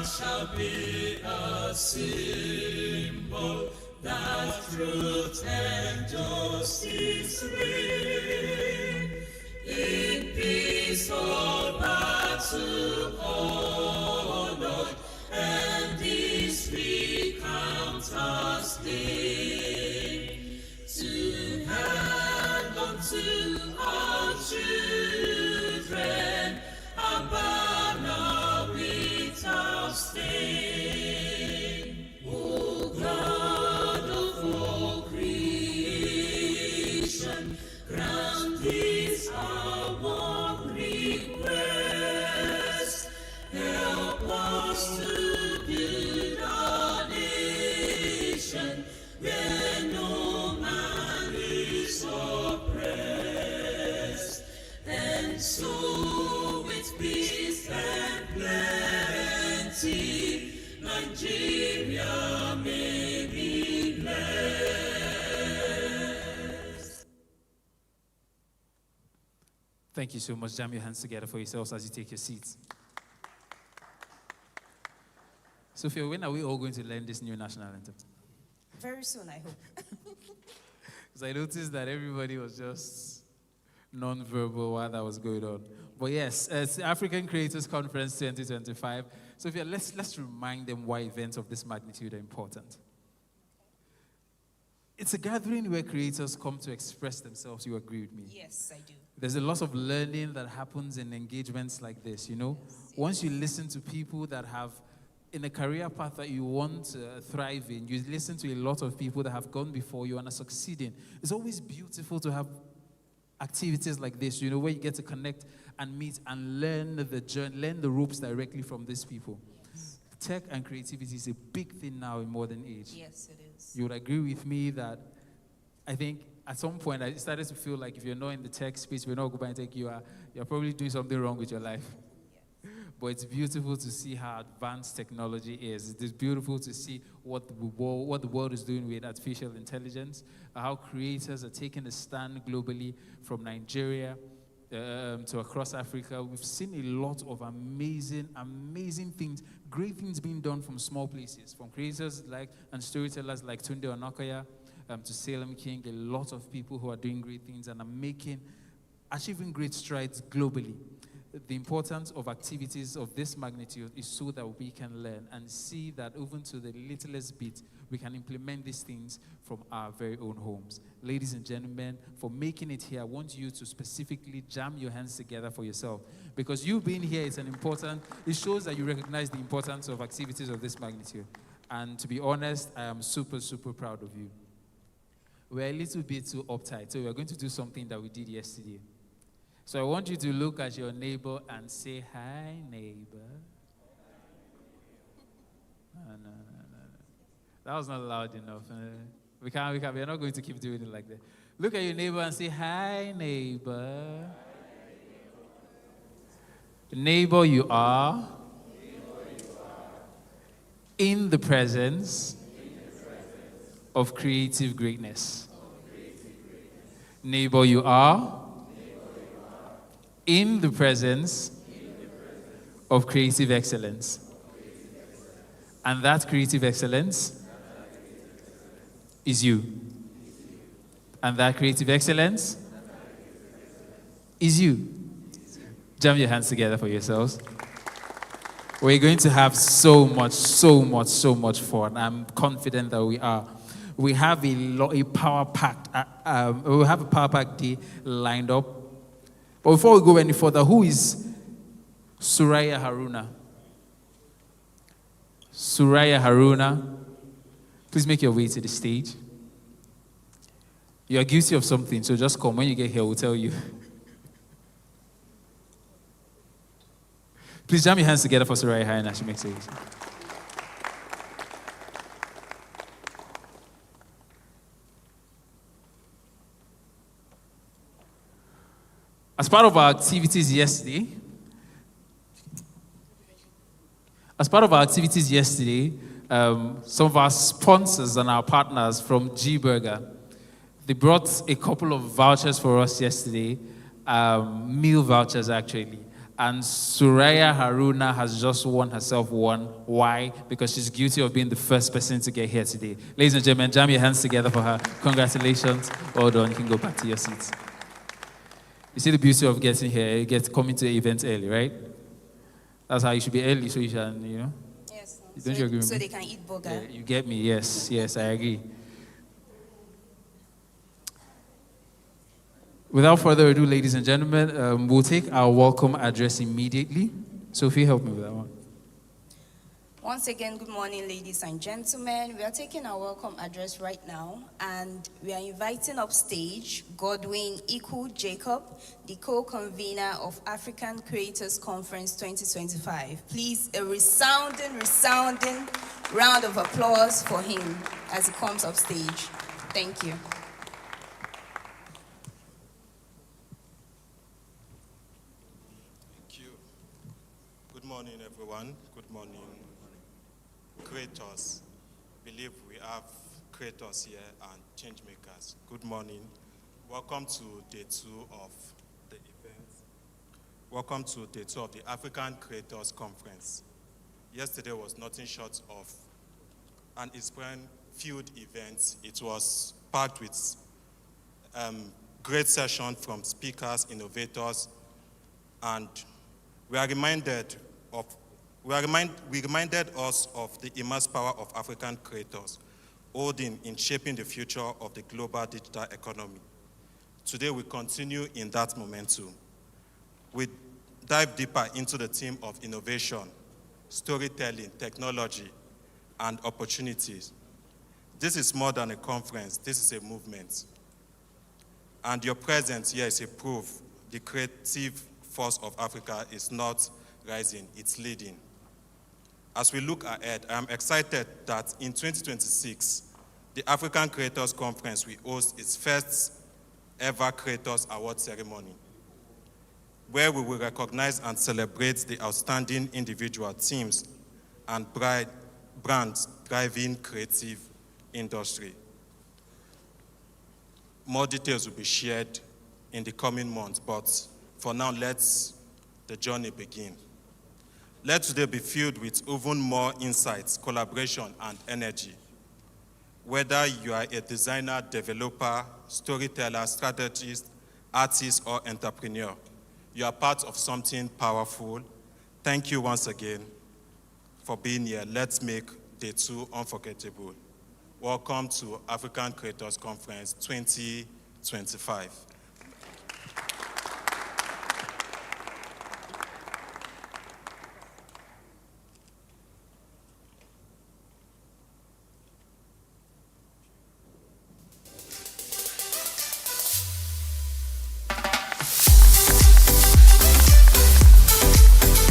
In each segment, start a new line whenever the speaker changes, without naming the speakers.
shall be a symbol that truth and justice reign. In peace all battle honored, and this we count as gain. To hand unto our children a banner without stain. O God of all creation, grant this our one request. Help us to build a nation where no man is oppressed, and so with peace and plenty Nigeria may be blessed.
Thank you so much. Jam your hands together for yourselves as you take your seats. Sophia, when are we all going to learn this new national anthem?
Very soon, I hope.
Because I noticed that everybody was just non-verbal while that was going on. But yes, it's the African Creators Conference 2025. Sophia, let's remind them why events of this magnitude are important. It's a gathering where creators come to express themselves. You agree with me?
Yes, I do.
There's a lot of learning that happens in engagements like this, you know? Once you listen to people that have, in a career path that you want to thrive in, you listen to a lot of people that have gone before you and are succeeding. It's always beautiful to have activities like this, you know, where you get to connect and meet and learn the journey, learn the ropes directly from these people.
Yes.
Tech and creativity is a big thing now in modern age.
Yes, it is.
You would agree with me that I think at some point I started to feel like if you're not in the tech space, we're not going to take you're probably doing something wrong with your life. But it's beautiful to see how advanced technology is. It is beautiful to see what the world is doing with artificial intelligence, how creators are taking a stand globally from Nigeria to across Africa. We've seen a lot of amazing things, great things being done from small places, from creators like and storytellers like Tunde Onakoya to Salem King, a lot of people who are doing great things and are achieving great strides globally. The importance of activities of this magnitude is so that we can learn and see that even to the littlest bit, we can implement these things from our very own homes. Ladies and gentlemen, for making it here, I want you to specifically jam your hands together for yourself. Because you being here is it shows that you recognize the importance of activities of this magnitude. And to be honest, I am super, super proud of you. We're a little bit too uptight, so we're going to do something that we did yesterday. So I want you to look at your neighbor and say, "Hi, neighbor." No. That was not loud enough. We're not going to keep doing it like that. Look at your neighbor and say, "Hi, neighbor." Neighbor, you are in the presence of creative greatness. Neighbor, you are in the presence of creative excellence. And that creative excellence is you. And that creative excellence is you. Jam your hands together for yourselves. We're going to have so much fun. I'm confident that we are. We have a power-packed day lined up. But before we go any further, who is Suraya Haruna? Suraya Haruna, please make your way to the stage. You are guilty of something, so just come. When you get here, we'll tell you. Please jam your hands together for Suraya Haruna as she makes it. As part of our activities yesterday, some of our sponsors and our partners from G Burger, they brought a couple of vouchers for us yesterday, meal vouchers actually. And Suraya Haruna has just won herself one. Why? Because she's guilty of being the first person to get here today. Ladies and gentlemen, jam your hands together for her. Congratulations. Well done. You can go back to your seats. You see the beauty of getting here, you get coming to the event early, right? That's how you should be early, so you can,
Yes.
Don't you agree with
so
me?
they can eat burger.
Yeah, you get me, yes, I agree. Without further ado, ladies and gentlemen, we'll take our welcome address immediately. Sophie, help me with that one.
Once again, good morning, ladies and gentlemen. We are taking our welcome address right now, and we are inviting upstage Godwin Iku Jacob, the co-convener of African Creators Conference 2025. Please, a resounding round of applause for him as he comes upstage. Thank you.
Thank you. Good morning, everyone. Good morning, creators. Believe we have creators here and change makers. Good morning. Welcome to day 2 of the event. Welcome to day 2 of the African Creators Conference. Yesterday was nothing short of an inspiring-filled event. It was packed with great session from speakers, innovators, and we reminded us of the immense power of African creators holding in shaping the future of the global digital economy. Today we continue in that momentum. We dive deeper into the theme of innovation, storytelling, technology, and opportunities. This is more than a conference, this is a movement. And your presence here is a proof the creative force of Africa is not rising, it's leading. As we look ahead, I'm excited that in 2026, the African Creators Conference will host its first ever Creators Award ceremony, where we will recognize and celebrate the outstanding individual teams and brands driving creative industry. More details will be shared in the coming months, but for now, let's the journey begin. Let today be filled with even more insights, collaboration, and energy. Whether you are a designer, developer, storyteller, strategist, artist, or entrepreneur, you are part of something powerful. Thank you once again for being here. Let's make day 2 unforgettable. Welcome to African Creators Conference 2025.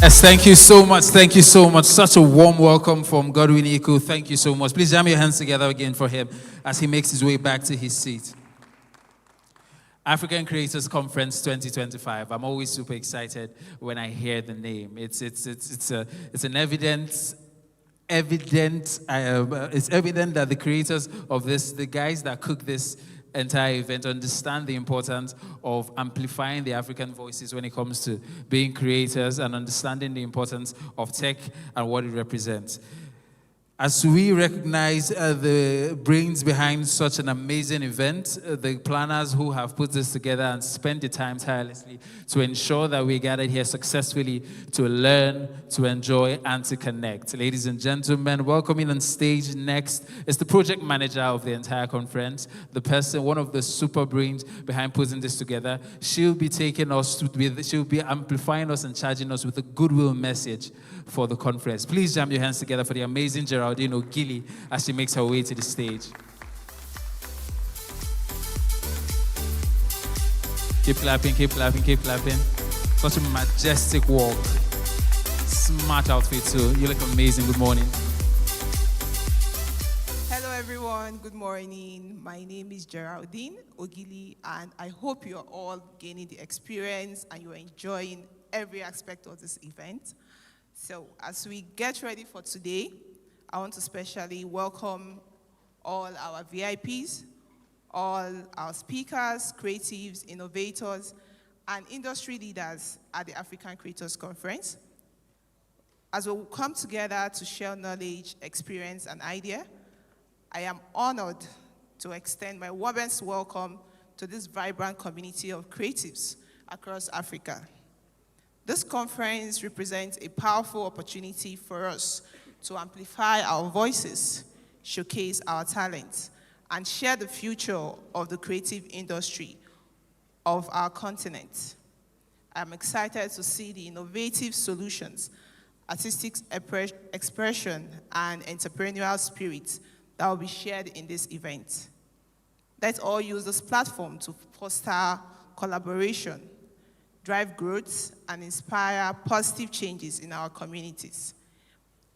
Yes, thank you so much. Thank you so much. Such a warm welcome from Godwin Iku. Thank you so much. Please jam your hands together again for him as he makes his way back to his seat. African Creators Conference 2025. I'm always super excited when I hear the name. It's an evident. It's evident that the creators of this, the guys that cook this entire event, understand the importance of amplifying the African voices when it comes to being creators and understanding the importance of tech and what it represents. As we recognize the brains behind such an amazing event, the planners who have put this together and spent the time tirelessly to ensure that we gathered here successfully to learn, to enjoy, and to connect. Ladies and gentlemen, welcoming on stage next is the project manager of the entire conference, the person, one of the super brains behind putting this together. She'll be she'll be amplifying us and charging us with a goodwill message for the conference. Please jam your hands together for the amazing Geraldine Ogili as she makes her way to the stage. Keep clapping, keep clapping, keep clapping. Such a majestic walk. Smart outfit too. You look amazing. Good morning.
Hello everyone, good morning. My name is Geraldine Ogili and I hope you're all gaining the experience and you're enjoying every aspect of this event. So as we get ready for today, I want to specially welcome all our VIPs, all our speakers, creatives, innovators, and industry leaders at the African Creators Conference. As we come together to share knowledge, experience, and idea, I am honored to extend my warmest welcome to this vibrant community of creatives across Africa. This conference represents a powerful opportunity for us to amplify our voices, showcase our talents, and share the future of the creative industry of our continent. I'm excited to see the innovative solutions, artistic expression, and entrepreneurial spirit that will be shared in this event. Let's all use this platform to foster collaboration, drive growth, and inspire positive changes in our communities.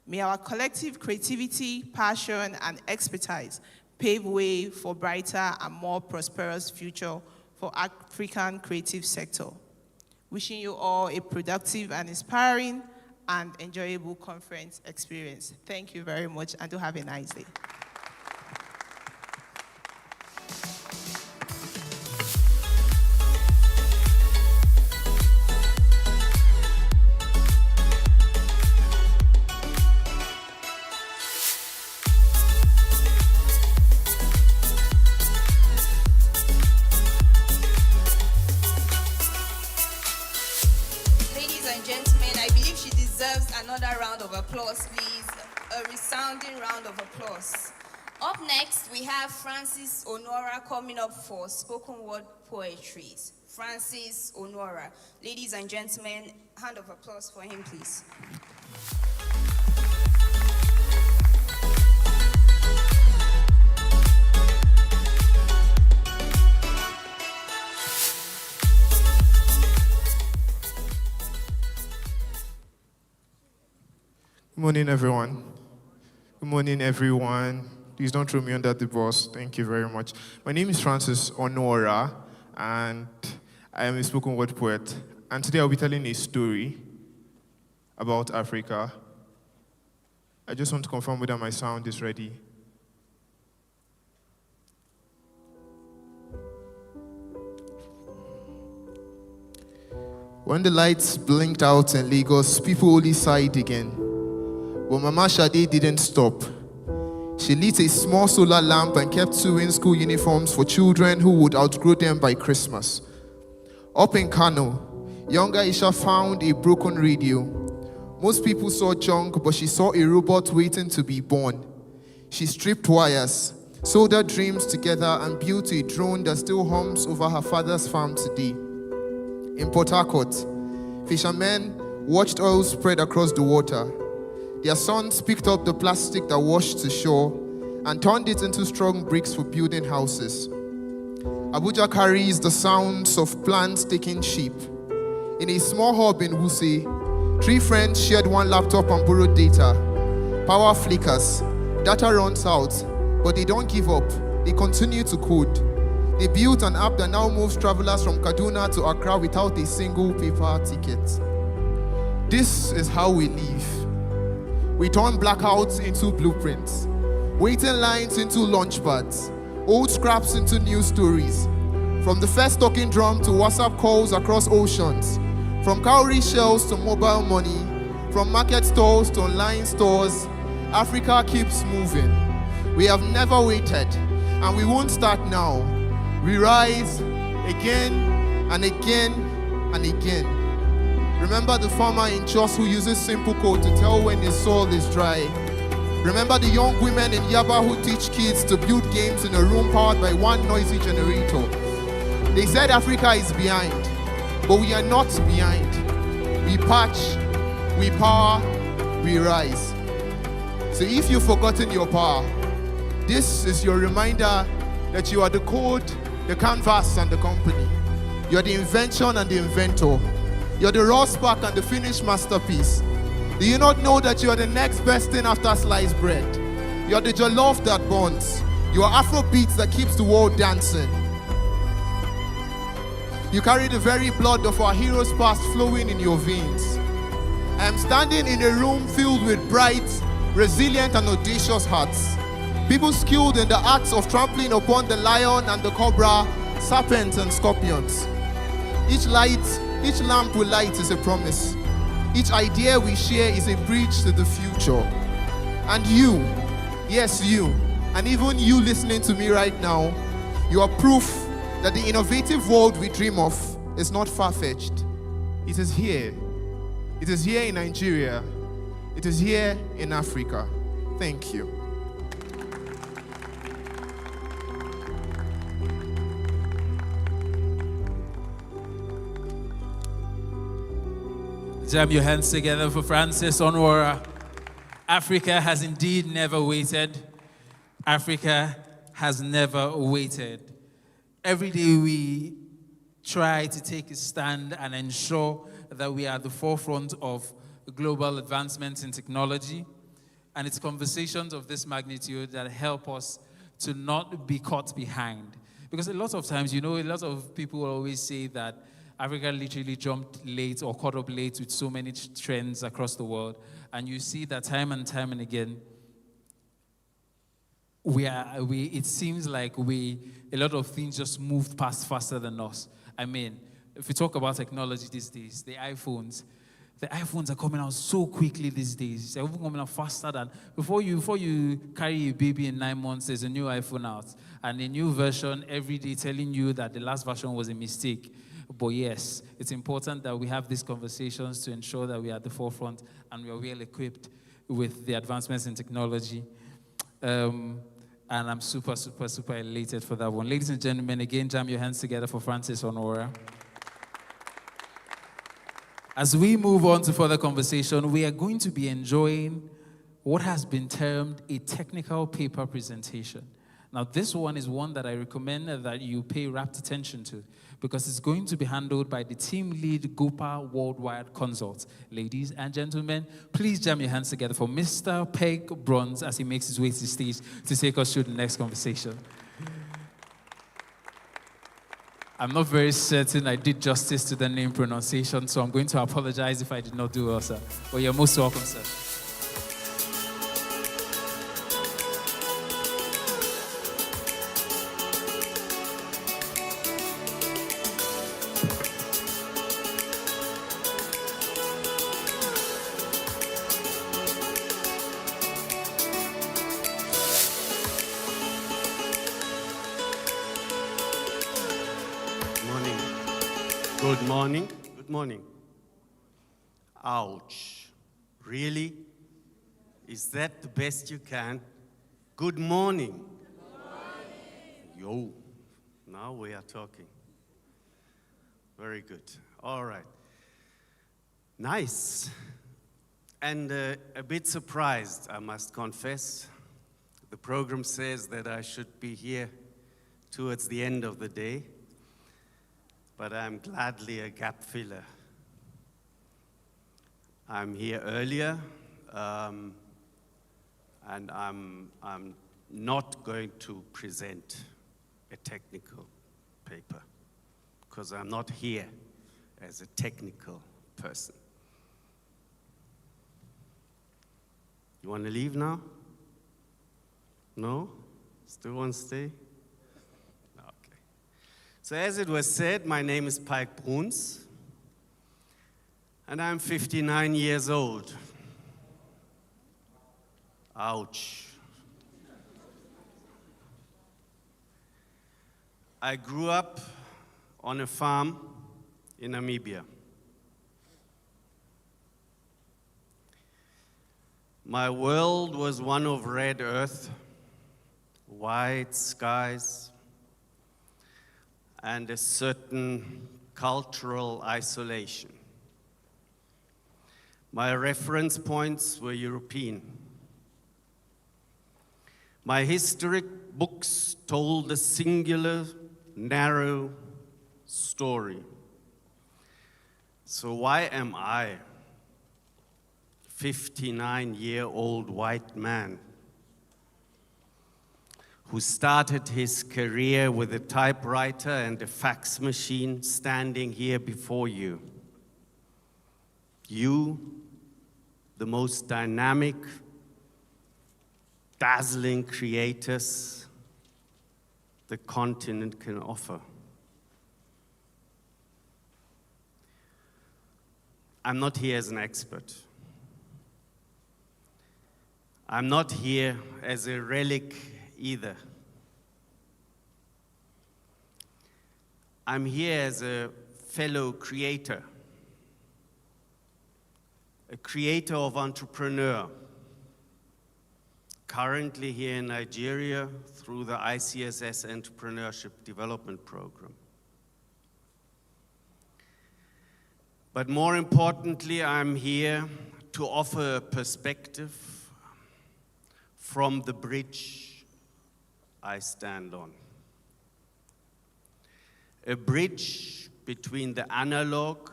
May our collective creativity, passion, and expertise pave way for brighter and more prosperous future for African creative sector. Wishing you all a productive and inspiring and enjoyable conference experience. Thank you very much, and do have a nice day.
Ladies and gentlemen, I believe she deserves another round of applause, please. A resounding round of applause. Up next, we have Francis Onora coming up for spoken word poetry. Francis Onora. Ladies and gentlemen, hand of applause for him, please.
Good morning, everyone. Good morning, everyone. Please don't throw me under the bus. Thank you very much. My name is Francis Onora, and I am a spoken word poet. And today I'll be telling a story about Africa. I just want to confirm whether my sound is ready. When the lights blinked out in Lagos, people only sighed again. But Mama Shade didn't stop. She lit a small solar lamp and kept sewing school uniforms for children who would outgrow them by Christmas. Up in Kano, younger Isha found a broken radio. Most people saw junk, but she saw a robot waiting to be born. She stripped wires, soldered dreams together, and built a drone that still hums over her father's farm today. In Port Harcourt, fishermen watched oil spread across the water. Their sons picked up the plastic that washed to shore and turned it into strong bricks for building houses. Abuja carries the sounds of plants taking shape. In a small hub in Wuse, 3 friends shared one laptop and borrowed data. Power flickers, data runs out, but they don't give up. They continue to code. They built an app that now moves travelers from Kaduna to Accra without a single paper ticket. This is how we live. We turn blackouts into blueprints, waiting lines into launchpads, old scraps into new stories. From the first talking drum to WhatsApp calls across oceans, from cowrie shells to mobile money, from market stalls to online stores, Africa keeps moving. We have never waited, and we won't start now. We rise again and again and again. Remember the farmer in Jos who uses simple code to tell when his soil is dry. Remember the young women in Yaba who teach kids to build games in a room powered by one noisy generator. They said Africa is behind, but we are not behind. We patch, we power, we rise. So if you've forgotten your power, this is your reminder that you are the code, the canvas, and the company. You are the invention and the inventor. You're the raw spark and the finished masterpiece. Do you not know that you are the next best thing after sliced bread? You're the jollof that bonds. You are Afrobeats that keeps the world dancing. You carry the very blood of our heroes past flowing in your veins. I am standing in a room filled with bright, resilient, and audacious hearts. People skilled in the arts of trampling upon the lion and the cobra, serpents and scorpions. Each lamp we light is a promise. Each idea we share is a bridge to the future. And you, yes, you, and even you listening to me right now, you are proof that the innovative world we dream of is not far-fetched. It is here. It is here in Nigeria. It is here in Africa. Thank you.
Jam your hands together for Francis Onwara. Africa has indeed never waited. Africa has never waited. Every day we try to take a stand and ensure that we are at the forefront of global advancements in technology. And it's conversations of this magnitude that help us to not be caught behind. Because a lot of times, a lot of people always say that Africa literally jumped late or caught up late with so many trends across the world. And you see that time and time and again, it seems like a lot of things just move past faster than us. I mean, if we talk about technology these days, the iPhones are coming out so quickly these days. They're even coming out faster than before you carry a baby in 9 months, there's a new iPhone out. And a new version every day telling you that the last version was a mistake. But yes, it's important that we have these conversations to ensure that we are at the forefront and we are well equipped with the advancements in technology. And I'm super, super, super elated for that one. Ladies and gentlemen, again, jam your hands together for Francis Onwara. As we move on to further conversation, we are going to be enjoying what has been termed a technical paper presentation. Now, this one is one that I recommend that you pay rapt attention to because it's going to be handled by the team lead Gopa Worldwide Consult. Ladies and gentlemen, please jam your hands together for Mr. Peg Bronze as he makes his way to the stage to take us through the next conversation. I'm not very certain I did justice to the name pronunciation, so I'm going to apologize if I did not do well, sir. But you're most welcome, sir.
Good morning. Good morning. Ouch. Really? Is that the best you can? Good morning. Good morning. Yo, now we are talking. Very good. All right. Nice. And a bit surprised, I must confess. The program says that I should be here towards the end of the day. But I'm gladly a gap filler. I'm here earlier, and I'm not going to present a technical paper because I'm not here as a technical person. You want to leave now? No? Still want to stay? So as it was said, my name is Pike Bruns, and I'm 59 years old. Ouch. I grew up on a farm in Namibia. My world was one of red earth, white skies, and a certain cultural isolation. My reference points were European. My historic books told a singular, narrow story. So why am I, 59-year-old white man, who started his career with a typewriter and a fax machine standing here before you? You, the most dynamic, dazzling creators the continent can offer. I'm not here as an expert. I'm not here as a relic either. I'm here as a fellow creator, a creator of entrepreneur, currently here in Nigeria through the ICSS Entrepreneurship Development Program. But more importantly, I'm here to offer a perspective from the bridge I stand on. A bridge between the analog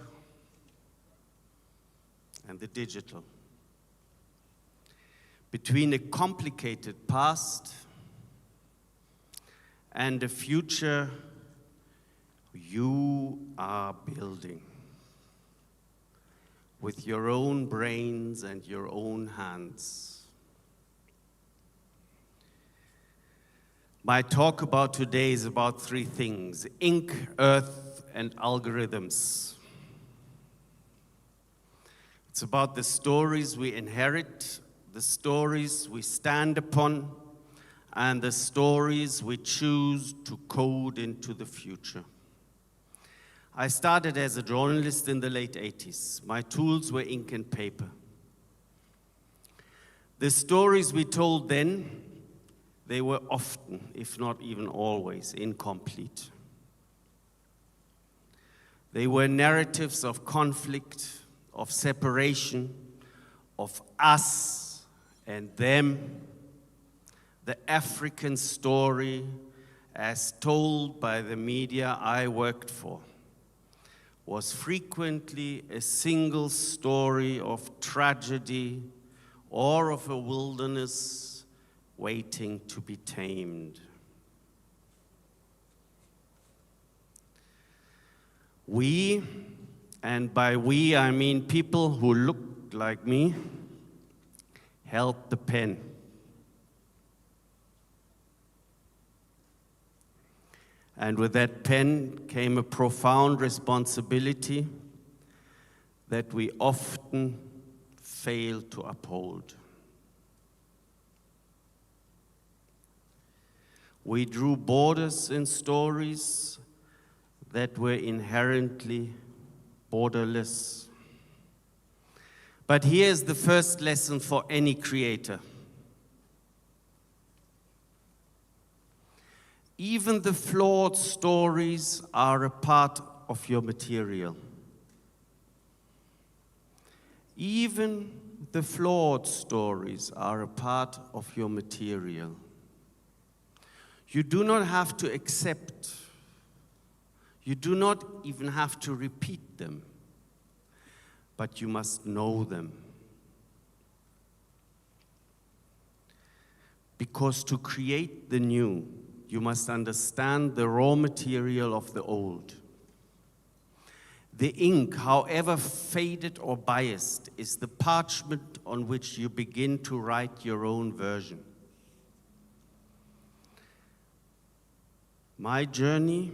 and the digital, between a complicated past and a future you are building with your own brains and your own hands. My talk about today is about three things: ink, earth, and algorithms. It's about the stories we inherit, the stories we stand upon, and the stories we choose to code into the future. I started as a journalist in the late 80s. My tools were ink and paper. The stories we told then, they were often, if not even always, incomplete. They were narratives of conflict, of separation, of us and them. The African story, as told by the media I worked for, was frequently a single story of tragedy or of a wilderness waiting to be tamed. We, and by we I mean people who looked like me, held the pen. And with that pen came a profound responsibility that we often fail to uphold. We drew borders in stories that were inherently borderless. But here's the first lesson for any creator. Even the flawed stories are a part of your material. Even the flawed stories are a part of your material. You do not have to accept, you do not even have to repeat them, but you must know them. Because to create the new, you must understand the raw material of the old. The ink, however faded or biased, is the parchment on which you begin to write your own version. My journey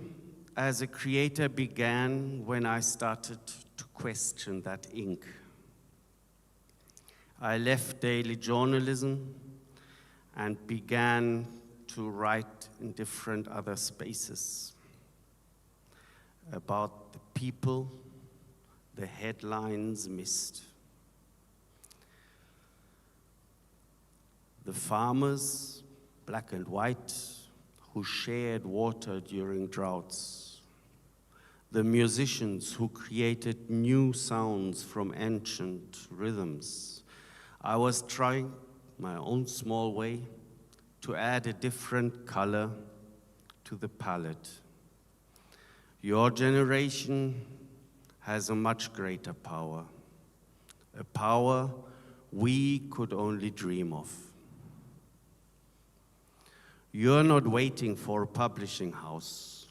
as a creator began when I started to question that ink. I left daily journalism and began to write in different other spaces about the people the headlines missed. The farmers, black and white, who shared water during droughts. The musicians who created new sounds from ancient rhythms. I was trying my own small way to add a different color to the palette. Your generation has a much greater power, a power we could only dream of. You're not waiting for a publishing house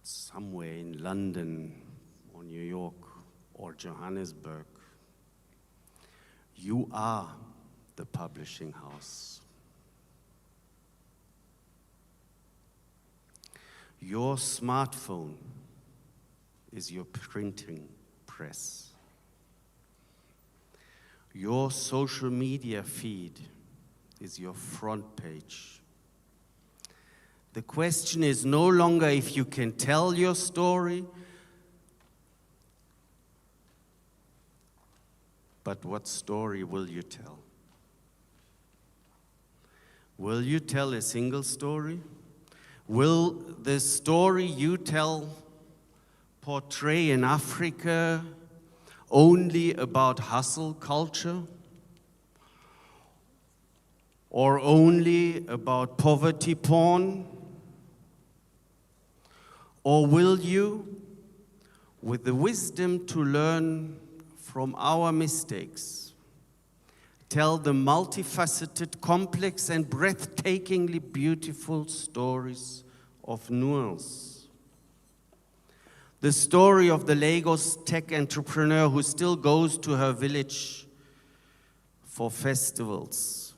somewhere in London or New York or Johannesburg. You are the publishing house. Your smartphone is your printing press. Your social media feed is your front page. The question is no longer if you can tell your story, but what story will you tell? Will you tell a single story? Will the story you tell portray in Africa only about hustle culture? Or only about poverty porn? Or will you, with the wisdom to learn from our mistakes, tell the multifaceted, complex, and breathtakingly beautiful stories of nuance? The story of the Lagos tech entrepreneur who still goes to her village for festivals.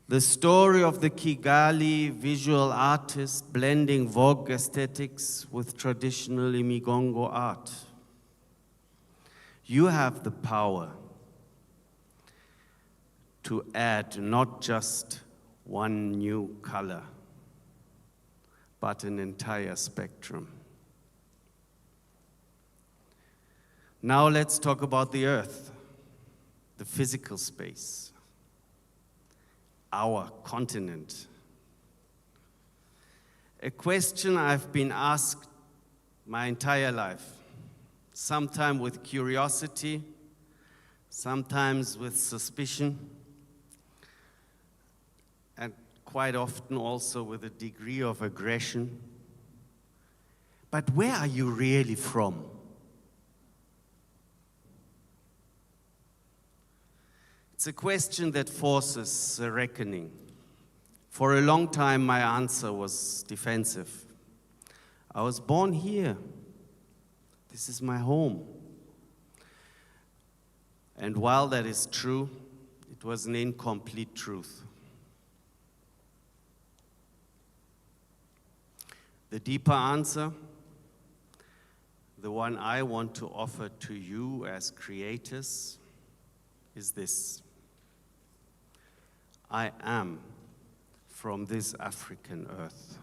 The story of the Kigali visual artist blending Vogue aesthetics with traditional Imigongo art. You have the power to add not just one new color, but an entire spectrum. Now let's talk about the earth, the physical space, our continent. A question I've been asked my entire life, sometimes with curiosity, sometimes with suspicion, and quite often also with a degree of aggression. But where are you really from? It's a question that forces a reckoning. For a long time, my answer was defensive. I was born here. This is my home. And while that is true, it was an incomplete truth. The deeper answer, the one I want to offer to you as creators, is this. I am from this African earth,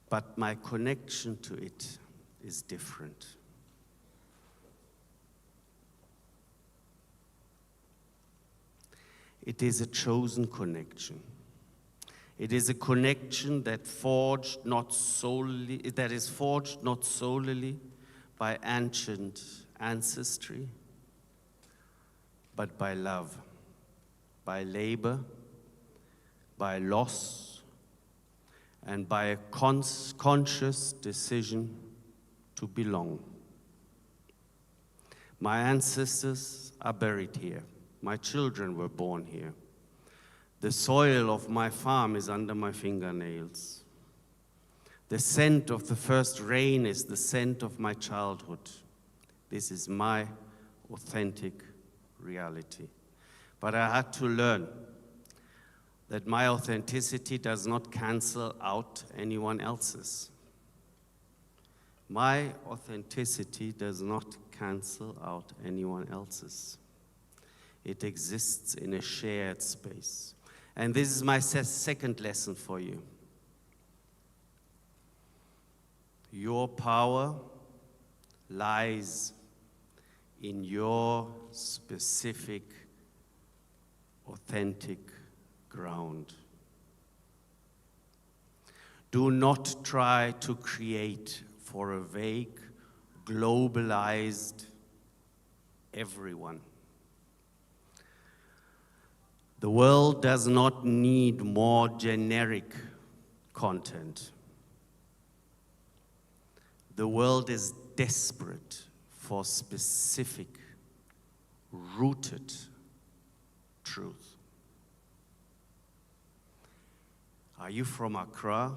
but my connection to it is different. It is a chosen connection. It is a connection that is forged not solely by ancient ancestry, but by love, by labor, by loss, and by a conscious decision to belong. My ancestors are buried here. My children were born here. The soil of my farm is under my fingernails. The scent of the first rain is the scent of my childhood. This is my authentic reality. But I had to learn that my authenticity does not cancel out anyone else's. My authenticity does not cancel out anyone else's. It exists in a shared space. And this is my second lesson for you. Your power lies in your specific, authentic ground. Do not try to create for a vague, globalized everyone. The world does not need more generic content. The world is desperate for specific, rooted truth. Are you from Accra?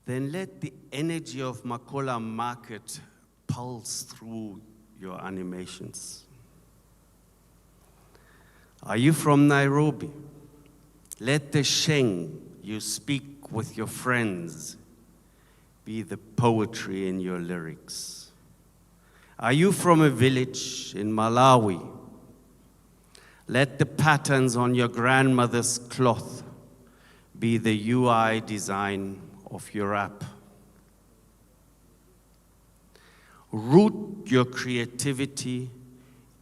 Then let the energy of Makola Market pulse through your animations. Are you from Nairobi? Let the sheng you speak with your friends be the poetry in your lyrics. Are you from a village in Malawi? Let the patterns on your grandmother's cloth be the UI design of your app. Root your creativity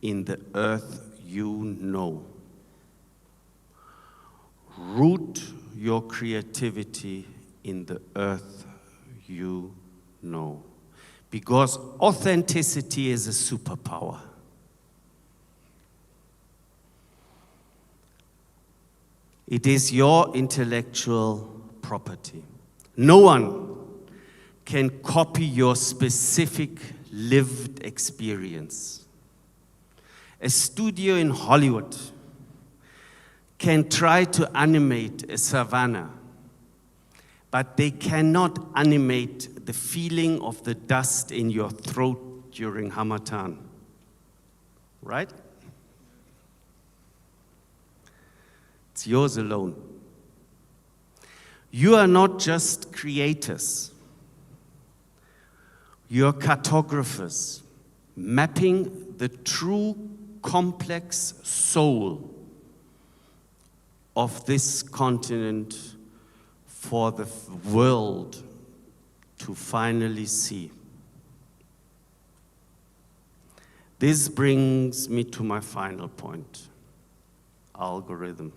in the earth you know. Root your creativity in the earth you know. Because authenticity is a superpower. It is your intellectual property. No one can copy your specific lived experience. A studio in Hollywood can try to animate a savannah, but they cannot animate the feeling of the dust in your throat during Hamatan, right? It's yours alone. You are not just creators. You're cartographers, mapping the true complex soul of this continent for the world to finally see. This brings me to my final point, algorithm.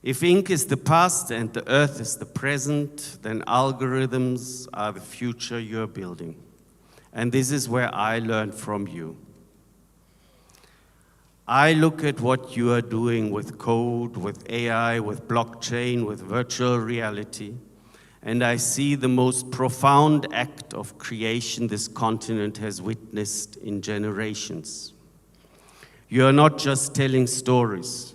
If ink is the past and the earth is the present, then algorithms are the future you're building. And this is where I learn from you. I look at what you are doing with code, with AI, with blockchain, with virtual reality, and I see the most profound act of creation this continent has witnessed in generations. You are not just telling stories.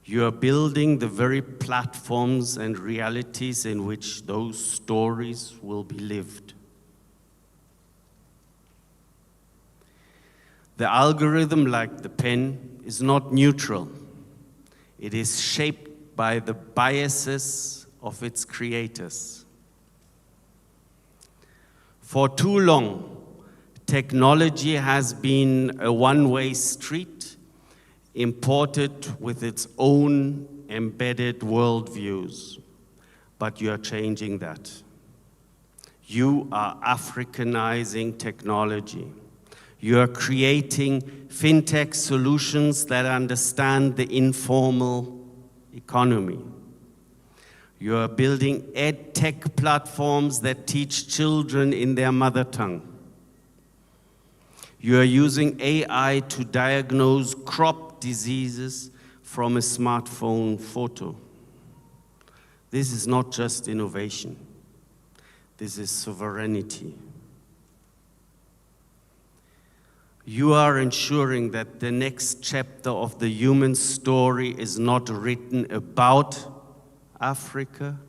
You are building the very platforms and realities in which those stories will be lived. The algorithm, like the pen, is not neutral. It is shaped by the biases of its creators. For too long, technology has been a one-way street, imported with its own embedded worldviews. But you are changing that. You are Africanizing technology. You are creating fintech solutions that understand the informal economy. You are building ed tech platforms that teach children in their mother tongue. You are using AI to diagnose crop diseases from a smartphone photo. This is not just innovation. This is sovereignty. You are ensuring that the next chapter of the human story is not written about Africa,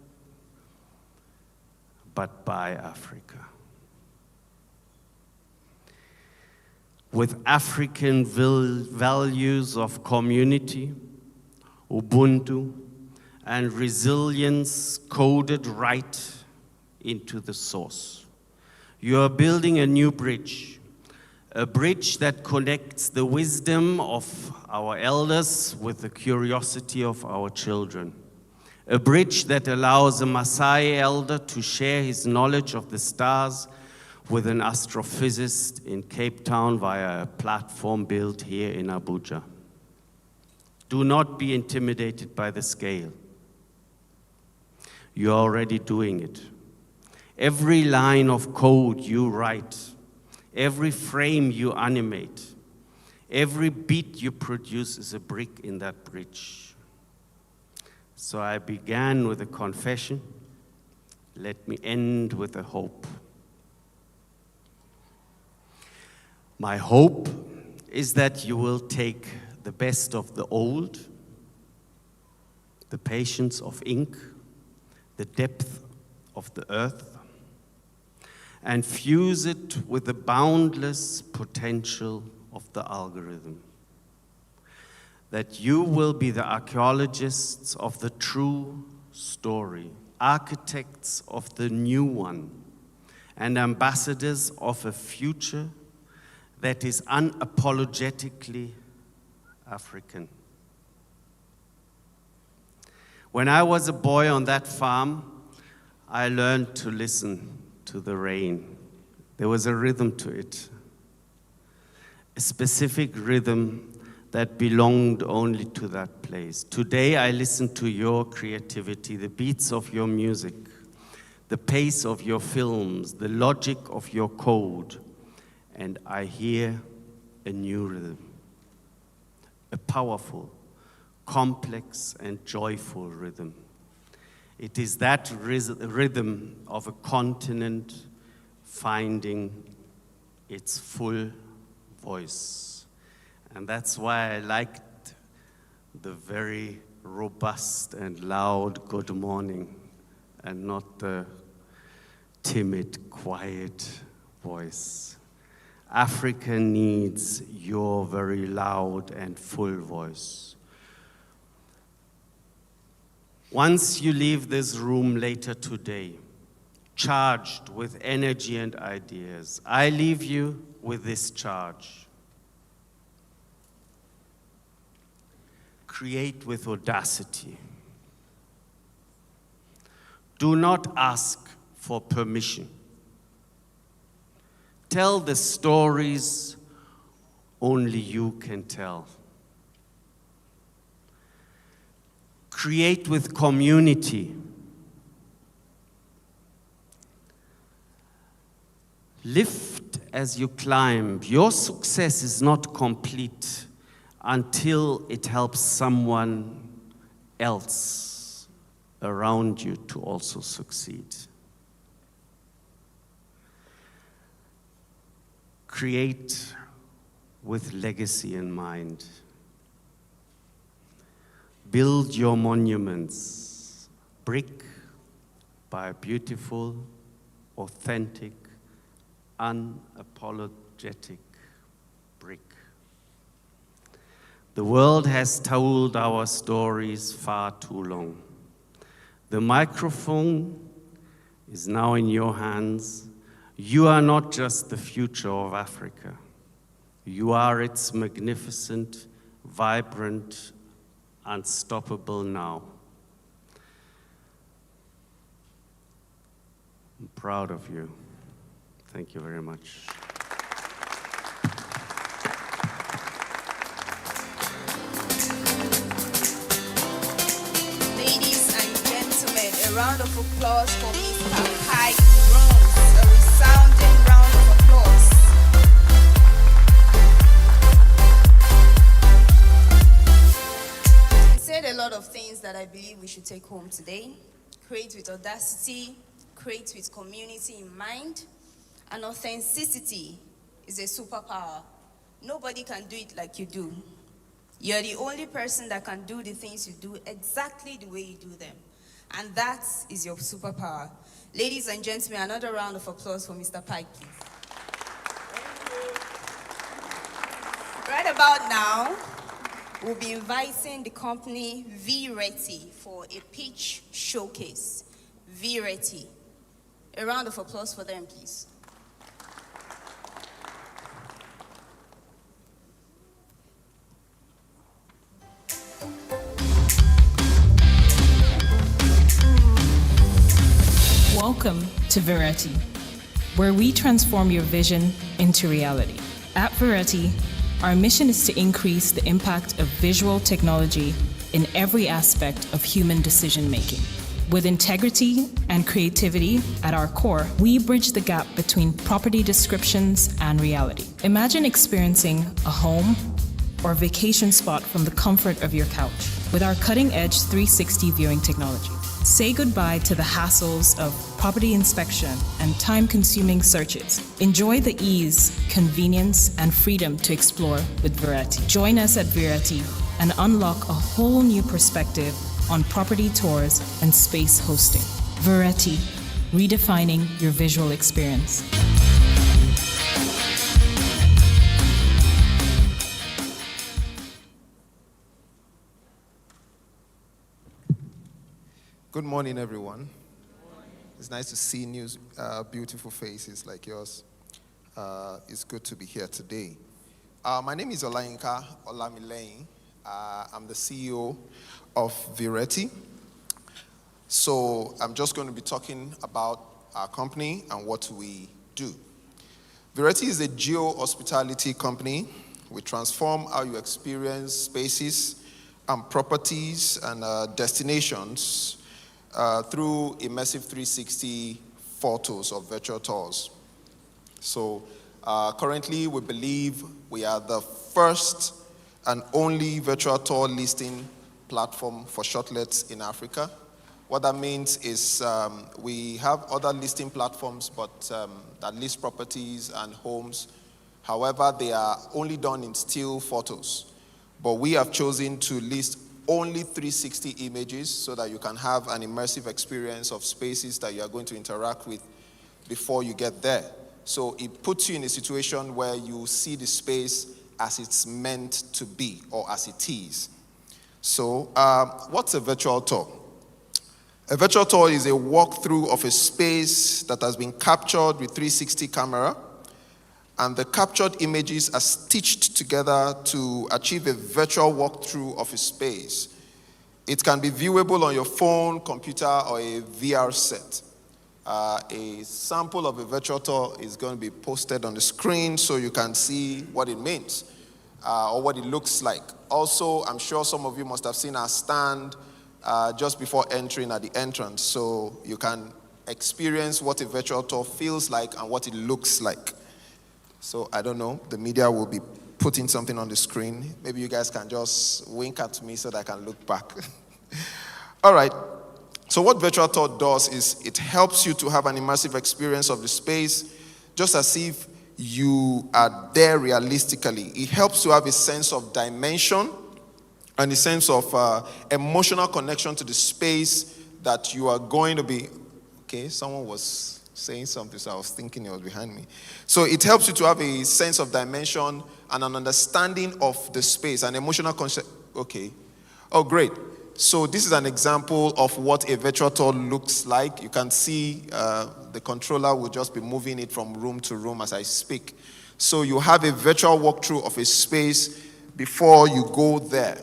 but by Africa. With African values of community, Ubuntu, and resilience coded right into the source. You are building a new bridge, a bridge that connects the wisdom of our elders with the curiosity of our children. A bridge that allows a Maasai elder to share his knowledge of the stars with an astrophysicist in Cape Town via a platform built here in Abuja. Do not be intimidated by the scale. You're already doing it. Every line of code you write, every frame you animate, every beat you produce is a brick in that bridge. So I began with a confession. Let me end with a hope. My hope is that you will take the best of the old, the patience of ink, the depth of the earth, and fuse it with the boundless potential of the algorithm. That you will be the archaeologists of the true story, architects of the new one, and ambassadors of a future that is unapologetically African. When I was a boy on that farm, I learned to listen to the rain. There was a rhythm to it, a specific rhythm that belonged only to that place. Today, I listen to your creativity, the beats of your music, the pace of your films, the logic of your code, and I hear a new rhythm, a powerful, complex, and joyful rhythm. It is that rhythm of a continent finding its full voice. And that's why I liked the very robust and loud good morning and not the timid, quiet voice. Africa needs your very loud and full voice. Once you leave this room later today, charged with energy and ideas, I leave you with this charge. Create with audacity. Do not ask for permission. Tell the stories only you can tell. Create with community. Lift as you climb. Your success is not complete until it helps someone else around you to also succeed. Create with legacy in mind. Build your monuments, brick by beautiful, authentic, unapologetic brick. The world has told our stories far too long. The microphone is now in your hands. You are not just the future of Africa. You are its magnificent, vibrant, unstoppable now. I'm proud of you. Thank you very much.
Ladies and gentlemen, a round of applause for Mr. Pike Bronze. A resounding round of applause. He said a lot of things that I believe we should take home today. Create with audacity, create with community in mind, and authenticity is a superpower. Nobody can do it like you do. You're the only person that can do the things you do exactly the way you do them. And that is your superpower. Ladies and gentlemen, another round of applause for Mr. Pike, please. Right about now, we'll be inviting the company V-Ready for a pitch showcase. V-Ready. A round of applause for them, please.
Welcome to Verity, where we transform your vision into reality. At Verity, our mission is to increase the impact of visual technology in every aspect of human decision-making. With integrity and creativity at our core, we bridge the gap between property descriptions and reality. Imagine experiencing a home or vacation spot from the comfort of your couch with our cutting-edge 360 viewing technology. Say goodbye to the hassles of property inspection and time-consuming searches. Enjoy the ease, convenience, and freedom to explore with Verity. Join us at Verity and unlock a whole new perspective on property tours and space hosting. Verity, redefining your visual experience.
Good morning, everyone. It's nice to see new, beautiful faces like yours. It's good to be here today. My name is Olayinka Olamileyin. I'm the CEO of Vireti. So I'm just going to be talking about our company and what we do. Vireti is a geo-hospitality company. We transform how you experience spaces and properties and destinations through immersive 360 photos of virtual tours. So currently we believe we are the first and only virtual tour listing platform for shortlets in Africa. What that means is we have other listing platforms that list properties and homes. However, they are only done in still photos. But we have chosen to list only 360 images so that you can have an immersive experience of spaces that you are going to interact with before you get there. So it puts you in a situation where you see the space as it's meant to be or as it is. So what's a virtual tour? A virtual tour is a walkthrough of a space that has been captured with 360 camera, and the captured images are stitched together to achieve a virtual walkthrough of a space. It can be viewable on your phone, computer, or a VR set. A sample of a virtual tour is going to be posted on the screen so you can see what it means or what it looks like. Also, I'm sure some of you must have seen our stand just before entering at the entrance, so you can experience what a virtual tour feels like and what it looks like. So I don't know, the media will be putting something on the screen. Maybe you guys can just wink at me so that I can look back. All right. So what virtual tour does is it helps you to have an immersive experience of the space, just as if you are there realistically. It helps to have a sense of dimension and a sense of emotional connection to the space that you are going to be. Okay, someone was saying something, so I was thinking it was behind me. So it helps you to have a sense of dimension and an understanding of the space, an emotional concept. Okay. Oh, great. So this is an example of what a virtual tour looks like. You can see the controller will just be moving it from room to room as I speak. So you have a virtual walkthrough of a space before you go there.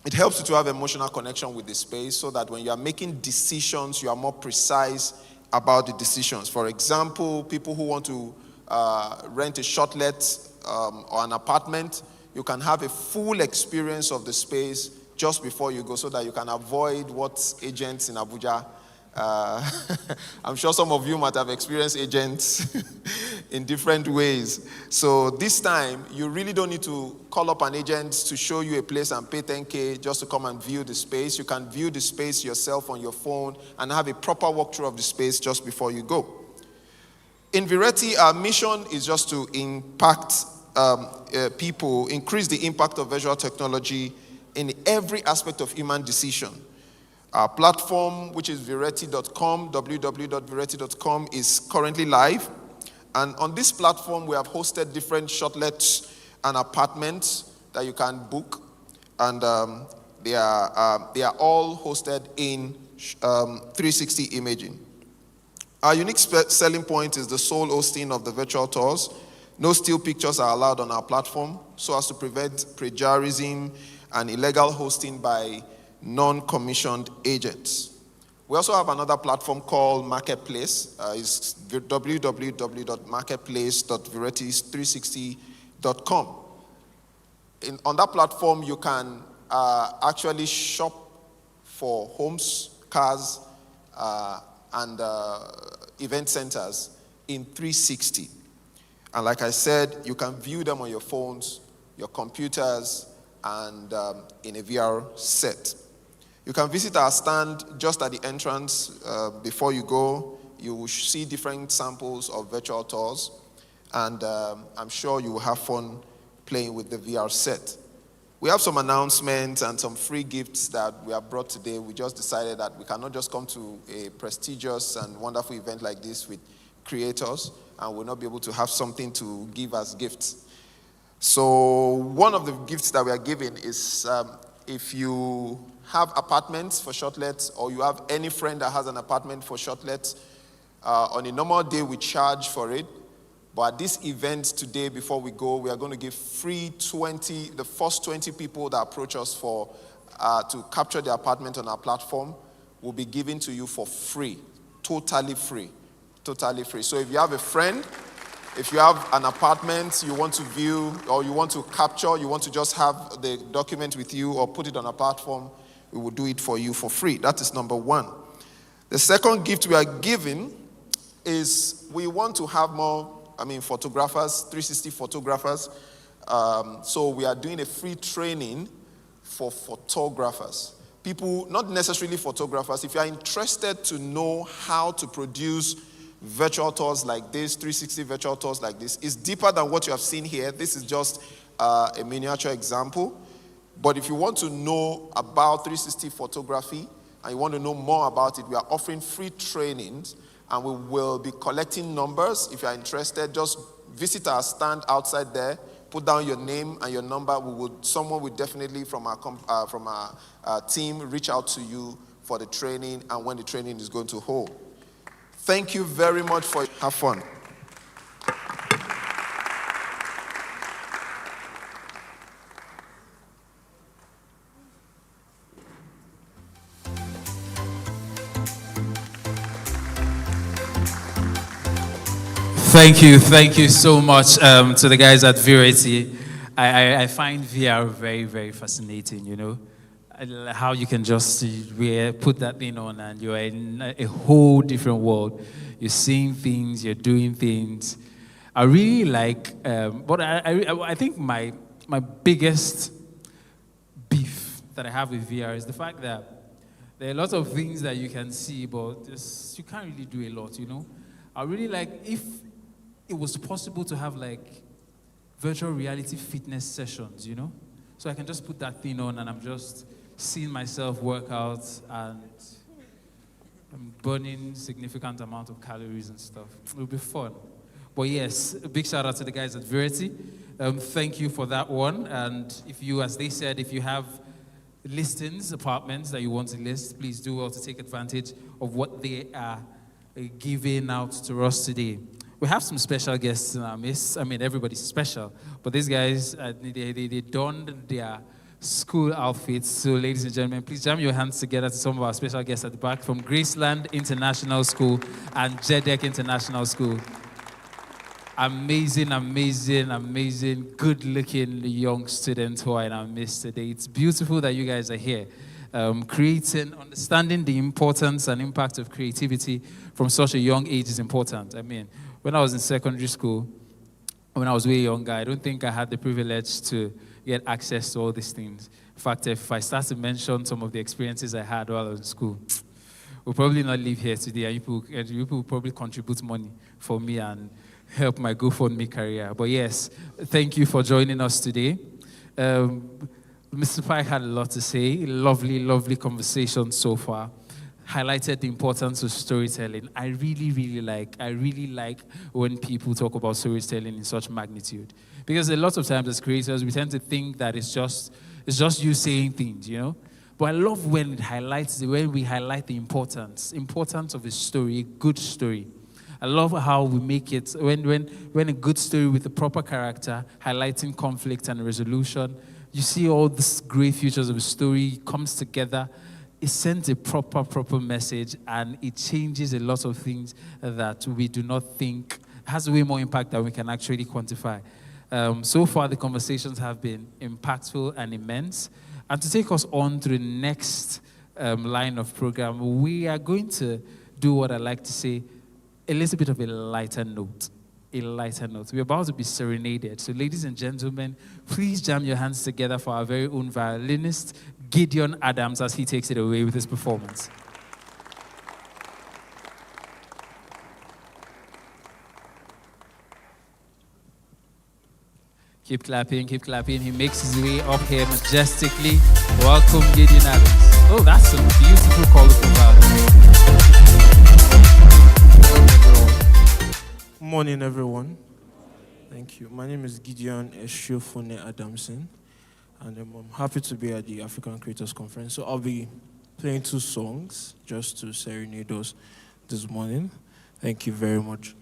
It helps you to have emotional connection with the space so that when you are making decisions, you are more precise about the decisions. For example, people who want to rent a shortlet or an apartment, you can have a full experience of the space just before you go so that you can avoid what agents in Abuja. I'm sure some of you might have experienced agents in different ways. So this time, you really don't need to call up an agent to show you a place and pay 10K just to come and view the space. You can view the space yourself on your phone and have a proper walkthrough of the space just before you go. In Vireti, our mission is just to impact people, increase the impact of visual technology in every aspect of human decision. Our platform, which is vireti.com, www.vireti.com, is currently live. And on this platform, we have hosted different shortlets and apartments that you can book. And they are all hosted in 360 imaging. Our unique selling point is the sole hosting of the virtual tours. No still pictures are allowed on our platform so as to prevent plagiarism and illegal hosting by non-commissioned agents. We also have another platform called Marketplace. It's www.marketplace.vireti360.com. On that platform, you can actually shop for homes, cars, and event centers in 360. And like I said, you can view them on your phones, your computers, and in a VR set. You can visit our stand just at the entrance. Before you go, you will see different samples of virtual tours, and I'm sure you will have fun playing with the VR set. We have some announcements and some free gifts that we have brought today. We just decided that we cannot just come to a prestigious and wonderful event like this with creators and we'll not be able to have something to give as gifts. So one of the gifts that we are giving is if you have apartments for shortlets, or you have any friend that has an apartment for shortlets, on a normal day we charge for it. But at this event today, before we go, we are going to give free the first 20 people that approach us to capture the apartment on our platform will be given to you for free. Totally free. Totally free. So if you have a friend, if you have an apartment you want to view, or you want to capture, you want to just have the document with you or put it on a platform, we will do it for you for free. That is number one. The second gift we are giving is we want to have more, photographers, 360 photographers. So we are doing a free training for photographers. People, not necessarily photographers, if you are interested to know how to produce virtual tours like this, 360 virtual tours like this, it's deeper than what you have seen here. This is just a miniature example. But if you want to know about 360 photography and you want to know more about it, we are offering free trainings. And we will be collecting numbers. If you are interested, just visit our stand outside there. Put down your name and your number. Someone will definitely from our team reach out to you for the training and when the training is going to hold. Thank you very much for. Have fun.
Thank you so much to the guys at Verity. I find VR very, very fascinating, you know. How you can just put that thing on and you're in a whole different world. You're seeing things, you're doing things. I really like, but I think my biggest beef that I have with VR is the fact that there are lots of things that you can see, but you can't really do a lot, you know. I really like if it was possible to have like virtual reality fitness sessions, you know? So I can just put that thing on and I'm just seeing myself work out and I'm burning significant amount of calories and stuff. It'll be fun. But yes, a big shout out to the guys at Verity. Thank you for that one. And if you, as they said, if you have listings, apartments that you want to list, please do well to take advantage of what they are giving out to us today. We have some special guests in our midst. I mean, everybody's special, but these guys, they donned their school outfits. So, ladies and gentlemen, please jam your hands together to some of our special guests at the back from Graceland International School and Jedek International School. Amazing, good-looking young students who are in our midst today. It's beautiful that you guys are here. Understanding the importance and impact of creativity from such a young age is important. I mean, when I was in secondary school, when I was way younger, I don't think I had the privilege to get access to all these things. In fact, if I start to mention some of the experiences I had while I was in school, we'll probably not live here today, and people will probably contribute money for me and help my GoFundMe career. But yes, thank you for joining us today. Mr. Pike had a lot to say. Lovely conversation so far. Highlighted the importance of storytelling. I really like when people talk about storytelling in such magnitude. Because a lot of times as creators, we tend to think that it's just you saying things, you know? But I love when we highlight the importance of a story, a good story. I love how we make it, when a good story with a proper character, highlighting conflict and resolution, you see all these great features of a story comes together. It sends a proper message, and it changes a lot of things that we do not think has way more impact than we can actually quantify. So far, the conversations have been impactful and immense. And to take us on to the next line of program, we are going to do what I like to say, a little bit of a lighter note. We're about to be serenaded. So ladies and gentlemen, please jam your hands together for our very own violinist, Gideon Adams, as he takes it away with his performance. Keep clapping. He makes his way up here majestically. Welcome, Gideon Adams. Oh, that's some beautiful, colorful violin.
Good morning, everyone. Thank you. My name is Gideon Eshiofone Adamson. and I'm happy to be at the African Creators Conference. So I'll be playing 2 songs just to serenade us this morning. Thank you very much.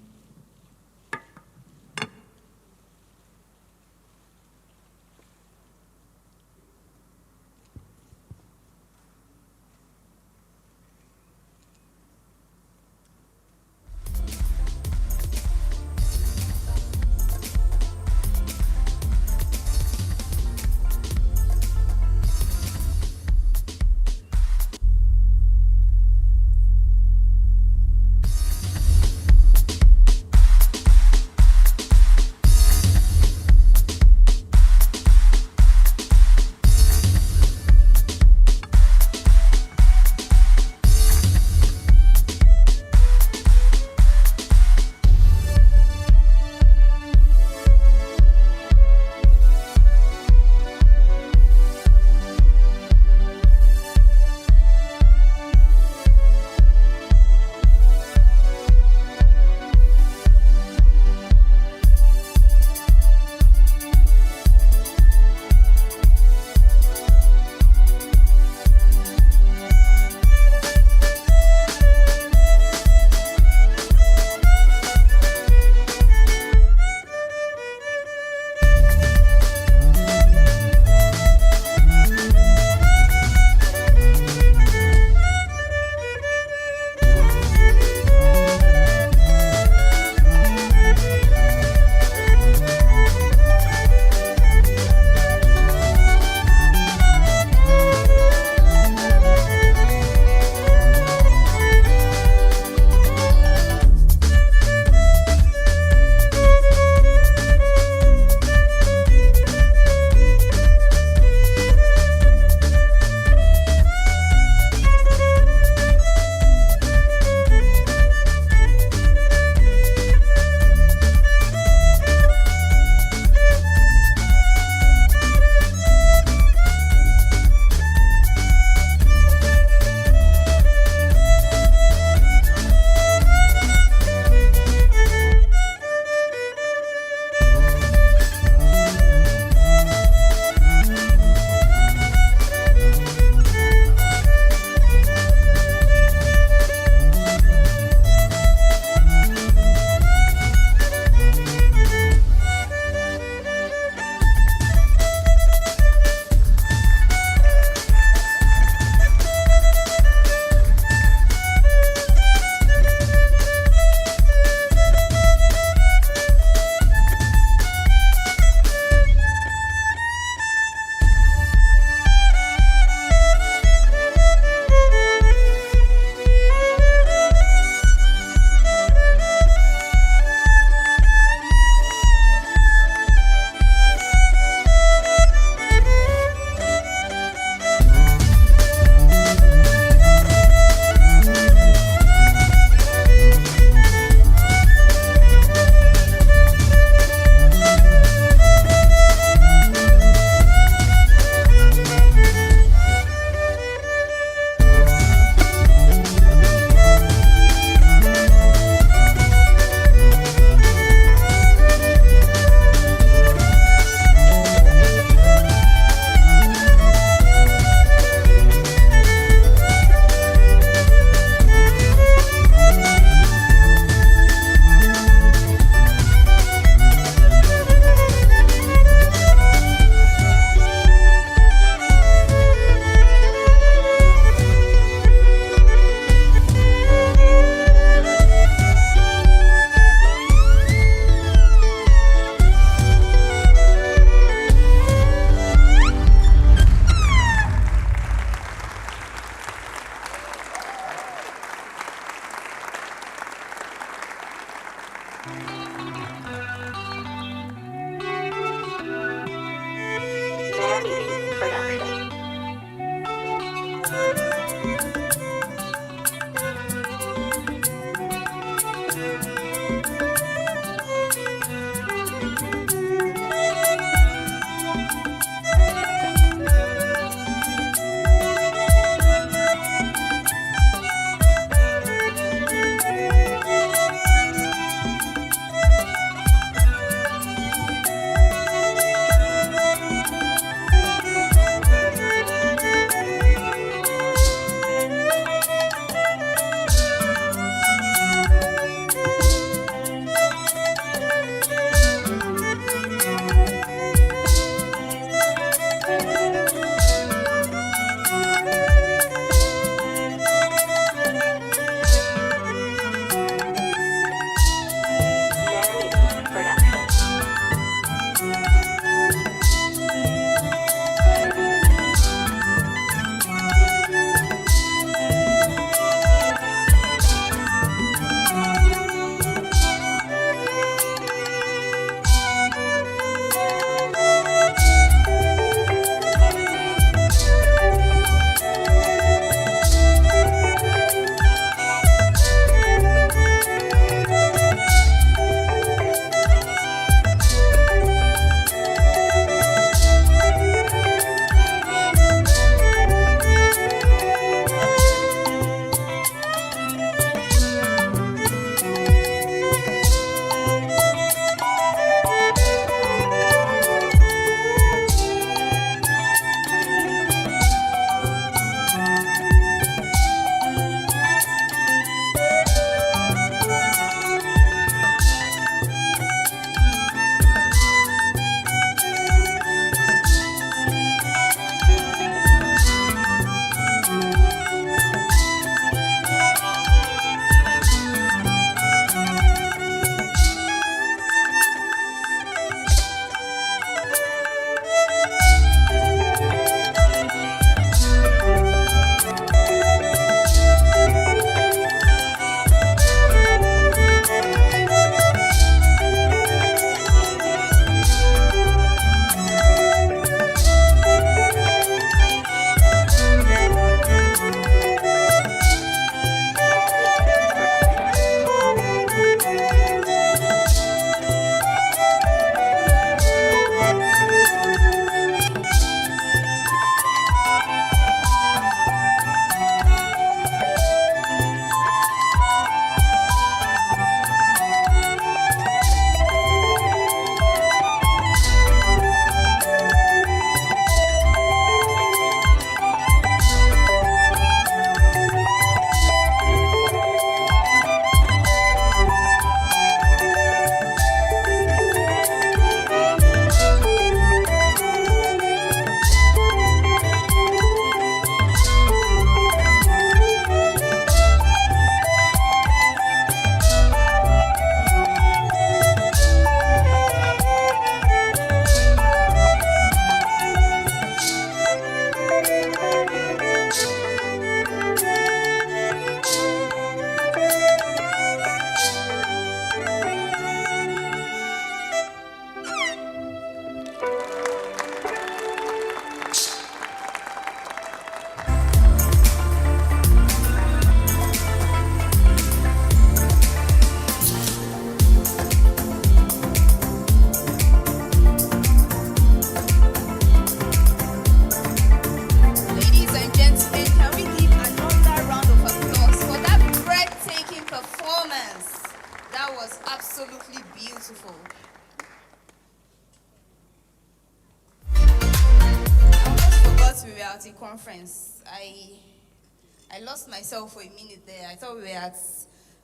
at a conference. I lost myself for a minute there. I thought we were at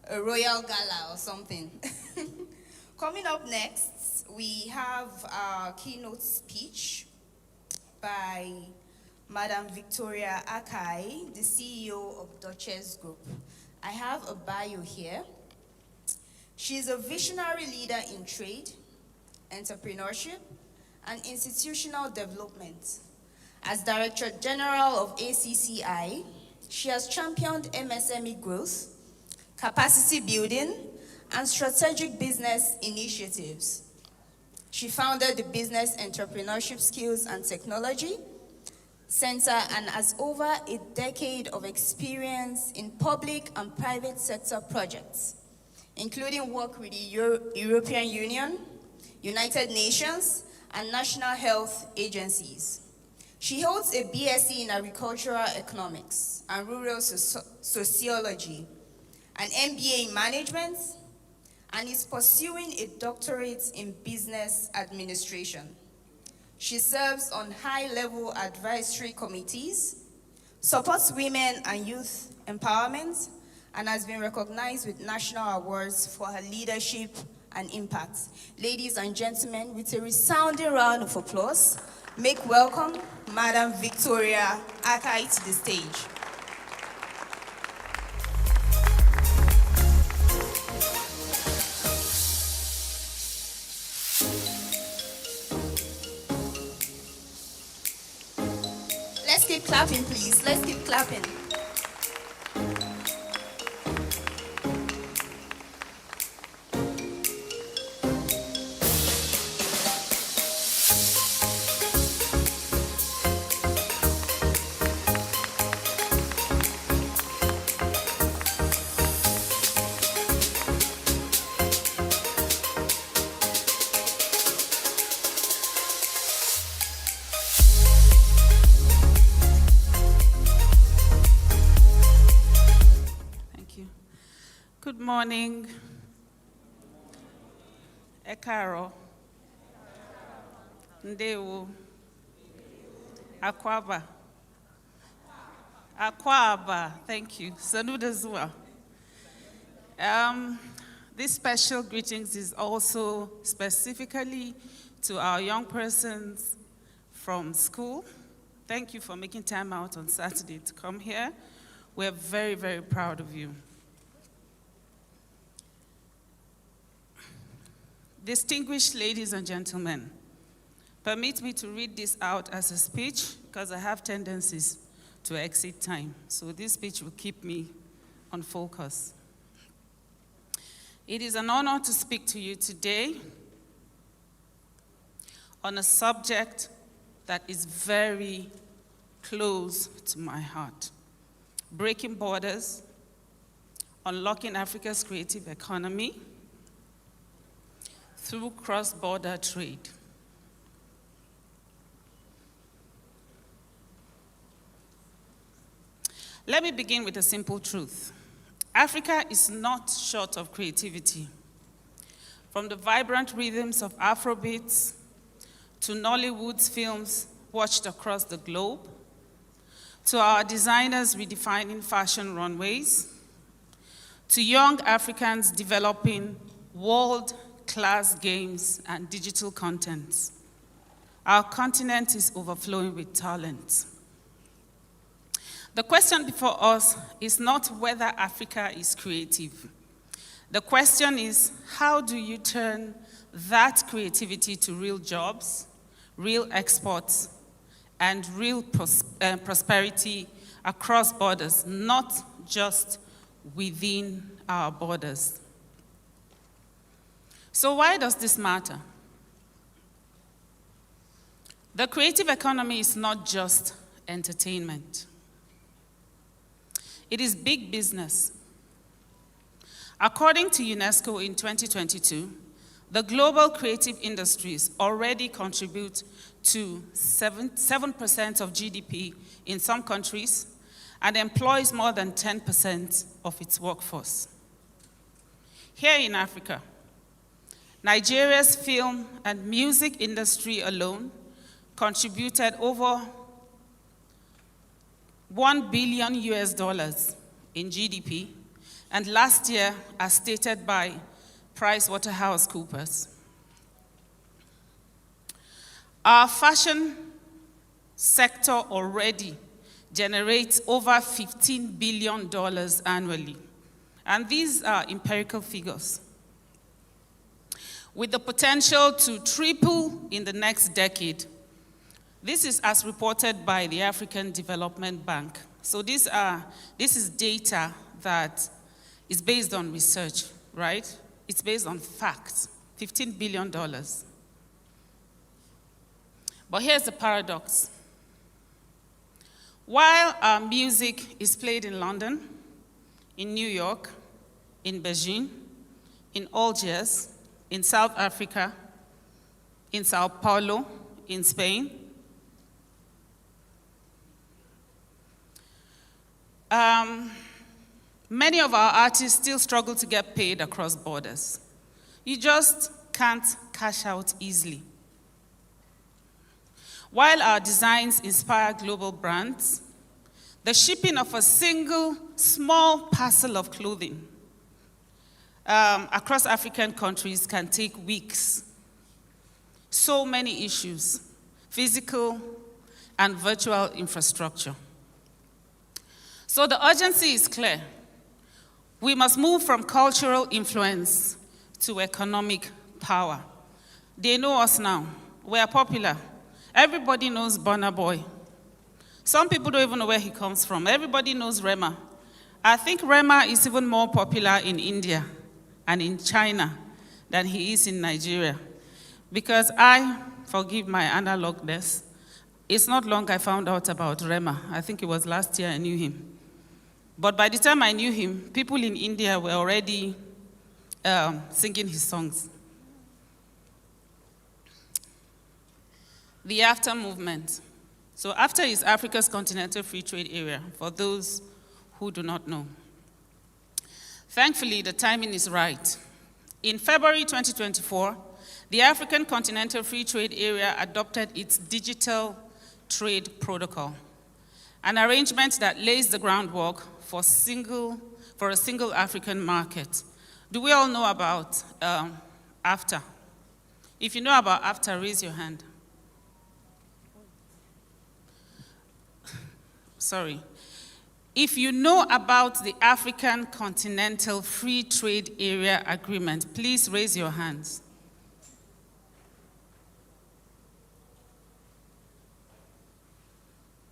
a royal gala or something. Coming up next, we have our keynote speech by Madam Victoria Akai, the CEO of Duchess Group. I have a bio here. She is a visionary leader in trade, entrepreneurship, and institutional development. As Director General of ACCI, she has championed MSME growth, capacity building, and strategic business initiatives. She founded the Business Entrepreneurship Skills and Technology Center and has over a decade of experience in public and private sector projects, including work with the European Union, United Nations, and national health agencies. She holds a BSc in Agricultural Economics and Rural Sociology, an MBA in Management, and is pursuing a doctorate in Business Administration. She serves on high-level advisory committees, supports women and youth empowerment, and has been recognized with national awards for her leadership and impact. Ladies and gentlemen, with a resounding round of applause, make welcome Madam Victoria Akai to the stage. Let's keep clapping, please. Let's keep clapping.
Good morning. Ekaro. Ndewo. Akwaba. Akwaba. Thank you. Salud as well. This special greetings is also specifically to our young persons from school. Thank you for making time out on Saturday to come here. We're very, very proud of you. Distinguished ladies and gentlemen, permit me to read this out as a speech because I have tendencies to exceed time. So this speech will keep me on focus. It is an honor to speak to you today on a subject that is very close to my heart: breaking borders, unlocking Africa's creative economy through cross-border trade. Let me begin with a simple truth. Africa is not short of creativity. From the vibrant rhythms of Afrobeats to Nollywood's films watched across the globe, to our designers redefining fashion runways, to young Africans developing world-class games and digital content. Our continent is overflowing with talent. The question before us is not whether Africa is creative. The question is, how do you turn that creativity to real jobs, real exports, and real prosperity across borders, not just within our borders? So why does this matter? The creative economy is not just entertainment. It is big business. According to UNESCO in 2022, the global creative industries already contribute to 7% of GDP in some countries and employs more than 10% of its workforce. Here in Africa, Nigeria's film and music industry alone contributed over $1 billion US dollars in GDP, and last year, as stated by PricewaterhouseCoopers. Our fashion sector already generates over $15 billion annually. And these are empirical figures, with the potential to triple in the next decade. This is as reported by the African Development Bank. So this is data that is based on research, right? It's based on facts, $15 billion. But here's the paradox. While our music is played in London, in New York, in Beijing, in Algiers, in South Africa, in Sao Paulo, in Spain, many of our artists still struggle to get paid across borders. You just can't cash out easily. While our designs inspire global brands, the shipping of a single small parcel of clothing across African countries can take weeks. So many issues, physical and virtual infrastructure. So the urgency is clear. We must move from cultural influence to economic power. They know us now. We are popular. Everybody knows Burna Boy. Some people don't even know where he comes from. Everybody knows Rema. I think Rema is even more popular in India and in China than he is in Nigeria. Because forgive my analogness, it's not long I found out about Rema. I think it was last year I knew him. But by the time I knew him, people in India were already singing his songs. The AFTA movement. So AFTA is Africa's Continental Free Trade Area, for those who do not know. Thankfully, the timing is right. In February 2024, the African Continental Free Trade Area adopted its Digital Trade Protocol, an arrangement that lays the groundwork for a single African market. Do we all know about AFTA? If you know about AFTA, raise your hand. Sorry. If you know about the African Continental Free Trade Area Agreement, please raise your hands.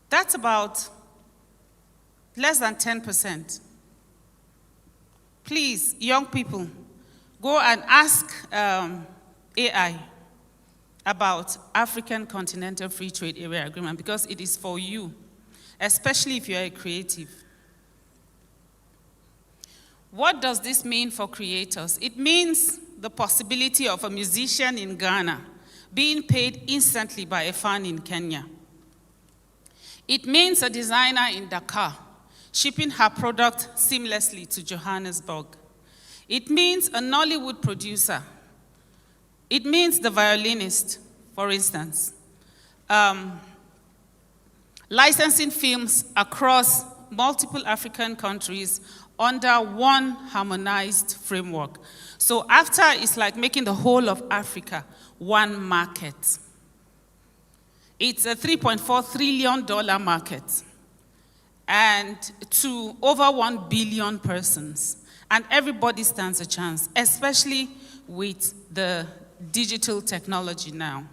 That's about less than 10%. Please, young people, go and ask AI about African Continental Free Trade Area Agreement, because it is for you, especially if you're a creative. What does this mean for creators? It means the possibility of a musician in Ghana being paid instantly by a fan in Kenya. It means a designer in Dakar shipping her product seamlessly to Johannesburg. It means a Nollywood producer. It means the violinist, for instance, licensing films across multiple African countries under one harmonized framework. So AFTA is like making the whole of Africa one market. It's a $3.4 trillion market, and to over 1 billion persons. And everybody stands a chance, especially with the digital technology now.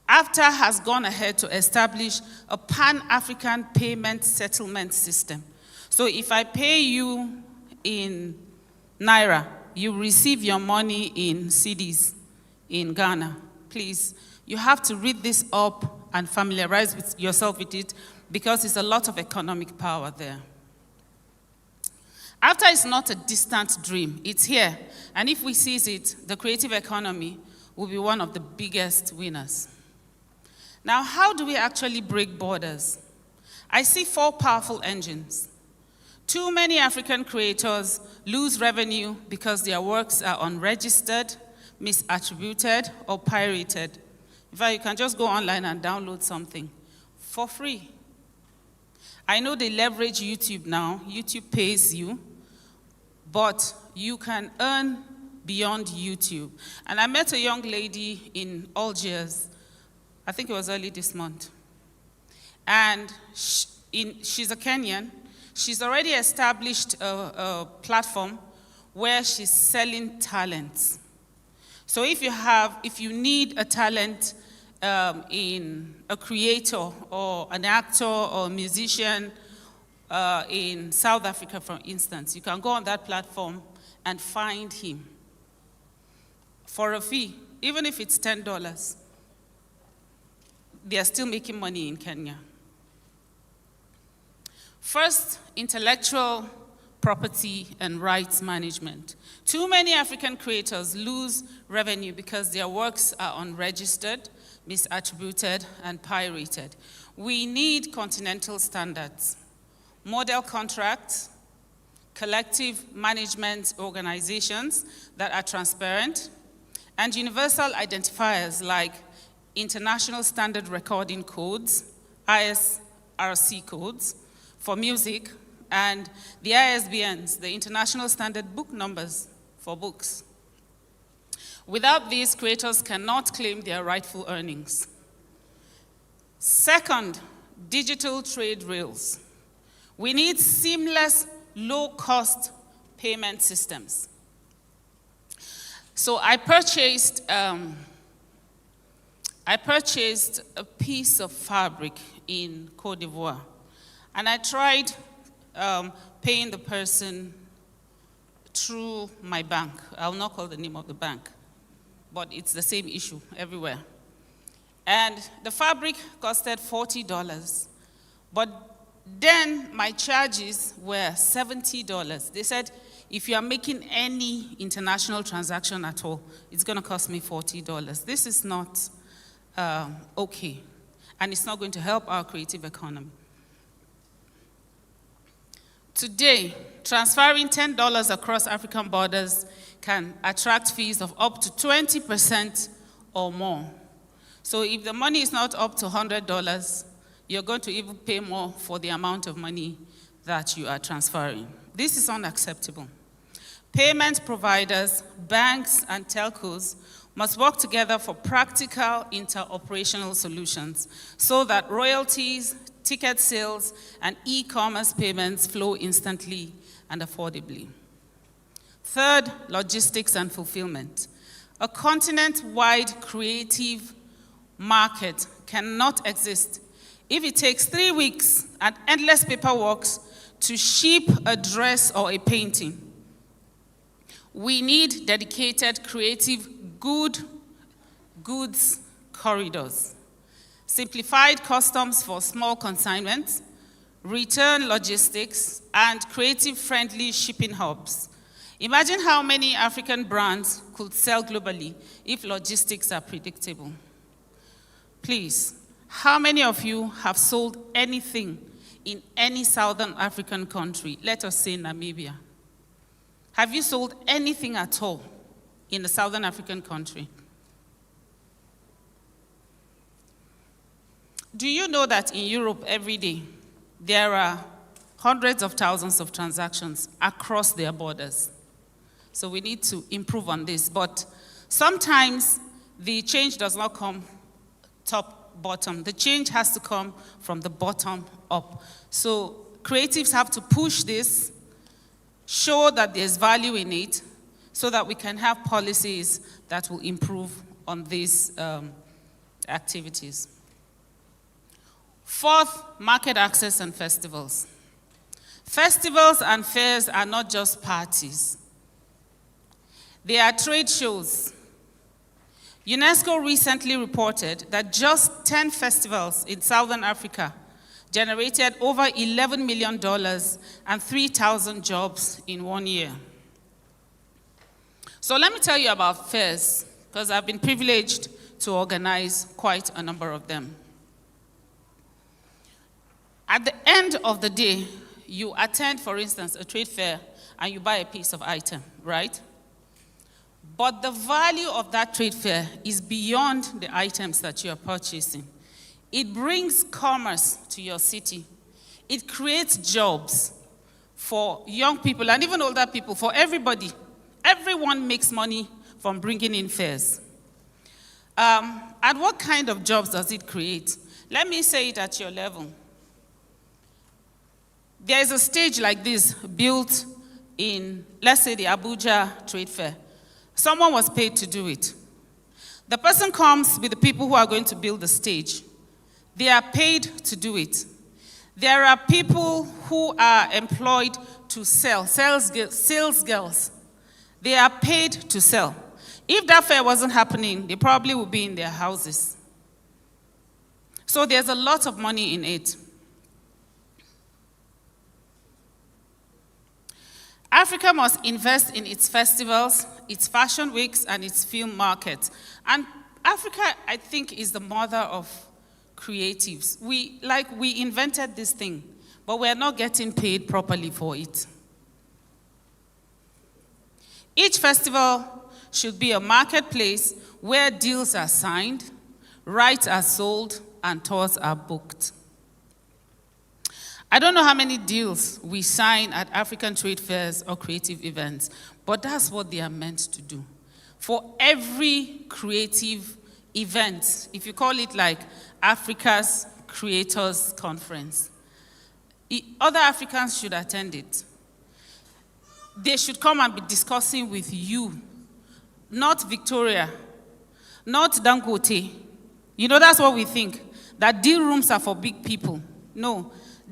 AFTA has gone ahead to establish a pan-African payment settlement system. So if I pay you in Naira, you receive your money in cedis in Ghana. Please, you have to read this up and familiarize yourself with it, because it's a lot of economic power there. AFTA is not a distant dream. It's here. And if we seize it, the creative economy will be one of the biggest winners. Now, how do we actually break borders? I see 4 powerful engines. Too many African creators lose revenue because their works are unregistered, misattributed, or pirated. In fact, you can just go online and download something for free. I know they leverage YouTube now. YouTube pays you, but you can earn beyond YouTube. And I met a young lady in Algiers, I think it was early this month. And she's a Kenyan. She's already established a platform where she's selling talents. So if you need a talent in a creator or an actor or a musician in South Africa, for instance, you can go on that platform and find him for a fee, even if it's $10. They are still making money in Kenya. First, intellectual property and rights management. Too many African creators lose revenue because their works are unregistered, misattributed, and pirated. We need continental standards, model contracts, collective management organizations that are transparent, and universal identifiers like International Standard Recording Codes, ISRC codes, for music, and the ISBNs, the International Standard Book Numbers for books. Without these, creators cannot claim their rightful earnings. Second, digital trade rails. We need seamless, low-cost payment systems. So I purchased a piece of fabric in Côte d'Ivoire, and I tried paying the person through my bank. I'll not call the name of the bank, but it's the same issue everywhere. And the fabric costed $40, but then my charges were $70. They said, if you are making any international transaction at all, it's going to cost me $40. This is not okay, and it's not going to help our creative economy. Today, transferring $10 across African borders can attract fees of up to 20% or more. So if the money is not up to $100, you're going to even pay more for the amount of money that you are transferring. This is unacceptable. Payment providers, banks, and telcos must work together for practical interoperational solutions so that royalties, ticket sales, and e-commerce payments flow instantly and affordably. Third, logistics and fulfillment. A continent-wide creative market cannot exist if it takes 3 weeks and endless paperwork to ship a dress or a painting. We need dedicated creative goods corridors, simplified customs for small consignments, return logistics, and creative-friendly shipping hubs. Imagine how many African brands could sell globally if logistics are predictable. Please, how many of you have sold anything in any Southern African country? Let us say Namibia. Have you sold anything at all in a Southern African country? Do you know that in Europe every day there are hundreds of thousands of transactions across their borders? So we need to improve on this. But sometimes the change does not come top, bottom. The change has to come from the bottom up. So creatives have to push this, show that there's value in it, so that we can have policies that will improve on these activities. Fourth, market access and festivals. Festivals and fairs are not just parties. They are trade shows. UNESCO recently reported that just 10 festivals in Southern Africa generated over $11 million and 3,000 jobs in 1 year. So let me tell you about fairs, because I've been privileged to organize quite a number of them. At the end of the day, you attend, for instance, a trade fair and you buy a piece of item, right? But the value of that trade fair is beyond the items that you are purchasing. It brings commerce to your city. It creates jobs for young people and even older people, for everybody. Everyone makes money from bringing in fares. And what kind of jobs does it create? Let me say it at your level. There is a stage like this built in, let's say, the Abuja Trade Fair. Someone was paid to do it. The person comes with the people who are going to build the stage. They are paid to do it. There are people who are employed to sell, sales girls. They are paid to sell. If that fair wasn't happening, they probably would be in their houses. So there's a lot of money in it. Africa must invest in its festivals, its fashion weeks, and its film markets. And Africa, I think, is the mother of creatives. We invented this thing, but we're not getting paid properly for it. Each festival should be a marketplace where deals are signed, rights are sold, and tours are booked. I don't know how many deals we sign at African trade fairs or creative events, but that's what they are meant to do. For every creative event, if you call it like Africa's Creators Conference, other Africans should attend it. They should come and be discussing with you, not Victoria, not Dangote. You know, that's what we think, that deal rooms are for big people. No.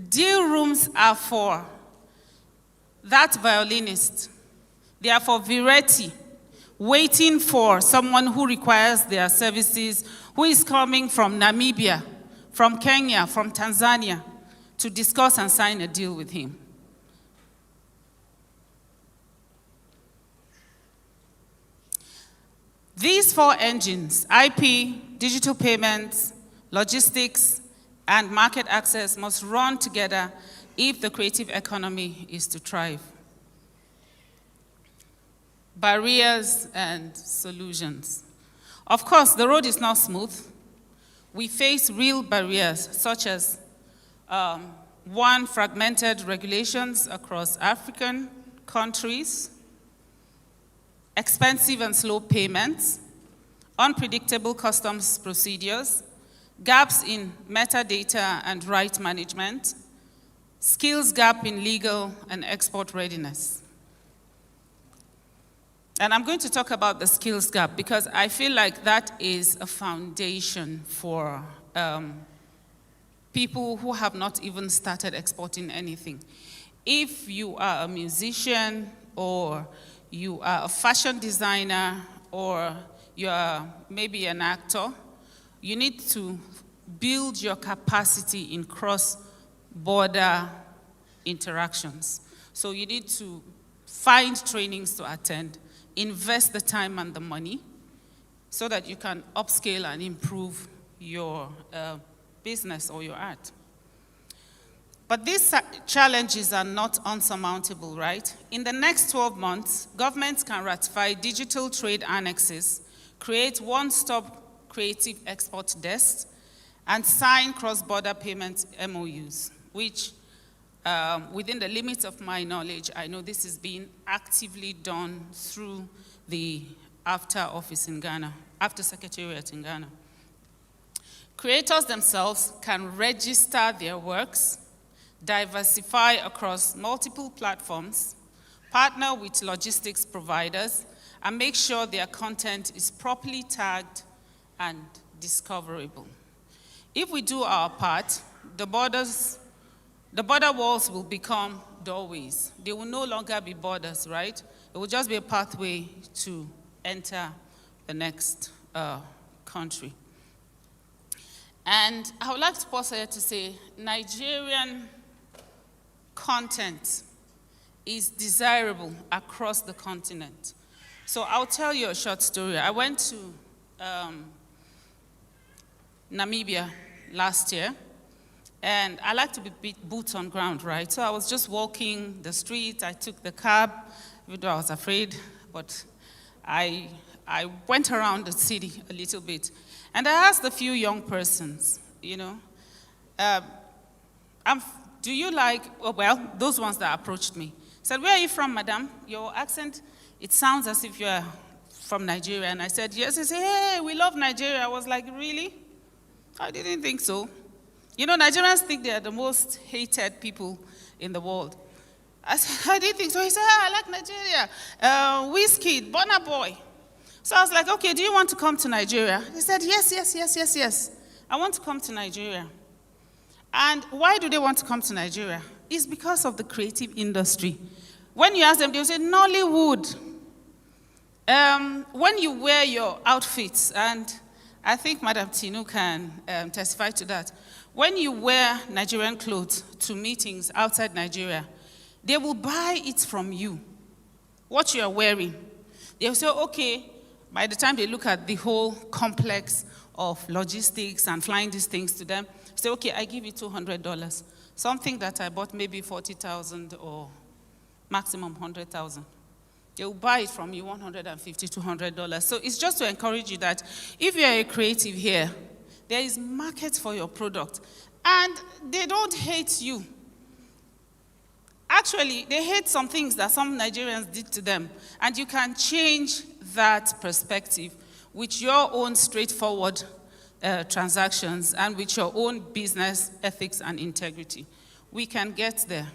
Deal rooms are for that violinist. They are for Viretti, waiting for someone who requires their services, who is coming from Namibia, from Kenya, from Tanzania, to discuss and sign a deal with him. These four engines, IP, digital payments, logistics, and market access must run together if the creative economy is to thrive. Barriers and solutions. Of course, the road is not smooth. We face real barriers, such as fragmented regulations across African countries, expensive and slow payments, unpredictable customs procedures, gaps in metadata and right management, skills gap in legal and export readiness. And I'm going to talk about the skills gap because I feel like that is a foundation for people who have not even started exporting anything. If you are a musician or you are a fashion designer or you are maybe an actor, you need to build your capacity in cross-border interactions. So you need to find trainings to attend, invest the time and the money so that you can upscale and improve your business or your art. But these challenges are not unsurmountable, right? In the next 12 months, governments can ratify digital trade annexes, create one-stop creative export desks, and sign cross-border payment MOUs, which within the limits of my knowledge, I know this is being actively done through the AFTA office in Ghana, AFTA Secretariat in Ghana. Creators themselves can register their works, diversify across multiple platforms, partner with logistics providers, and make sure their content is properly tagged and discoverable. If we do our part, the border walls will become doorways. They will no longer be borders, right? It will just be a pathway to enter the next country. And I would like to pause here to say Nigerian content is desirable across the continent. So I'll tell you a short story. I went to Namibia last year, and I like to be boots on ground, right? So I was just walking the street. I took the cab, even though I was afraid, but I went around the city a little bit. And I asked a few young persons, you know, do you like, oh, well, those ones that approached me. Said, where are you from, madam? Your accent, it sounds as if you're from Nigeria. And I said, yes. He said, hey, we love Nigeria. I was like, really? I didn't think so. You know, Nigerians think they are the most hated people in the world. I said, I didn't think so. He said, I like Nigeria. Whiskey, Burna Boy. So I was like, okay, do you want to come to Nigeria? He said, yes. I want to come to Nigeria. And why do they want to come to Nigeria? It's because of the creative industry. When you ask them, they'll say, Nollywood. When you wear your outfits, and I think Madam Tinu can testify to that, when you wear Nigerian clothes to meetings outside Nigeria, they will buy it from you, what you are wearing. They'll say, okay, by the time they look at the whole complex of logistics and flying these things to them, say, okay, I give you $200. Something that I bought maybe 40,000 or maximum 100,000. They will buy it from you $150, $200. So it's just to encourage you that if you are a creative here, there is market for your product. And they don't hate you. Actually, they hate some things that some Nigerians did to them. And you can change that perspective with your own straightforward transactions and with your own business ethics and integrity. We can get there.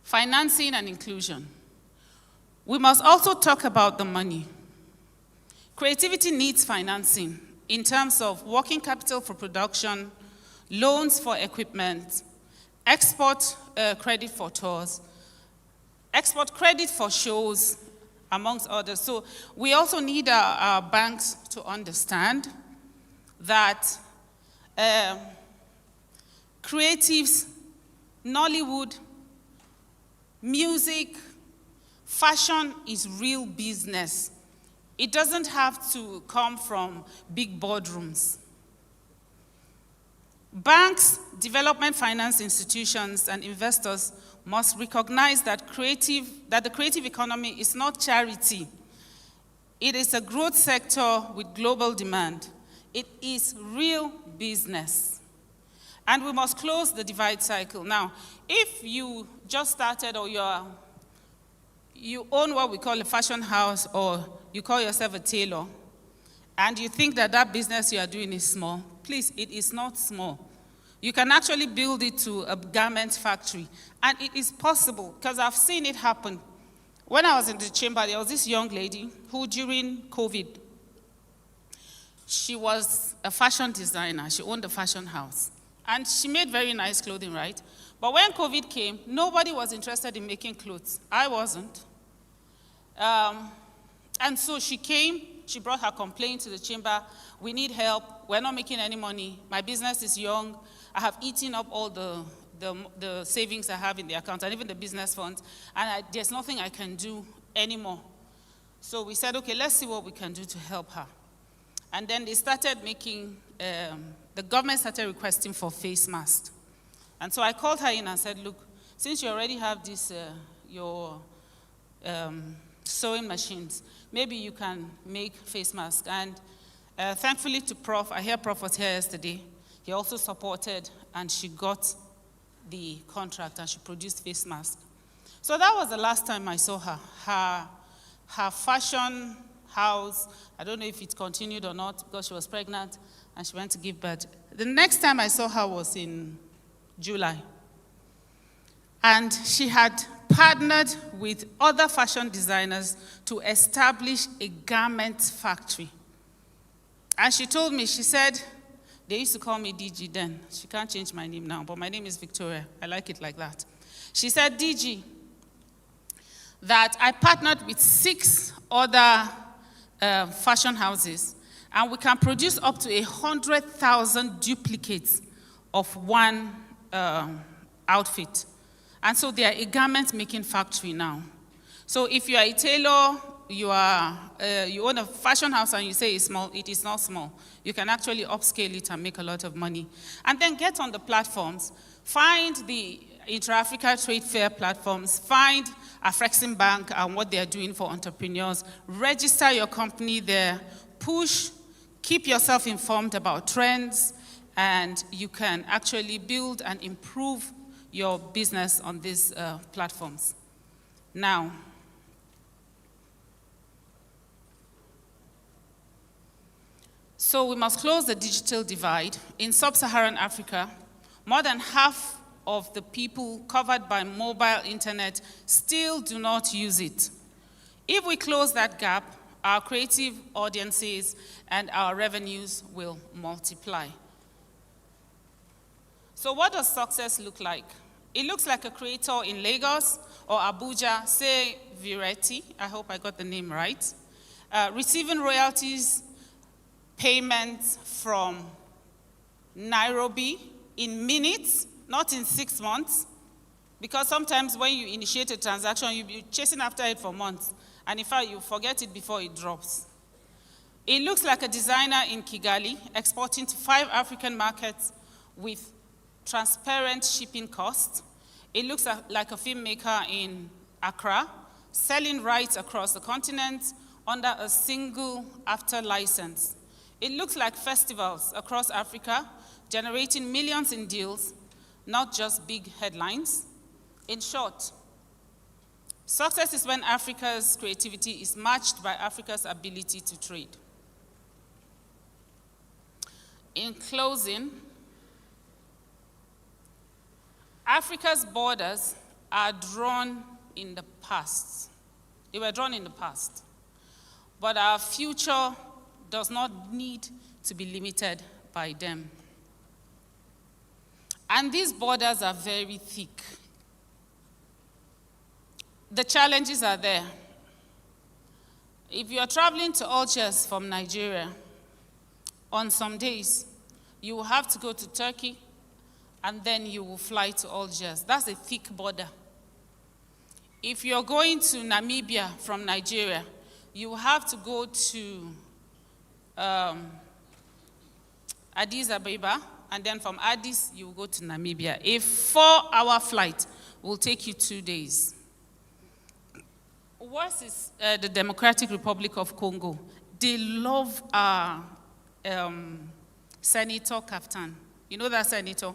Financing and inclusion. We must also talk about the money. Creativity needs financing in terms of working capital for production, loans for equipment, export credit for tours, export credit for shows, amongst others. So we also need our banks to understand that creatives, Nollywood, music, fashion is real business. It doesn't have to come from big boardrooms. Banks, development finance institutions, and investors must recognize that the creative economy is not charity. It is a growth sector with global demand. It is real business. And we must close the divide cycle. Now, if you just started or you own what we call a fashion house or you call yourself a tailor, and you think that that business you are doing is small, please, it is not small. You can actually build it to a garment factory. And it is possible, because I've seen it happen. When I was in the chamber, there was this young lady who, during COVID, she was a fashion designer. She owned a fashion house. And she made very nice clothing, right? But when COVID came, nobody was interested in making clothes. I wasn't. And so she came, she brought her complaint to the chamber. We need help. We're not making any money. My business is young. I have eaten up all the savings I have in the account and even the business funds, and there's nothing I can do anymore. So we said, okay, let's see what we can do to help her. And then they started making, the government started requesting for face masks. And so I called her in and said, look, since you already have this, your sewing machines, maybe you can make face masks. And thankfully to Prof, I hear Prof was here yesterday. He also supported, and she got the contract, and she produced face masks. So that was the last time I saw her. Her fashion house, I don't know if it continued or not, because she was pregnant, and she went to give birth. The next time I saw her was in July. And she had partnered with other fashion designers to establish a garment factory. And she told me, she said, they used to call me DG then. She can't change my name now, but my name is Victoria. I like it like that. She said, DG, that I partnered with 6 other fashion houses, and we can produce up to 100,000 duplicates of one outfit. And so they are a garment making factory now. So if you are a tailor, you own a fashion house and you say it's small, it is not small. You can actually upscale it and make a lot of money. And then get on the platforms. Find the Inter-Africa Trade Fair platforms. Find Afrexim Bank and what they are doing for entrepreneurs. Register your company there. Push. Keep yourself informed about trends. and you can actually build and improve your business on these platforms. Now, so we must close the digital divide. In sub-Saharan Africa, more than half of the people covered by mobile internet still do not use it. If we close that gap, our creative audiences and our revenues will multiply. So what does success look like? It looks like a creator in Lagos or Abuja, say Vireti, I hope I got the name right, receiving royalties, payments from Nairobi in minutes, not in 6 months, because sometimes when you initiate a transaction, you'll be chasing after it for months, and in fact, you forget it before it drops. It looks like a designer in Kigali exporting to 5 African markets with transparent shipping costs. It looks like a filmmaker in Accra selling rights across the continent under a single after license. It looks like festivals across Africa generating millions in deals, not just big headlines. In short, success is when Africa's creativity is matched by Africa's ability to trade. In closing, Africa's borders are drawn in the past. They were drawn in the past. But our future does not need to be limited by them. And these borders are very thick. The challenges are there. If you're traveling to Algiers from Nigeria, on some days, you will have to go to Turkey, and then you will fly to Algiers. That's a thick border. If you're going to Namibia from Nigeria, you will have to go to Addis Ababa, and then from Addis, you will go to Namibia. A 4-hour flight will take you 2 days. Worse is the Democratic Republic of Congo. They love our Senator Kaftan. You know that senator?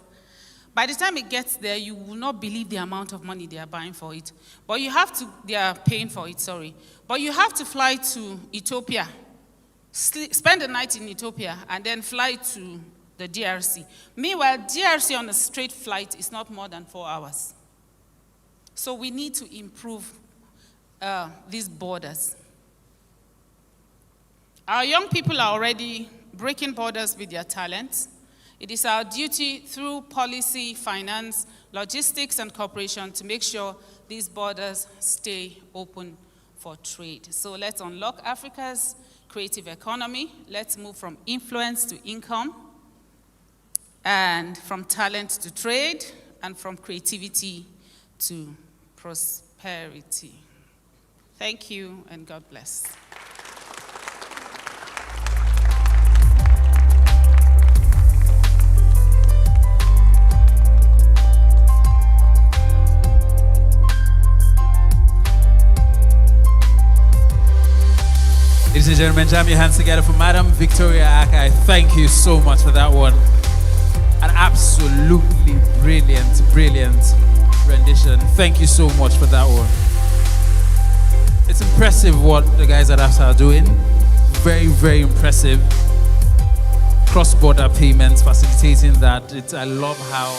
By the time it gets there, you will not believe the amount of money they are buying for it. But you have to, they are paying for it, sorry. But you have to fly to Ethiopia, spend the night in Ethiopia, and then fly to the DRC. Meanwhile, DRC on a straight flight is not more than 4 hours. So we need to improve these borders. Our young people are already breaking borders with their talents. It is our duty through policy, finance, logistics, and cooperation to make sure these borders stay open for trade. So let's unlock Africa's creative economy. Let's move from influence to income, and from talent to trade, and from creativity to prosperity. Thank you, and God bless.
Ladies and gentlemen, jam your hands together for Madam Victoria Akai. Thank you so much for that one. An absolutely brilliant, brilliant rendition. Thank you so much for that one. It's impressive what the guys at AFSA are doing. Very, very impressive. Cross-border payments, facilitating that. I love how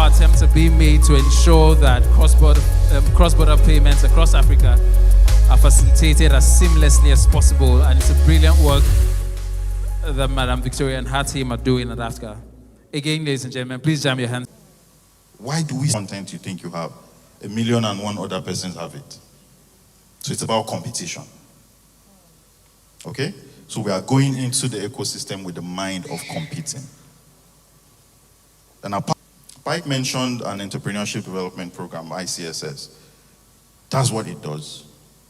attempts are being made to ensure that cross-border payments across Africa are facilitated as seamlessly as possible, and it's a brilliant work that Madam Victoria and her team are doing at AFSA. Again, ladies and gentlemen, please jam your hands.
Why do we content you think you have? 1,000,001 other persons have it. So it's about competition. Okay? So we are going into the ecosystem with the mind of competing. And Pike mentioned an entrepreneurship development program, ICSS. That's what it does.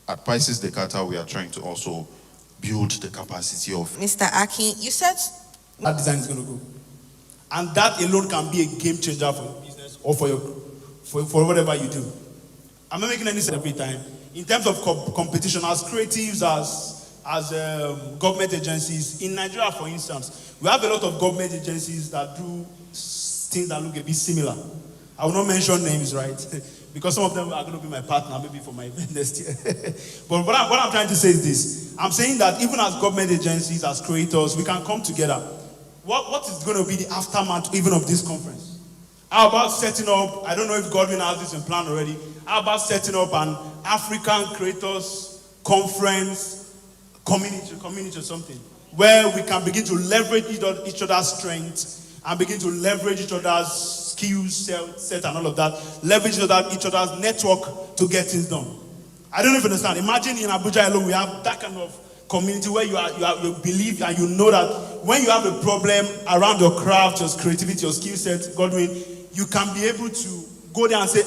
At Pisces Decata, we are trying to also build the capacity of...
Mr. Akin, you said...
That design is going to go. And that alone can be a game changer for your business or for whatever you do. I'm not making any sense every time. In terms of competition, as creatives, as as government agencies, in Nigeria, for instance, we have a lot of government agencies that do things that look a bit similar. I will not mention names, right? Because some of them are going to be my partner, maybe for my event next year. But what I'm trying to say is this. I'm saying that even as government agencies, as creators, we can come together. What is going to be the aftermath even of this conference? How about setting up, I don't know if Godwin has this in plan already, how about setting up an African creators conference, community or something, where we can begin to leverage each other's strengths and begin to leverage each other's skills set and all of that, leverage each other's network to get things done. I don't know if you understand. Imagine in Abuja alone, we have that kind of community where you believe and you know that when you have a problem around your craft, your creativity, your skill set, Godwin, you can be able to go there and say,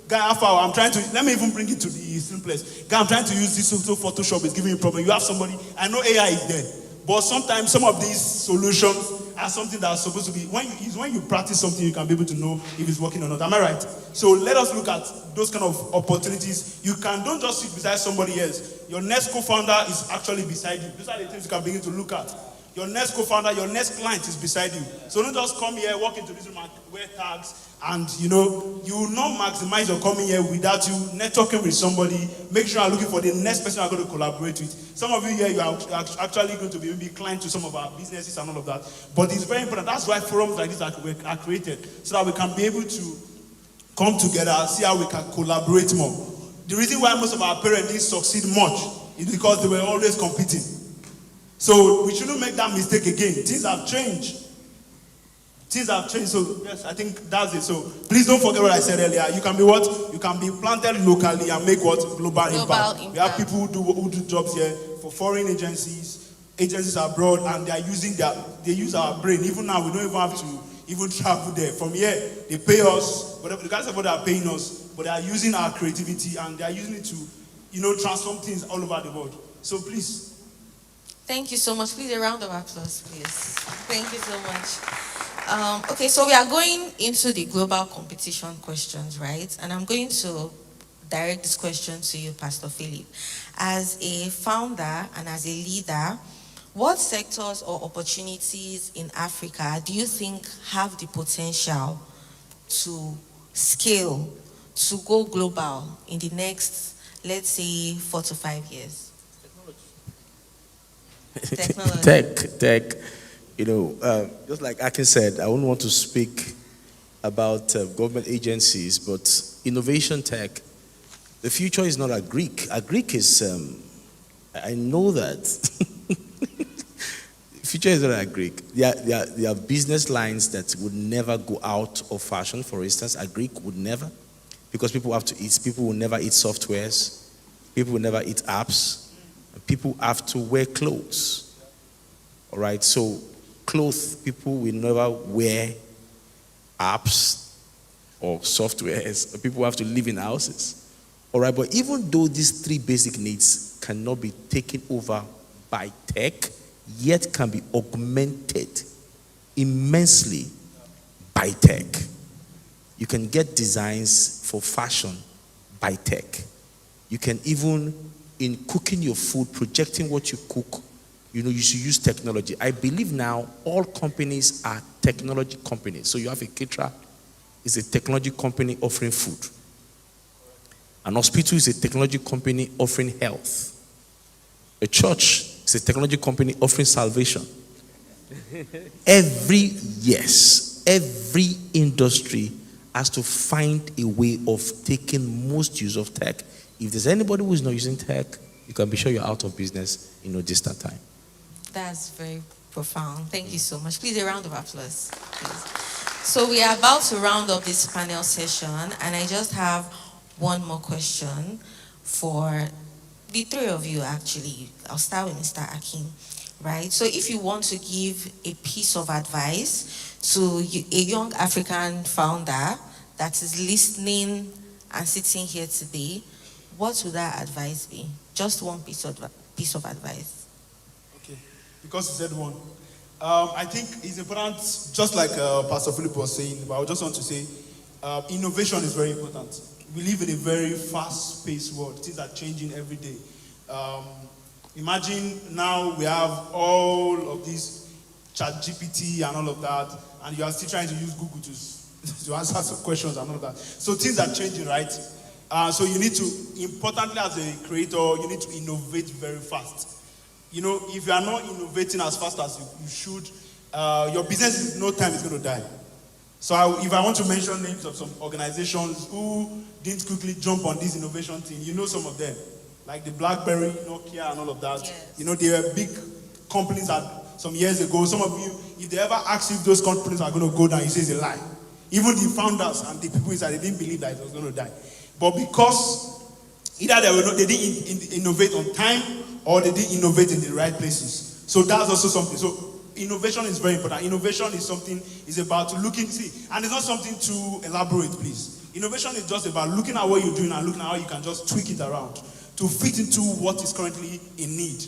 Guy, I'm trying to, let me even bring it to the simplest. Guy, I'm trying to use this so Photoshop is giving me a problem. You have somebody, I know AI is there, but sometimes some of these solutions are something that's supposed to be, when you practice something, you can be able to know if it's working or not. Am I right? So let us look at those kind of opportunities. Don't just sit beside somebody else. Your next co-founder is actually beside you. Those are the things you can begin to look at. Your next co-founder, your next client is beside you. So don't just come here, walk into this room and wear tags, and you will not maximize your coming here without you networking with somebody. Make sure you're looking for the next person you're going to collaborate with. Some of you here, you are actually going to be maybe client to some of our businesses and all of that. But it's very important. That's why forums like this are created, so that we can be able to come together, see how we can collaborate more. The reason why most of our parents didn't succeed much is because they were always competing. So we shouldn't make that mistake again. Things have changed. So yes, I think that's it. So please don't forget what I said earlier. You can be what? You can be planted locally and make what? Global impact. We have people who do jobs here for foreign agencies abroad, and they use our brain. Even now, we don't even have to even travel there. From here, they pay us, whatever the guys are paying us, but they are using our creativity and they are using it to, transform things all over the world. So please.
Thank you so much. Please, a round of applause, please. Thank you so much. Okay, so we are going into the global competition questions, right? And I'm going to direct this question to you, Pastor Philip. As a founder and as a leader, what sectors or opportunities in Africa do you think have the potential to scale, to go global in the next, let's say, 4 to 5 years?
Technology. Tech. Just like Akin said, I wouldn't want to speak about government agencies, but innovation tech, the future is not agric. Agric is, I know that. The future is not agric. There are business lines that would never go out of fashion. For instance, agric would never, because people have to eat. People will never eat softwares. People will never eat apps. People have to wear clothes. All right, so people will never wear apps or softwares. People have to live in houses. All right, but even though these three basic needs cannot be taken over by tech, yet can be augmented immensely by tech. You can get designs for fashion by tech. You can even, in cooking your food, projecting what you cook, you should use technology. I believe now all companies are technology companies. So you have a caterer, is a technology company offering food. An hospital is a technology company offering health. A church is a technology company offering salvation. Every industry has to find a way of taking most use of tech. If there's anybody who is not using tech, you can be sure you're out of business in no distant time.
That's very profound. Thank you so much. Please, a round of applause, please. So we are about to round up this panel session, and I just have one more question for the three of you, actually. I'll start with Mr. Akin, right? So if you want to give a piece of advice to a young African founder that is listening and sitting here today, what would that advice be? Just one piece of advice.
Okay, because you said one. I think it's important, just like Pastor Philip was saying, but I just want to say, innovation is very important. We live in a very fast-paced world. Things are changing every day. Imagine now we have all of these chat GPT and all of that, and you are still trying to use Google to answer some questions and all of that. So things are changing, right? So you need to, importantly as a creator, you need to innovate very fast. You know, if you are not innovating as fast as you should, your business in no time is going to die. So if I want to mention names of some organizations who didn't quickly jump on this innovation thing, you know some of them, like the BlackBerry, Nokia, and all of that. Yes. You know, they were big companies some years ago. Some of you, if they ever ask if those companies are going to go down, you say it's a lie. Even the founders and the people inside, they didn't believe that it was going to die. But because either they didn't innovate on time, or they didn't innovate in the right places. So that's also something. So innovation is very important. Innovation is something, is about looking, and it's not something too elaborate, please. Innovation is just about looking at what you're doing and looking at how you can just tweak it around to fit into what is currently in need.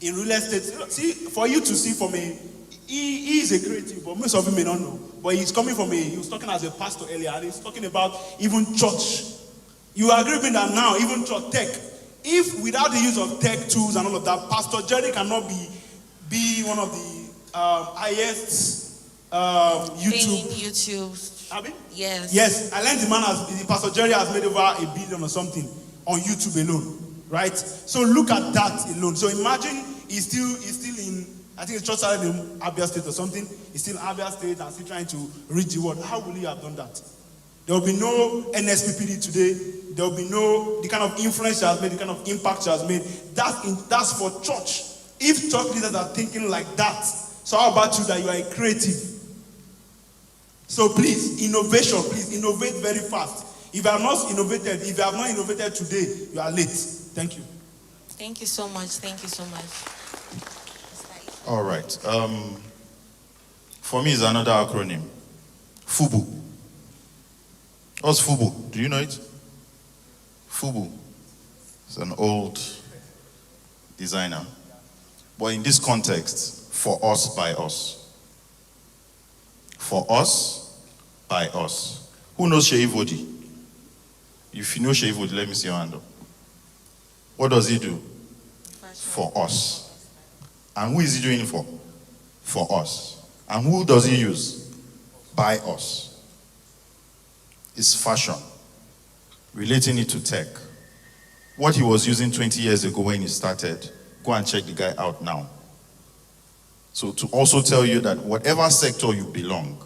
In real estate, see, for you to see from he is a creative, but most of you may not know. But he's coming from he was talking as a pastor earlier, and he's talking about even church. You agree with me that now, even church tech, if without the use of tech tools and all of that, Pastor Jerry cannot be one of the highest YouTube. Abi? Yes. Yes, I learned Pastor Jerry has made over $1 billion or something on YouTube alone, right? So look at that alone. So imagine he's still in, I think it's just started in Abia State or something. He's still in Abia State and still trying to reach the world. How will he have done that? There will be no NSPPD today. There will be no, the kind of influence she has made, the kind of impact she has made. That's for church. If church leaders are thinking like that, so how about you that you are a creative? So please, innovation, please innovate very fast. If you have not innovated today, you are late. Thank you.
Thank you so much. Thank you so much.
All right. For me, it's another acronym. FUBU. What's FUBU? Do you know it? FUBU. It's an old designer. But in this context, for us, by us. For us, by us. Who knows Sheyi Vodi? If you know Sheyi Vodi, let me see your hand up. What does he do? For us. And who is he doing it for? For us. And who does he use? By us. It's fashion. Relating it to tech. What he was using 20 years ago when he started, go and check the guy out now. So to also tell you that whatever sector you belong,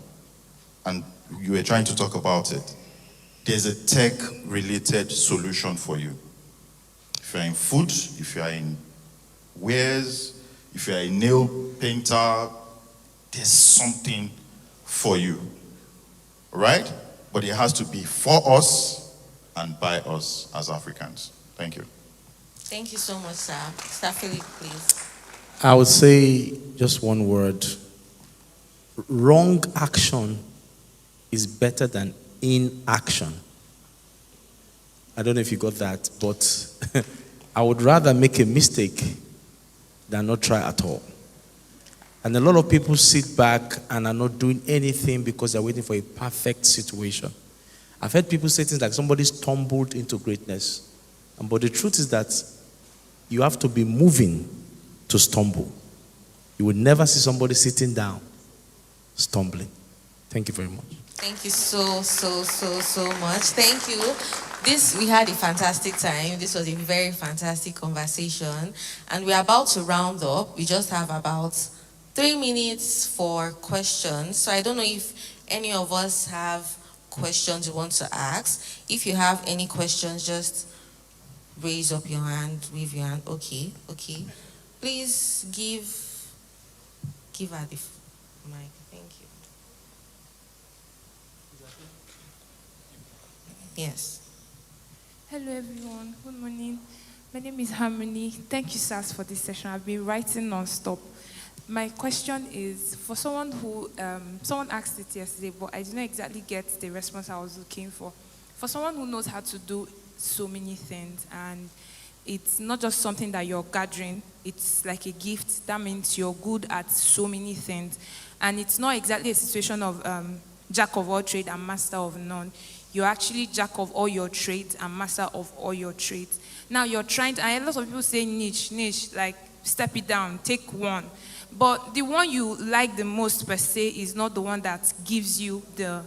and you were trying to talk about it, there's a tech-related solution for you. If you're in food, if you're in wares, if you're a nail painter, there's something for you, right? But it has to be for us and by us as Africans. Thank you.
Thank you so much, sir. Sir Philip, please.
I would say just one word. Wrong action is better than inaction. I don't know if you got that, but I would rather make a mistake than not try at all. And a lot of people sit back and are not doing anything because they're waiting for a perfect situation. I've heard people say things like somebody stumbled into greatness. But the truth is that you have to be moving to stumble. You would never see somebody sitting down stumbling. Thank you very much.
Thank you so much. Thank you. We had a fantastic time. This was a very fantastic conversation. And we're about to round up. We just have about 3 minutes for questions. So I don't know if any of us have questions you want to ask. If you have any questions, just raise up your hand, wave your hand. Okay. Please give her the mic. Thank you. Yes.
Hello, everyone. Good morning. My name is Harmony. Thank you, SARS, for this session. I've been writing non-stop. My question is, for someone who, someone asked it yesterday, but I didn't exactly get the response I was looking for. For someone who knows how to do so many things, and it's not just something that you're gathering, it's like a gift. That means you're good at so many things. And it's not exactly a situation of jack of all trade and master of none. you're actually jack of all your trades and master of all your trades. Now you're trying to, and a lot of people say niche, like step it down, take one. But the one you like the most per se is not the one that gives you the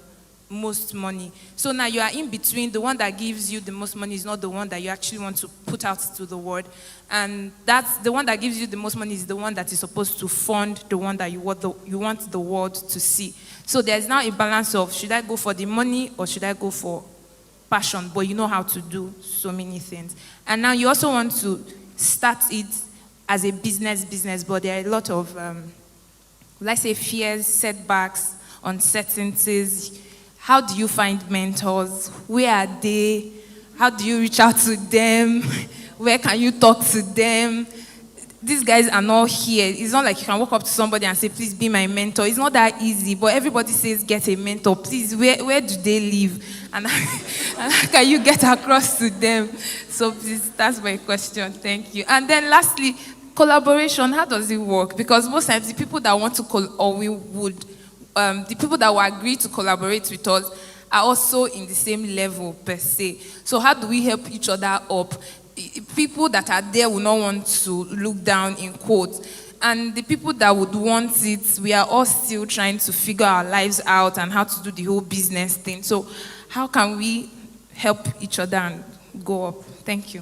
most money. So now you are in between. The one that gives you the most money is not the one that you actually want to put out to the world. And that's the one that gives you the most money is the one that is supposed to fund the one that you want the world to see. So there's now a balance of, should I go for the money or should I go for passion? But you know how to do so many things. And now you also want to start it as a business, but there are a lot of, let's say, fears, setbacks, uncertainties. How do you find mentors? Where are they? How do you reach out to them? Where can you talk to them? These guys are not here. It's not like you can walk up to somebody and say, please be my mentor. It's not that easy, but everybody says, get a mentor. Please, where do they live? And how can you get across to them? So please, that's my question. Thank you. And then lastly, collaboration, how does it work? Because most times the people that want to the people that will agree to collaborate with us are also in the same level per se. So how do we help each other up? People that are there will not want to look down in quotes. And the people that would want it, we are all still trying to figure our lives out and how to do the whole business thing. So how can we help each other and go up? Thank you.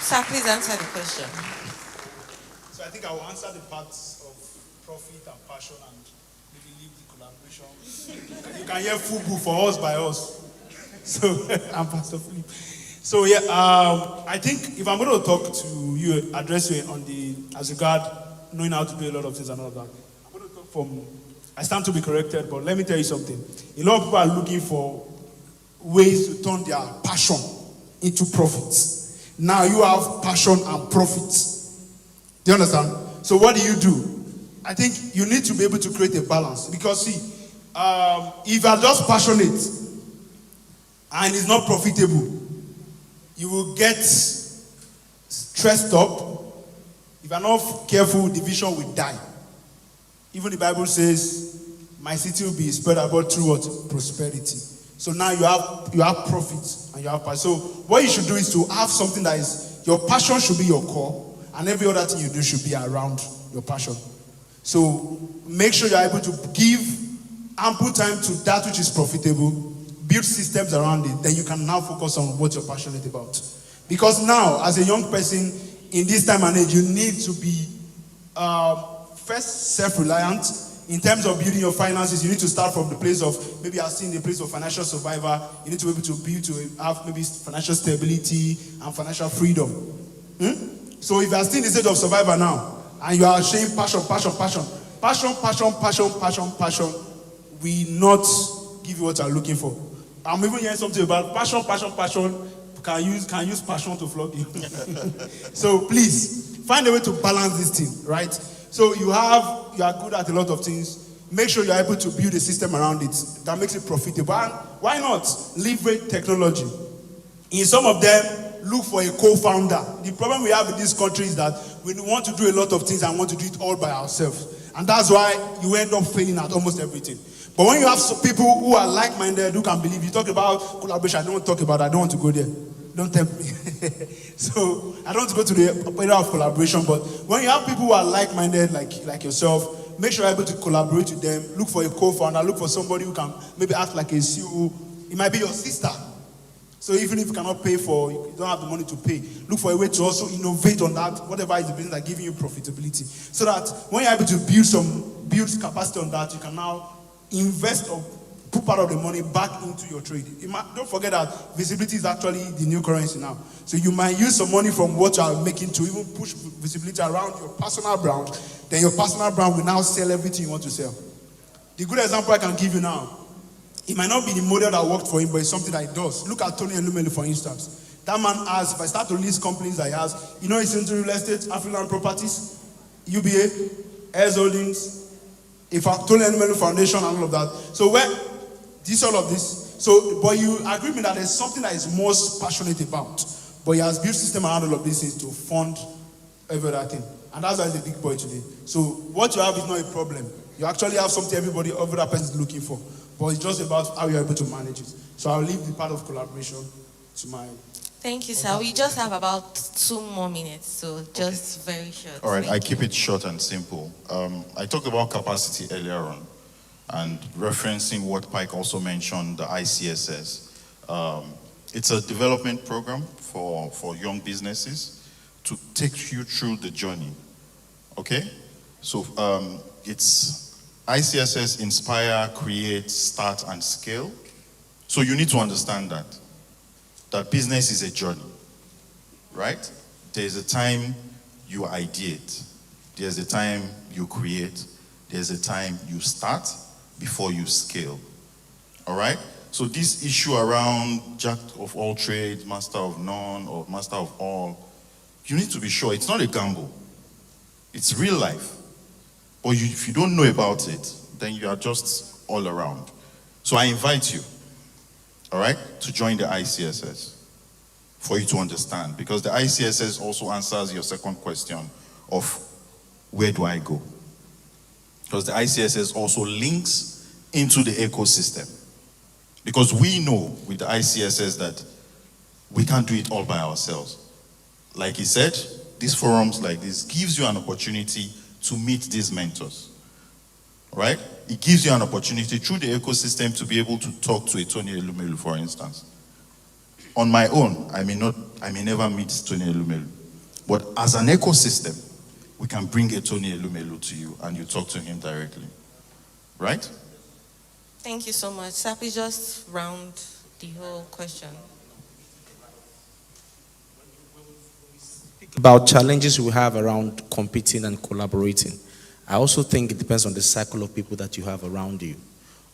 Sir, please answer the question.
So I think I will answer the parts of profit and passion and maybe leave the collaboration. You can hear FUBU for us by us. So I'm Pastor Philip. So yeah, I think if I'm going to talk to you, address you on the, as regard knowing how to do a lot of things and all that, I'm going to talk from, I stand to be corrected, but let me tell you something. A lot of people are looking for ways to turn their passion into profits. Now you have passion and profits. Do you understand? So what do? I think you need to be able to create a balance. Because see, if you are just passionate and it's not profitable, you will get stressed up. If you are not careful, the vision will die. Even the Bible says, my city will be spread about through what? Prosperity. So now you have profit and you have passion. So what you should do is to have something that is, your passion should be your core, and every other thing you do should be around your passion. So make sure you're able to give ample time to that which is profitable, build systems around it, then you can now focus on what you're passionate about. Because now, as a young person, in this time and age, you need to be first self-reliant. In terms of building your finances, you need to start from the place of, maybe I've seen the place of financial survivor. You need to be able to build, to have maybe financial stability and financial freedom. So if you are still in the state of survivor now, and you are saying passion, will not give you what you are looking for. I'm even hearing something about passion, can use passion to flog you. So please, find a way to balance this thing, right? So you are good at a lot of things. Make sure you're able to build a system around it that makes it profitable. And why not leverage technology? In some of them, look for a co-founder. The problem we have in this country is that we want to do a lot of things and want to do it all by ourselves. And that's why you end up failing at almost everything. But when you have some people who are like-minded, who can believe, you talk about collaboration, I don't want to talk about it, I don't want to go there. Don't tempt me. So I don't want to go to the area of collaboration, but when you have people who are like-minded, like yourself, make sure you're able to collaborate with them. Look for a co-founder, look for somebody who can maybe act like a CEO. It might be your sister. So even if you cannot pay for, you don't have the money to pay, look for a way to also innovate on that, whatever is the business that giving you profitability. So that when you're able to build capacity on that, you can now invest or put part of the money back into your trade. Don't forget that visibility is actually the new currency now. So you might use some money from what you are making to even push visibility around your personal brand. Then your personal brand will now sell everything you want to sell. The good example I can give you now, it might not be the model that worked for him, but it's something that he does. Look at Tony Elumelu, for instance. That man has, if I start to list companies that he has, he's into real estate, African Properties, UBA, Heirs Holdings, Tony Elumelu Foundation, and all of that. So all of this. So, but you agree with me that there's something that he's most passionate about. But he has built system around all of these things to fund every other thing. And that's why he's a big boy today. So what you have is not a problem. You actually have something every other person is looking for. but it's just about how you're able to manage it. So I'll leave the part of collaboration to my...
Thank you, sir. We just have about 2 more minutes, so just very short.
All right,
Thank
I keep it short and simple. I talked about capacity earlier on, and referencing what Pike also mentioned, the ICSS. It's a development program for young businesses to take you through the journey, okay? So it's ICSS, Inspire, Create, Start, and Scale. So you need to understand that business is a journey, right? There's a time you ideate. There's a time you create. There's a time you start before you scale, all right? So this issue around jack of all trades, master of none, or master of all, you need to be sure it's not a gamble. It's real life. But if you don't know about it, then you are just all around. So I invite you, all right, to join the ICSS for you to understand, because the ICSS also answers your second question of where do I go? Because the ICSS also links into the ecosystem. Because we know with the ICSS that we can't do it all by ourselves. Like he said, these forums like this gives you an opportunity to meet these mentors, right? It gives you an opportunity through the ecosystem to be able to talk to a Tony Elumelu, for instance. On my own, I may never meet Tony Elumelu, but as an ecosystem, we can bring a Tony Elumelu to you and you talk to him directly, right?
Thank you so much. Sir, please just round the whole question.
About challenges we have around competing and collaborating. I also think it depends on the cycle of people that you have around you.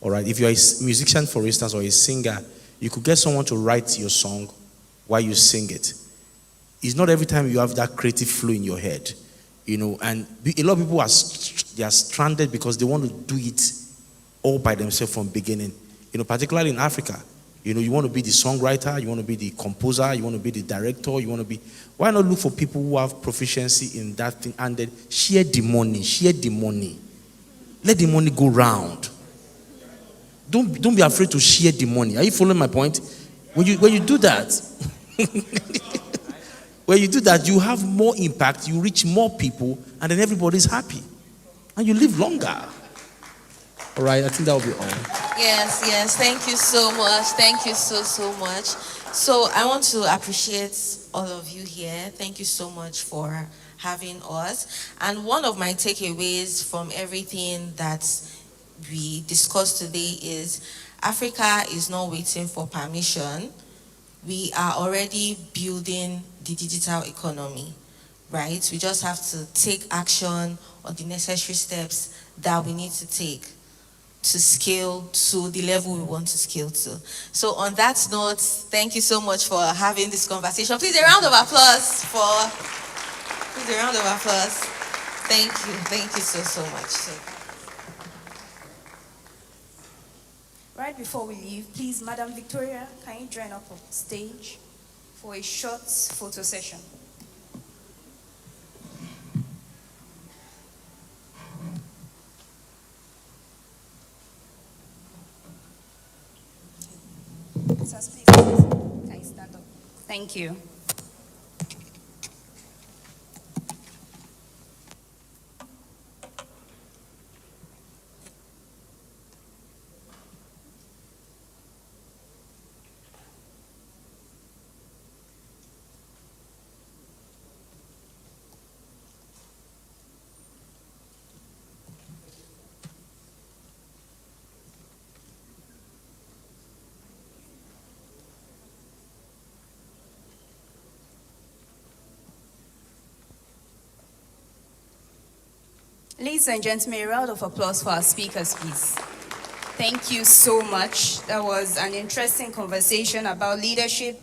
All right, if you're a musician, for instance, or a singer, you could get someone to write your song while you sing it. It's not every time you have that creative flow in your head, you know, and a lot of people they are stranded because they want to do it all by themselves from beginning. You know, particularly in Africa, you know, you want to be the songwriter, you want to be the composer, you want to be the director, you want to be... Why not look for people who have proficiency in that thing and then share the money, Let the money go round. Don't be afraid to share the money. Are you following my point? When you do that, when you do that, you have more impact, you reach more people, and then everybody's happy. And you live longer. All right, I think that will be all.
Yes, thank you so much. Thank you so much. So I want to appreciate all of you here. Thank you so much for having us. And one of my takeaways from everything that we discussed today is Africa is not waiting for permission. We are already building the digital economy, right? We just have to take action on the necessary steps that we need to take to scale to the level we want to scale to. So on that note, thank you so much for having this conversation. Please, a round of applause Thank you so much.
Right before we leave, please, Madam Victoria, can you join up on stage for a short photo session? Please, can you stand up? Thank you. Ladies and gentlemen, a round of applause for our speakers, please. Thank you so much. That was an interesting conversation about leadership,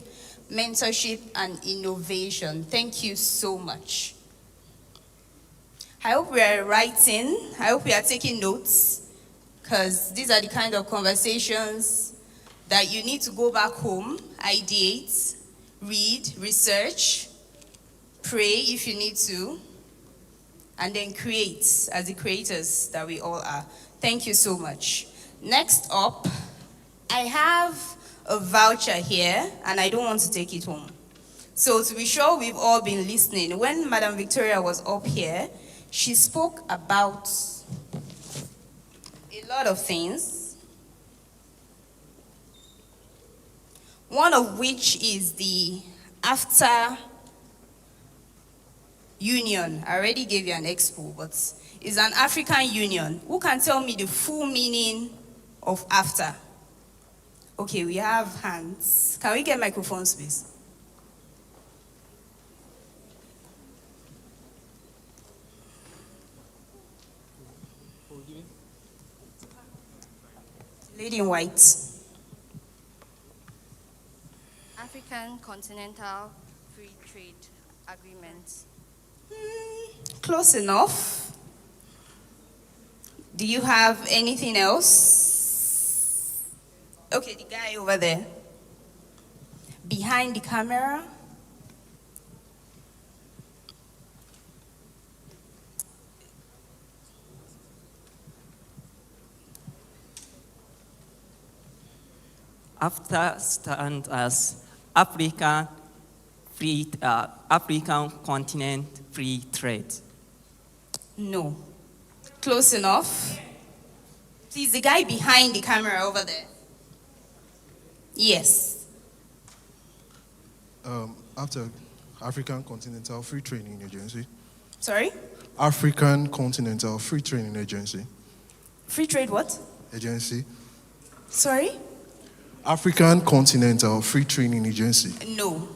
mentorship, and innovation. Thank you so much. I hope we are writing. I hope we are taking notes, because these are the kind of conversations that you need to go back home, ideate, read, research, pray if you need to, and then create as the creators that we all are. Thank you so much. Next up, I have a voucher here, and I don't want to take it home. So to be sure we've all been listening, when Madam Victoria was up here, she spoke about a lot of things, one of which is the after union. I already gave you an expo, but it's an African union. Who can tell me the full meaning of after? Okay, we have hands. Can we get microphones, please? Lady in white.
African Continental Free Trade Agreement.
Close enough. Do you have anything else? Okay, the guy over there. Behind the camera.
AFTA stands as African Continent Free Trade.
No. Close enough. Please, the guy behind the camera over there. Yes.
After African Continental Free Training Agency.
Sorry?
African Continental Free Training Agency.
Free trade what?
Agency.
Sorry?
African Continental Free Training Agency.
No.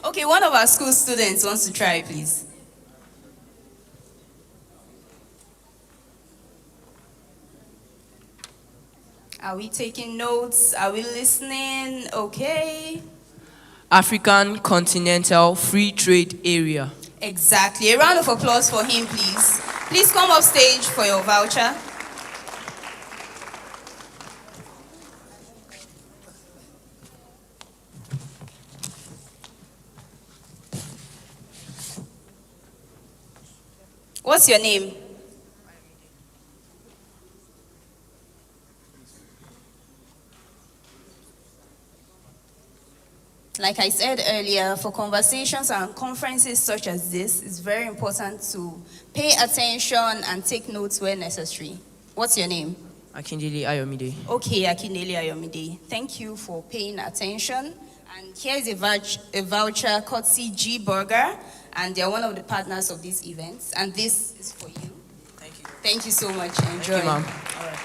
Okay, one of our school students wants to try, please. Are we taking notes? Are we listening? Okay.
African Continental Free Trade Area.
Exactly. A round of applause for him, please. Please come up stage for your voucher. What's your name? Like I said earlier, for conversations and conferences such as this, it's very important to pay attention and take notes where necessary. What's your name?
Akindele Ayomide.
Okay, Akindele Ayomide. Thank you for paying attention. And here's a voucher courtesy G Burger, and they're one of the partners of these events. And this is for you.
Thank you.
Thank you so much. Enjoy.
Thank you, ma'am.
All right.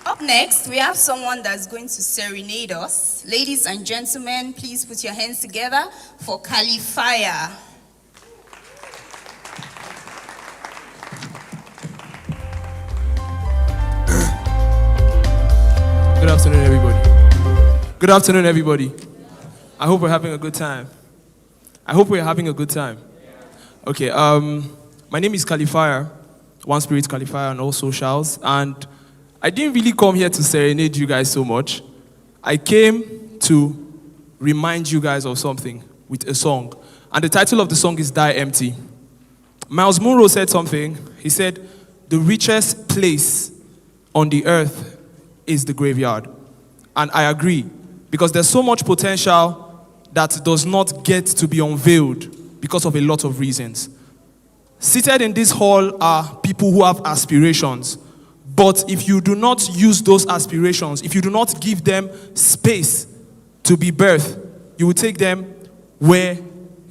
Up next, we have someone that's going to serenade us. Ladies and gentlemen, please put your hands together for Califire.
Good afternoon, everybody. Good afternoon, everybody. I hope we're having a good time. I hope we're having a good time. Okay, my name is Califire, One Spirit Califire on all socials, and I didn't really come here to serenade you guys so much. I came to remind you guys of something with a song, and the title of the song is Die Empty. Miles Monroe said something. He said, the richest place on the earth is the graveyard. And I agree, because there's so much potential that does not get to be unveiled because of a lot of reasons. Seated in this hall are people who have aspirations, but if you do not use those aspirations, if you do not give them space to be birthed, you will take them where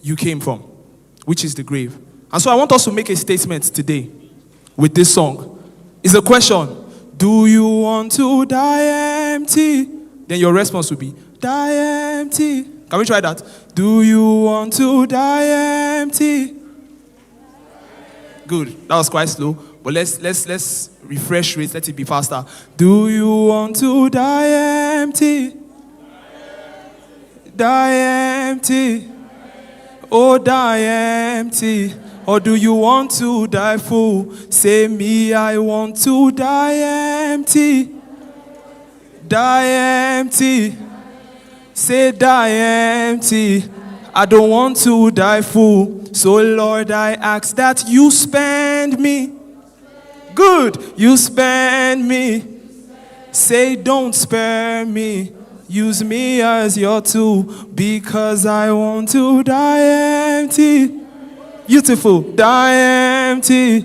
you came from, which is the grave. And so I want us to make a statement today with this song. It's a question. Do you want to die empty? Then your response will be, die empty. Can we try that? Do you want to die empty? Good. That was quite slow. But let's refresh it. Let it be faster. Do you want to die empty? Die empty. Oh, die empty. Or do you want to die full? Say me, I want to die empty. Die empty. Say die empty. I don't want to die full. So Lord, I ask that you spend me Good. You spend me. Say, don't spare me. Use me as your tool because I want to die empty. Beautiful. Die empty.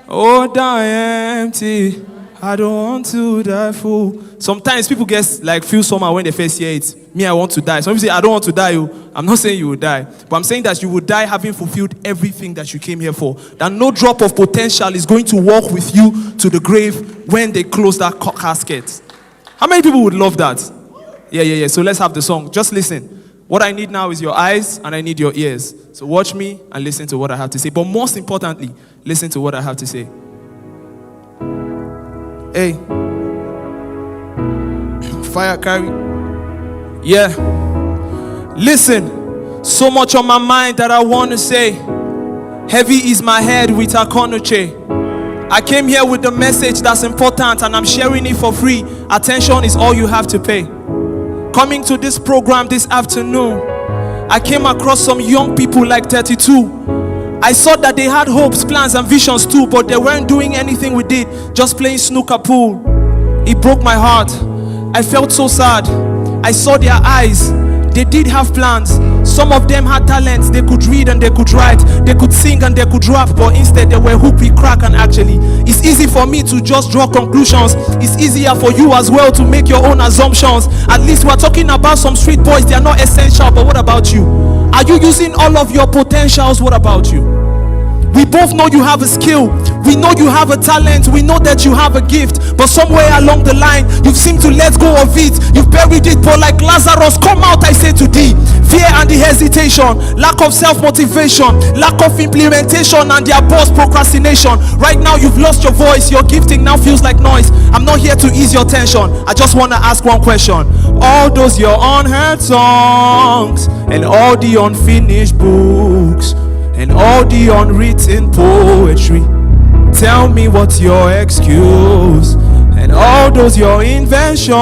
Oh, die empty. I don't want to die full. Sometimes people get like feel somehow when they first hear it. Me, I want to die. Some people say, I don't want to die. I'm not saying you will die. But I'm saying that you will die having fulfilled everything that you came here for. That no drop of potential is going to walk with you to the grave when they close that casket. How many people would love that? Yeah. So let's have the song. Just listen. What I need now is your eyes and I need your ears. So watch me and listen to what I have to say. But most importantly, listen to what I have to say. Hey. Fire carry. Yeah. Listen. So much on my mind that I want to say. Heavy is my head with Akonoche. I came here with the message that's important and I'm sharing it for free. Attention is all you have to pay. Coming to this program this afternoon, I came across some young people like 32. I saw that they had hopes, plans, and visions too, but they weren't doing anything with it, just playing snooker pool. It broke my heart. I felt so sad. I saw their eyes. They did have plans. Some of them had talents. They could read and they could write. They could sing and they could rap, but instead they were hoopy crack. And actually, it's easy for me to just draw conclusions. It's easier for you as well to make your own assumptions. At least we're talking about some street boys. They are not essential, but what about you? Are you using all of your potentials? What about you? We both know you have a skill. We know you have a talent. We know that you have a gift. But somewhere along the line, you've seemed to let go of it. You've buried it, but like Lazarus, come out, I say to thee. Fear and the hesitation, lack of self-motivation, lack of implementation, and their boss procrastination. Right now, you've lost your voice. Your gifting now feels like noise. I'm not here to ease your tension. I just want to ask one question. All those your unheard songs and all the unfinished books and all the unwritten poetry, tell me what's your excuse? And all those your inventions,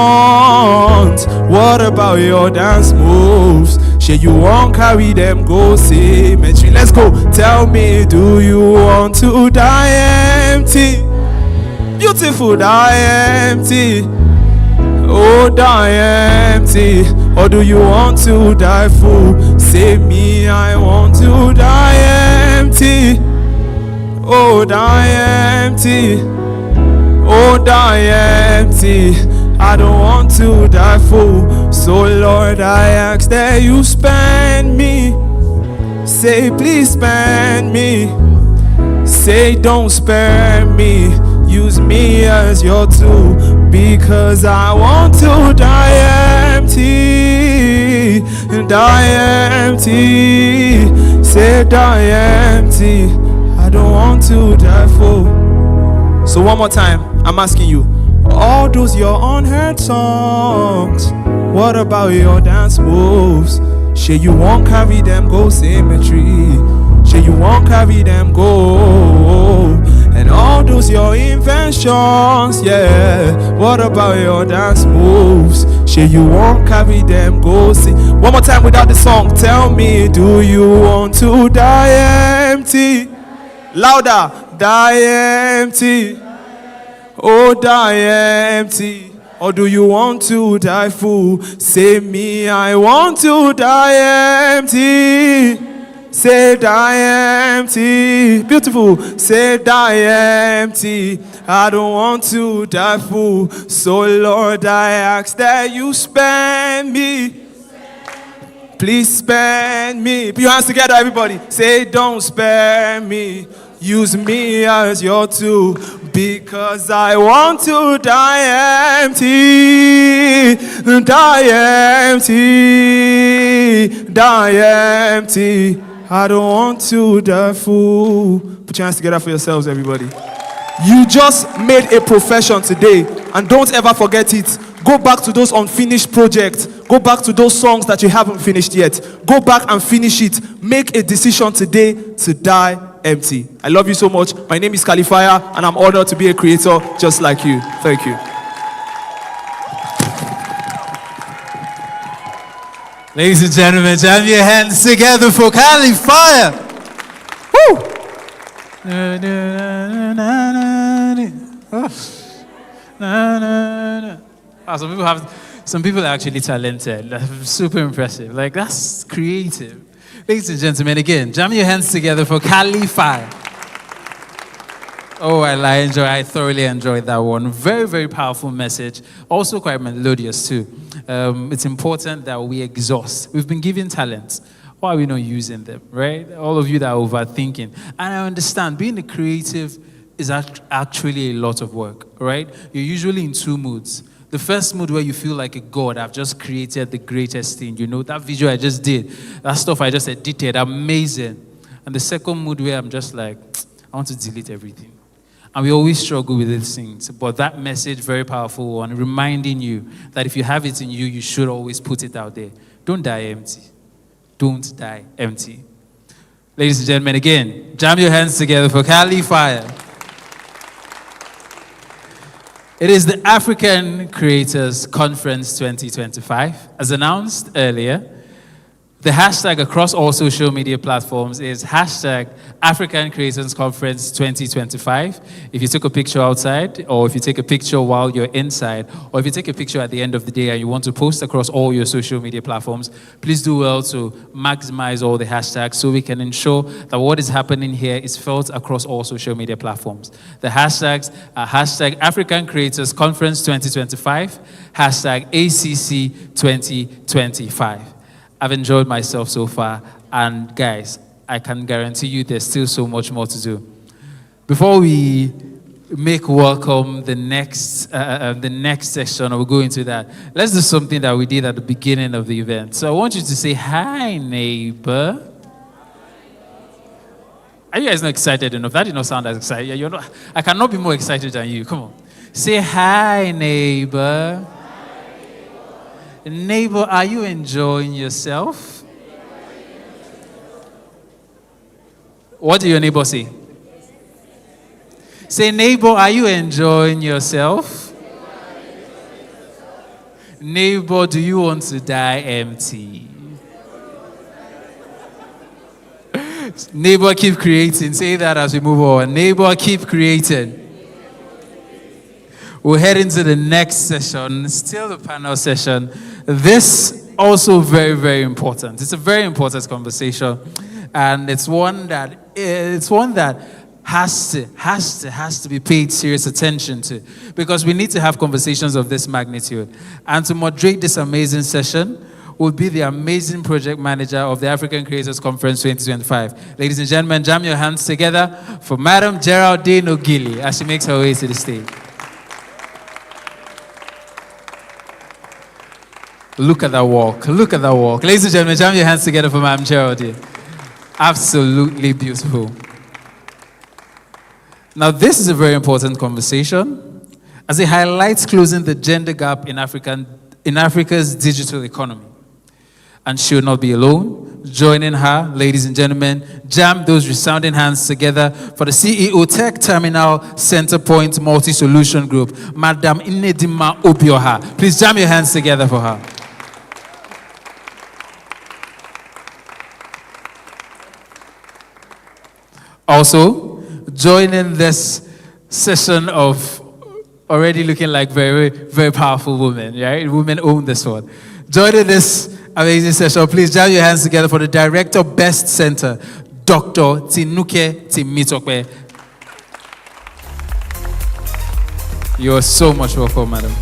what about your dance moves? Shey you won't carry them go cemetery? Let's go. Tell me, do you want to die empty? Beautiful, die empty. Oh, die empty. Or do you want to die full? Say me, I want to die empty. Oh, die empty. Oh, die empty. I don't want to die full. So Lord, I ask that you spend me. Say please spend me. Say don't spare me. Use me as your tool, because I want to die empty. Die empty. Say die empty. I don't want to die full. So one more time, I'm asking you, all those your unheard songs, what about your dance moves? Shey you won't carry them go cemetery? Shey you won't carry them go? And all those your inventions, yeah, what about your dance moves? Shey you won't carry them go see? One more time without the song. Tell me, do you want to die empty? Louder. Die empty. Oh, die empty. Or do you want to die full? Say me, I want to die empty. Say die empty. Beautiful. Say die empty. I don't want to die full. So Lord, I ask that you spend me. Please spend me. Put your hands together, everybody. Say don't spare me. Use me as your tool, because I want to die empty. Die empty. Die empty. I don't want to die full. Put your hands together for yourselves, everybody. You just made a profession today, and don't ever forget it. Go back to those unfinished projects. Go back to those songs that you haven't finished yet. Go back and finish it. Make a decision today to die empty. I love you so much. My name is Califire, and I'm honored to be a creator just like you. Thank you.
Ladies and gentlemen, jam your hands together for Califire. Woo!
Wow, some people are actually talented. That's super impressive. Like, that's creative. Ladies and gentlemen, again, jam your hands together for Cali Fire. Oh, I thoroughly enjoyed that one. Very, very powerful message. Also quite melodious too. It's important that we exhaust. We've been given talents. Why are we not using them, right? All of you that are overthinking. And I understand, being a creative is actually a lot of work, right? You're usually in two moods. The first mood where you feel like a god, I've just created the greatest thing. You know, that video I just did, that stuff I just edited, amazing. And the second mood where I'm just like, I want to delete everything. And we always struggle with these things. But that message, very powerful one, reminding you that if you have it in you, you should always put it out there. Don't die empty. Don't die empty. Ladies and gentlemen, again, jam your hands together for Cali Fire. It is the African Creators Conference 2025. As announced earlier, the hashtag across all social media platforms is hashtag African Creators Conference 2025. If you took a picture outside, or if you take a picture while you're inside, or if you take a picture at the end of the day and you want to post across all your social media platforms, please do well to maximize all the hashtags so we can ensure that what is happening here is felt across all social media platforms. The hashtags are hashtag African Creators Conference 2025, hashtag ACC 2025. I've enjoyed myself so far, and guys, I can guarantee you there's still so much more to do. Before we make welcome the next section, or we'll go into that, let's do something that we did at the beginning of the event. So I want you to say, hi, neighbor. Are you guys not excited enough? That did not sound as excited. You're not, I cannot be more excited than you. Come on. Say, hi, neighbor. Neighbor, are you enjoying yourself? What do your neighbor say? Say, neighbor, are you enjoying yourself? Neighbor, do you want to die empty? Neighbor, keep creating. Say that as we move on. Neighbor, keep creating. We'll head into the next session, still the panel session. This also very, very important. It's a very important conversation, and it's one that has to be paid serious attention to, because we need to have conversations of this magnitude. And to moderate this amazing session will be the amazing project manager of the African Creators Conference 2025. Ladies and gentlemen, jam your hands together for Madam Geraldine Ogili as she makes her way to the stage. Look at that walk. Look at that walk. Ladies and gentlemen, jam your hands together for Madam Geraldine. Absolutely beautiful. Now, this is a very important conversation as it highlights closing the gender gap in Africa's digital economy. And she will not be alone. Joining her, ladies and gentlemen, jam those resounding hands together for the CEO Tech Terminal Centerpoint Multi-Solution Group, Madam Inedima Obioha. Please jam your hands together for her. Also, joining this session of already looking like very, very powerful women, right? Women own this one. Joining this amazing session, please jam your hands together for the Director Best Center, Dr. Tinuke Timitokwe. You are so much welcome, madam.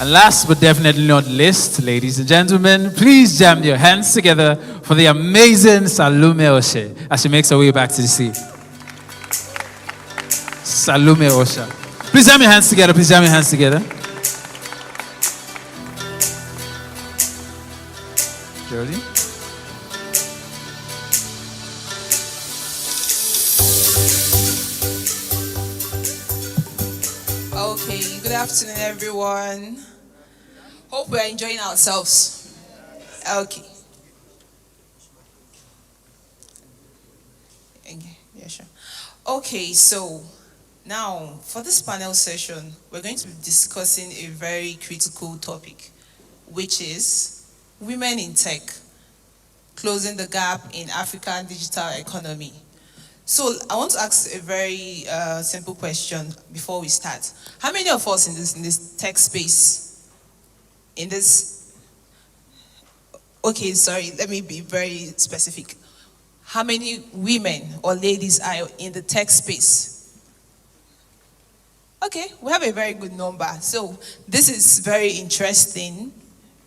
And last but definitely not least, ladies and gentlemen, please jam your hands together for the amazing Salome Oshe as she makes her way back to the seat. Salome Osha. Please jam your hands together. Please jam your hands together. Geraldine?
Okay, good afternoon, everyone. Hope we're enjoying ourselves. Okay. Yeah, sure. Okay, so now for this panel session, we're going to be discussing a very critical topic, which is women in tech, closing the gap in African digital economy. So I want to ask a very simple question before we start. How many of us in this tech space, in this, okay, sorry, let me be very specific. How many women or ladies are in the tech space? Okay, we have a very good number. So this is very interesting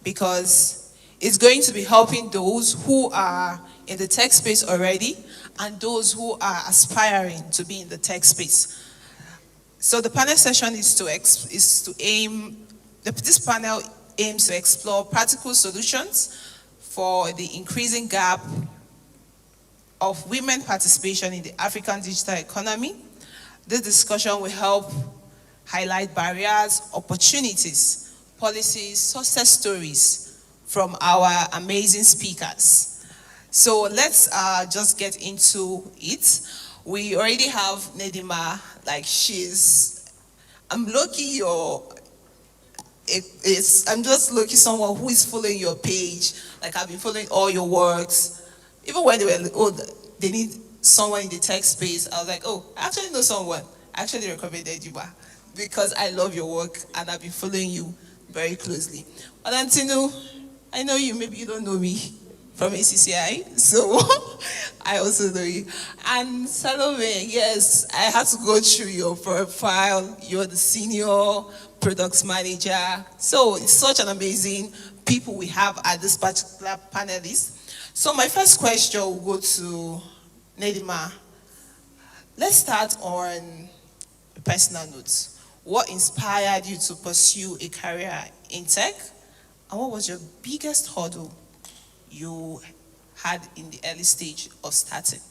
because it's going to be helping those who are in the tech space already and those who are aspiring to be in the tech space. So the panel session is to aim, this panel aims to explore practical solutions for the increasing gap of women participation in the African digital economy. This discussion will help highlight barriers, opportunities, policies, success stories from our amazing speakers. So let's just get into it. We already have Nedima, like I'm lucky I'm just lucky someone who is following your page. Like I've been following all your works. Even when they were, they need someone in the tech space, I was like, I actually know someone. I actually recommended you because I love your work and I've been following you very closely. Valentino, I know you, maybe you don't know me from ACCI, so I also know you. And Salome, yes, I had to go through your profile. You're the senior products manager. So it's such an amazing people we have at this particular panelist. So my first question will go to Nedima. Let's start on a personal note. What inspired you to pursue a career in tech? And what was your biggest hurdle you had in the early stage of starting?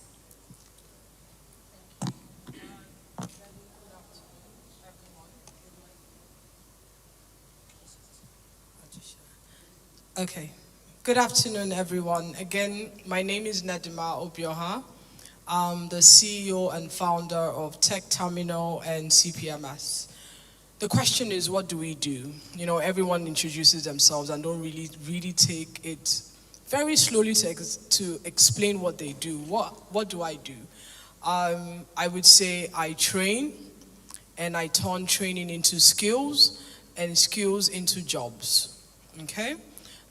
Okay. Good afternoon, everyone. Again, my name is Nedima Obioha. I'm the CEO and founder of Tech Terminal and CPMS. The question is, what do we do? You know, everyone introduces themselves and don't really take it very slowly to explain what they do. What do I do? I would say I train, and I turn training into skills, and skills into jobs. Okay?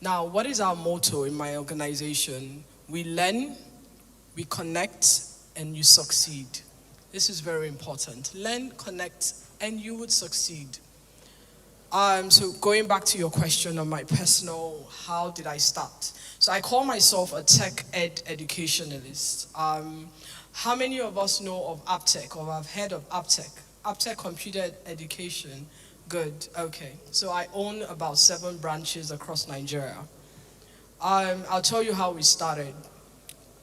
Now, what is our motto in my organization? We learn, we connect, and you succeed. This is very important. Learn, connect, and you would succeed. So going back to your question on my personal, how did I start? So I call myself a tech educationalist. How many of us know of AppTech or have heard of AppTech? AppTech Computer Education. Good, okay. So I own about 7 branches across Nigeria. I'll tell you how we started.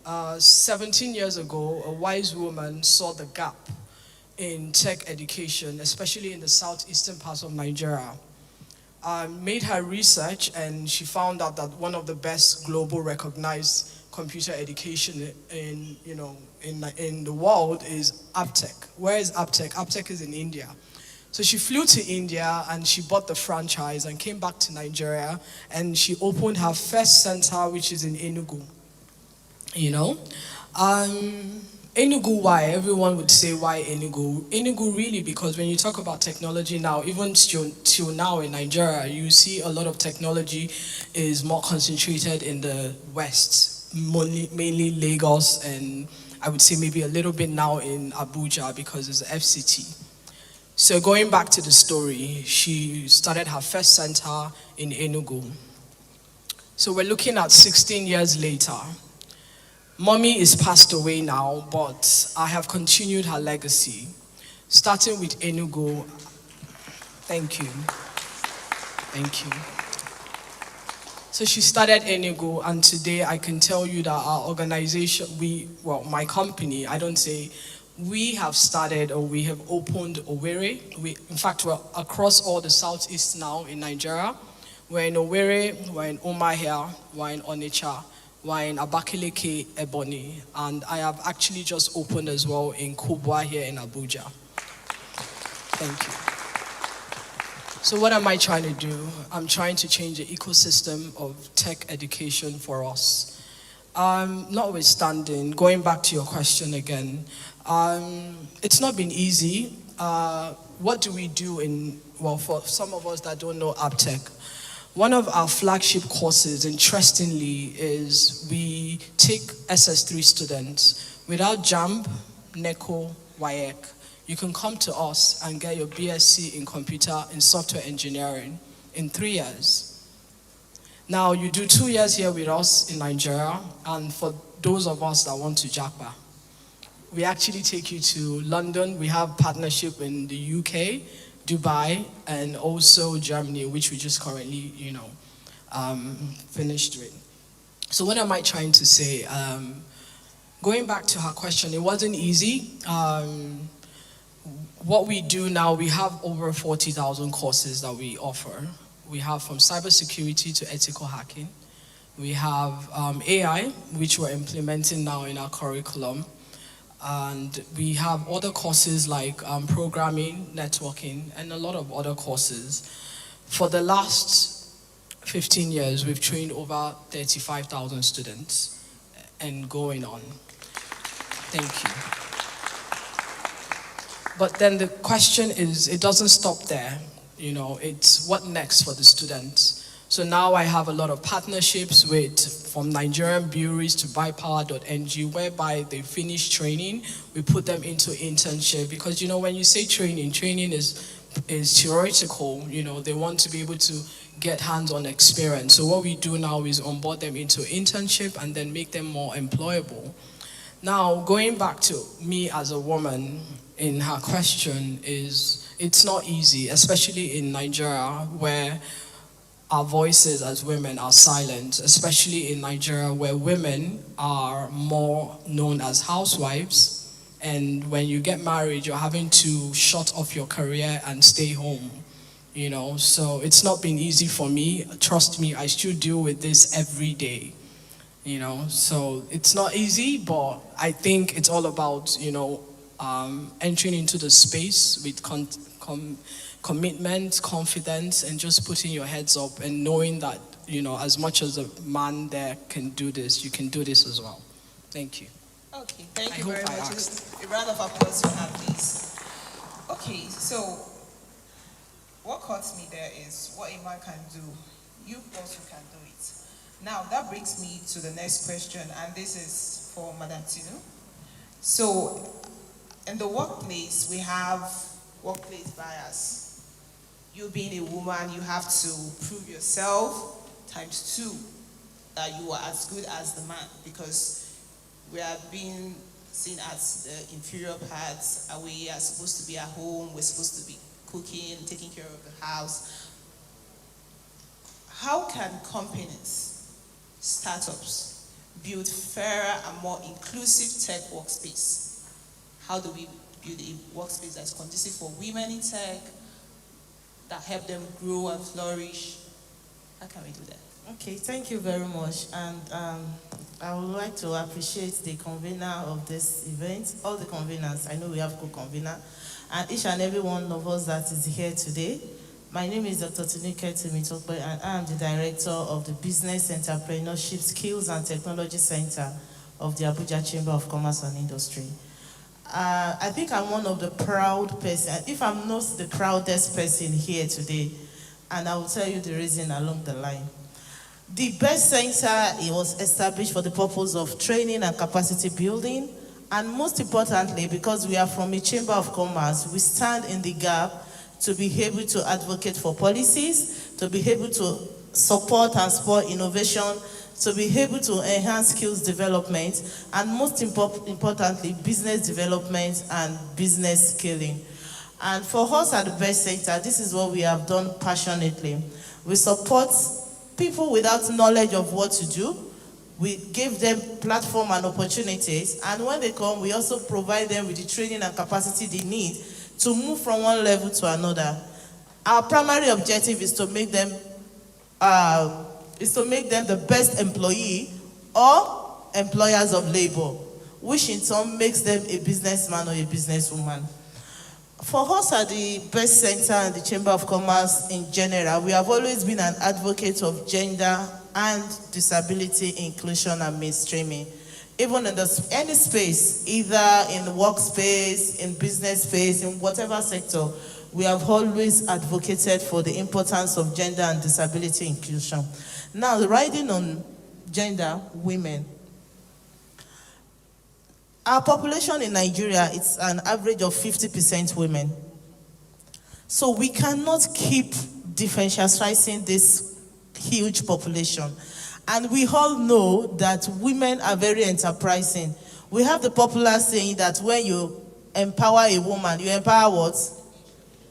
17 years ago, a wise woman saw the gap in tech education, especially in the southeastern parts of Nigeria. Made her research, and she found out that one of the best global recognized computer education in the world is AppTech. Where is AppTech? AppTech is in India. So she flew to India and she bought the franchise and came back to Nigeria, and she opened her first center, which is in Enugu. You know, Enugu, why? Everyone would say, why Enugu? Enugu really, because when you talk about technology now, even till now in Nigeria, you see a lot of technology is more concentrated in the West, mainly Lagos, and I would say maybe a little bit now in Abuja because it's the FCT. So going back to the story, she started her first center in Enugu. So we're looking at 16 years later. Mommy is passed away now, but I have continued her legacy, starting with Enugu. Thank you. Thank you. So she started Enugu, and today I can tell you that our organization, my company, I don't say, we have started or we have opened Owerri. In fact, we're across all the southeast now in Nigeria. We're in Owerri, we're in Umuahia, we're in Onitsha, we're in Abakaliki, Ebonyi, and I have actually just opened as well in Kubwa here in Abuja. Thank you. So what am I trying to do? I'm trying to change the ecosystem of tech education for us. Notwithstanding, going back to your question again, it's not been easy. What do we do for some of us that don't know AppTech, one of our flagship courses, interestingly, is we take SS3 students without JAMB, NECO, WAEC. You can come to us and get your BSc in software engineering in 3 years. Now, you do 2 years here with us in Nigeria, and for those of us that want to JAPA, we actually take you to London. We have partnership in the UK, Dubai, and also Germany, which we just currently, finished with. So what am I trying to say? Going back to her question, it wasn't easy. What we do now, we have over 40,000 courses that we offer. We have from cybersecurity to ethical hacking. We have AI, which we're implementing now in our curriculum. And we have other courses like programming, networking, and a lot of other courses. For the last 15 years, we've trained over 35,000 students and going on. Thank you. But then the question is, it doesn't stop there. It's what next for the students. So now I have a lot of partnerships from Nigerian breweries to buypower.ng, whereby they finish training, we put them into internship. Because when you say training is theoretical. They want to be able to get hands-on experience. So what we do now is onboard them into internship and then make them more employable. Now, going back to me as a woman, in her question it's not easy, especially in Nigeria, where our voices as women are silent, especially in Nigeria, where women are more known as housewives. And when you get married, you're having to shut off your career and stay home. So it's not been easy for me. Trust me, I still deal with this every day. So it's not easy, but I think it's all about, entering into the space with commitment, confidence, and just putting your heads up and knowing that, as much as a man there can do this, you can do this as well. Thank you.
Okay, thank you very much. A round of applause for her, please. Okay, so what caught me there is what a man can do, you also can do it. Now, that brings me to the next question, and this is for Madam Tinu. So, in the workplace, we have workplace bias. You being a woman, you have to prove yourself ×2 that you are as good as the man, because we are being seen as the inferior parts, and we are supposed to be at home, we're supposed to be cooking, taking care of the house. How can companies, startups, build fairer and more inclusive tech workspace? How do we build a workspace that's conducive for women in tech, that help them grow and flourish? How can we do that?
Okay, thank you very much. And I would like to appreciate the convener of this event, all the conveners. I know we have co-convener, and each and every one of us that is here today. My name is Dr. Tinike Timitokbe, and I am the director of the Business Entrepreneurship Skills and Technology Center of the Abuja Chamber of Commerce and Industry. I think I'm one of the proud persons, if I'm not the proudest person here today, and I will tell you the reason along the line. The BEST Center, it was established for the purpose of training and capacity building, and most importantly, because we are from a Chamber of Commerce, we stand in the gap to be able to advocate for policies, to be able to support and spur innovation, to be able to enhance skills development, and most importantly, business development and business scaling. And for us at the BEST Center, this is what we have done passionately. We support people without knowledge of what to do. We give them platform and opportunities, and when they come, we also provide them with the training and capacity they need to move from one level to another. Our primary objective is to make them the best employee or employers of labor, which in turn makes them a businessman or a businesswoman. For us at the BEST Center and the Chamber of Commerce in general, we have always been an advocate of gender and disability inclusion and mainstreaming. Even in any space, either in workspace, in business space, in whatever sector, we have always advocated for the importance of gender and disability inclusion. Now, riding on gender, women. Our population in Nigeria, it's an average of 50% women. So we cannot keep differentiating this huge population. And we all know that women are very enterprising. We have the popular saying that when you empower a woman, you empower what?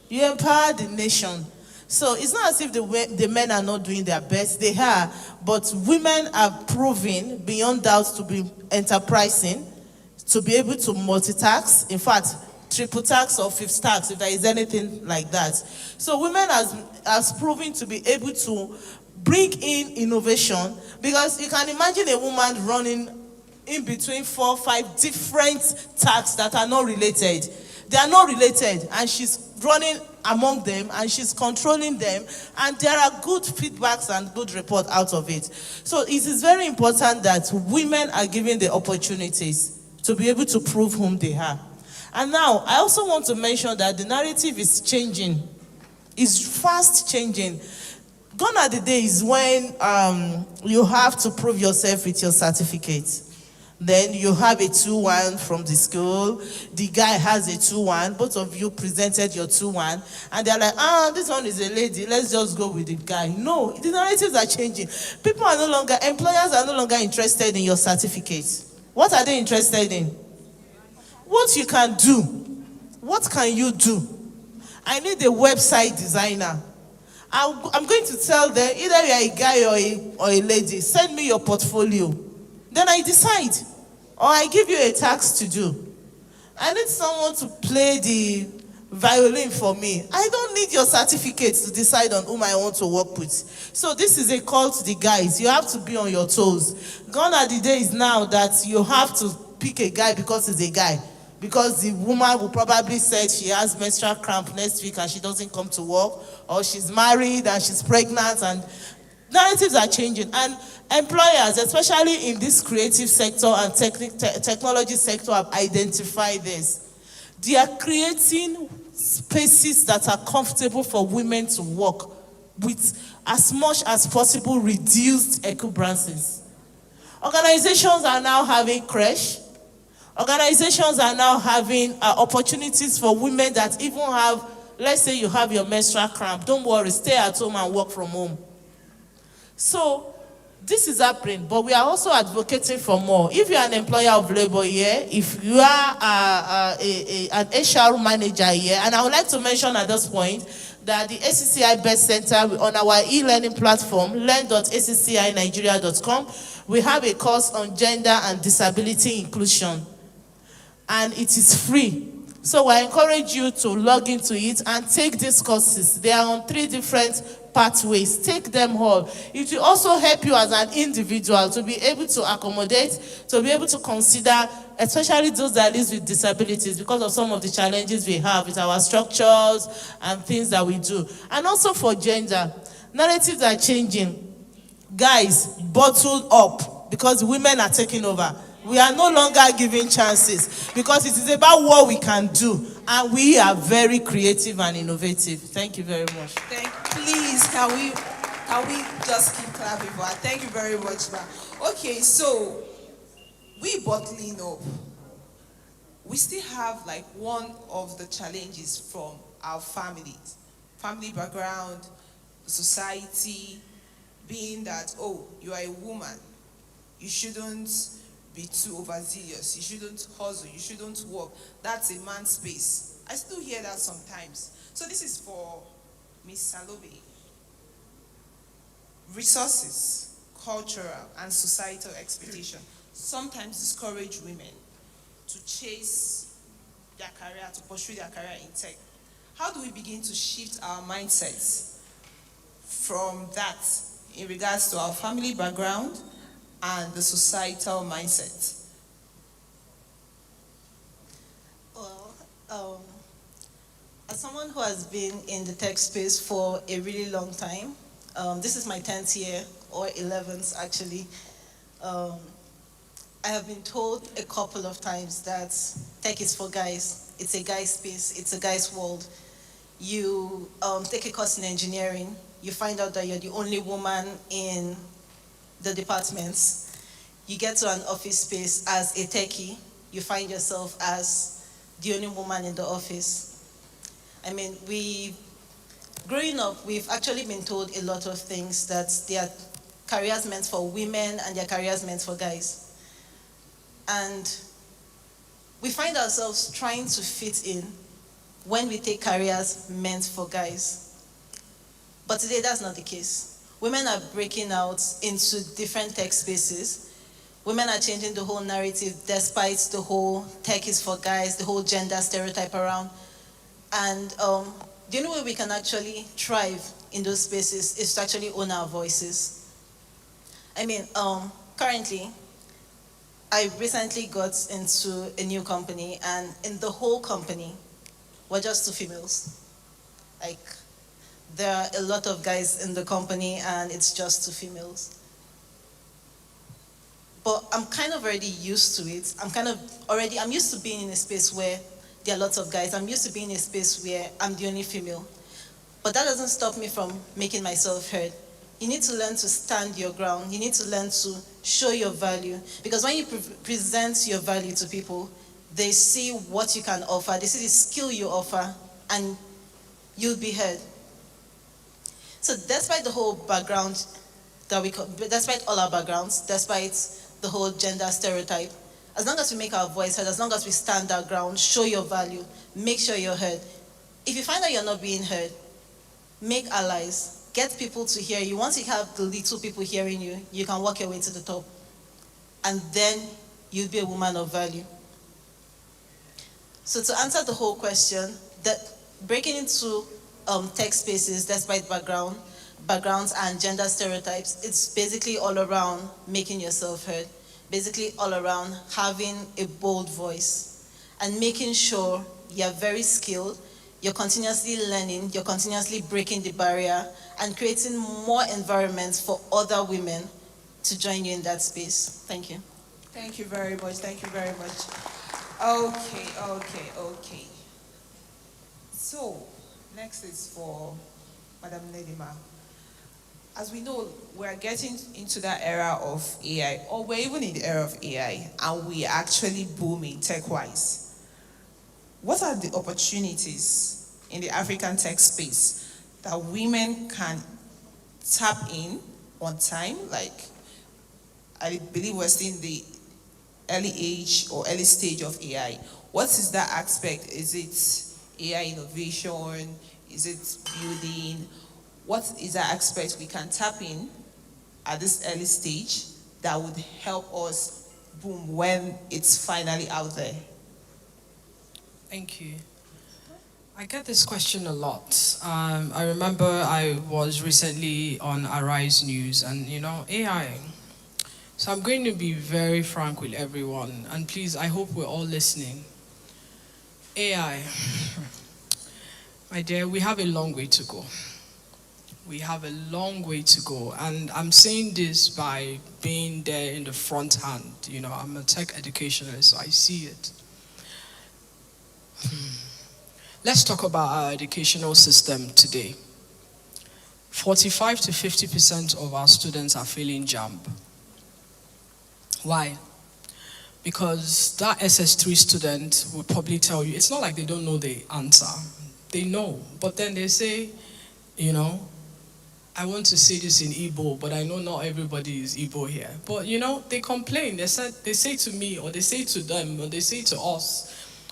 You empower the nation. So it's not as if the men are not doing their best. They are. But women are proven beyond doubt to be enterprising, to be able to multitask. In fact, triple tax or fifth tax, if there is anything like that. So women has proven to be able to bring in innovation, because you can imagine a woman running in between 4 or 5 different tasks that are not related. They are not related, and she's running among them, and she's controlling them, and there are good feedbacks and good reports out of it. So it is very important that women are given the opportunities to be able to prove whom they are. And now, I also want to mention that the narrative is changing. It's fast changing. Gone are the days when you have to prove yourself with your certificate. Then you have a 2-1 from the school. The guy has a 2-1. Both of you presented your 2-1. And they're like, this one is a lady. Let's just go with the guy. No, the narratives are changing. Employers are no longer interested in your certificate. What are they interested in? What you can do. What can you do? I need a website designer. I'm going to tell them, either you're a guy or a lady, send me your portfolio. Then I decide, or I give you a task to do. I need someone to play the violin for me. I don't need your certificate to decide on whom I want to work with. So this is a call to the guys. You have to be on your toes. Gone are the days now that you have to pick a guy because he's a guy. Because the woman will probably say she has menstrual cramp next week and she doesn't come to work, or she's married and she's pregnant, and narratives are changing. And employers, especially in this creative sector and technology sector, have identified this. They are creating spaces that are comfortable for women to work with, as much as possible, reduced encumbrances. Organizations are now having creche. Organizations are now having opportunities for women that even have, let's say you have your menstrual cramp, don't worry, stay at home and work from home. So this is happening, but we are also advocating for more. If you're an employer of labor here, if you are an HR manager here, and I would like to mention at this point that the ACCI Best Center on our e-learning platform, learn.accinigeria.com, we have a course on gender and disability inclusion. And it is free. So I encourage you to log into it and take these courses. They are on 3 different pathways. Take them all. It will also help you as an individual to be able to accommodate, to be able to consider, especially those that live with disabilities, because of some of the challenges we have with our structures and things that we do. And also for gender, narratives are changing. Guys, bottled up because women are taking over. We are no longer giving chances because it is about what we can do, and we are very creative and innovative. Thank you very much.
Please, can we just keep clapping for her? Thank you very much, ma'am. Okay, so we bottling up. We still have like one of the challenges from our families, family background, society, being that, oh, you are a woman, you shouldn't be too overzealous, you shouldn't hustle, you shouldn't work. That's a man's space. I still hear that sometimes. So this is for Ms. Salobe. Resources, cultural and societal expectation sometimes discourage women to chase their career, to pursue their career in tech. How do we begin to shift our mindsets from that in regards to our family background and the societal mindset?
Well, as someone who has been in the tech space for a really long time, this is my 10th year or 11th actually. I have been told a couple of times that tech is for guys. It's a guy's space, it's a guy's world. You take a course in engineering, you find out that you're the only woman in the departments. You get to an office space as a techie, you find yourself as the only woman in the office. I mean, growing up, we've actually been told a lot of things, that there are careers meant for women and there are careers meant for guys. And we find ourselves trying to fit in when we take careers meant for guys. But today, that's not the case. Women are breaking out into different tech spaces. Women are changing the whole narrative despite the whole tech is for guys, the whole gender stereotype around. And the only way we can actually thrive in those spaces is to actually own our voices. I mean, currently, I recently got into a new company, and in the whole company, we're just 2 females. Like, there are a lot of guys in the company, and it's just 2 females. But I'm kind of already used to it. I'm used to being in a space where there are lots of guys. I'm used to being in a space where I'm the only female. But that doesn't stop me from making myself heard. You need to learn to stand your ground. You need to learn to show your value. Because when you present your value to people, they see what you can offer, they see the skill you offer, and you'll be heard. So despite the whole background despite all our backgrounds, despite the whole gender stereotype, as long as we make our voice heard, as long as we stand our ground, show your value, make sure you're heard. If you find out you're not being heard, make allies. Get people to hear you. Once you have the little people hearing you, you can work your way to the top. And then you'll be a woman of value. So to answer the whole question, that breaking into tech spaces despite backgrounds and gender stereotypes, it's basically all around making yourself heard. Basically all around having a bold voice and making sure you're very skilled, you're continuously learning, you're continuously breaking the barrier and creating more environments for other women to join you in that space. Thank you.
Thank you very much. Thank you very much. Okay. So, next is for Madam Nedima. As we know, we're getting into that era of AI, or we're even in the era of AI, and we are actually booming tech-wise. What are the opportunities in the African tech space that women can tap in on time? Like, I believe we're still in the early age or early stage of AI. What is that aspect? Is it AI innovation? Is it building? What is that aspect we can tap in at this early stage that would help us boom when it's finally out there?
Thank you. I get this question a lot. I remember I was recently on Arise News and, AI. So I'm going to be very frank with everyone, and please, I hope we're all listening. AI, my dear, we have a long way to go. We have a long way to go, and I'm saying this by being there in the front hand. I'm a tech educationalist, so I see it. Let's talk about our educational system today. 45 to 50% of our students are failing JAMB. Why? Because that SS3 student will probably tell you, it's not like they don't know the answer. They know, but then they say, I want to say this in Igbo, but I know not everybody is Igbo here. But they complain. They say to me, or they say to them, or they say to us,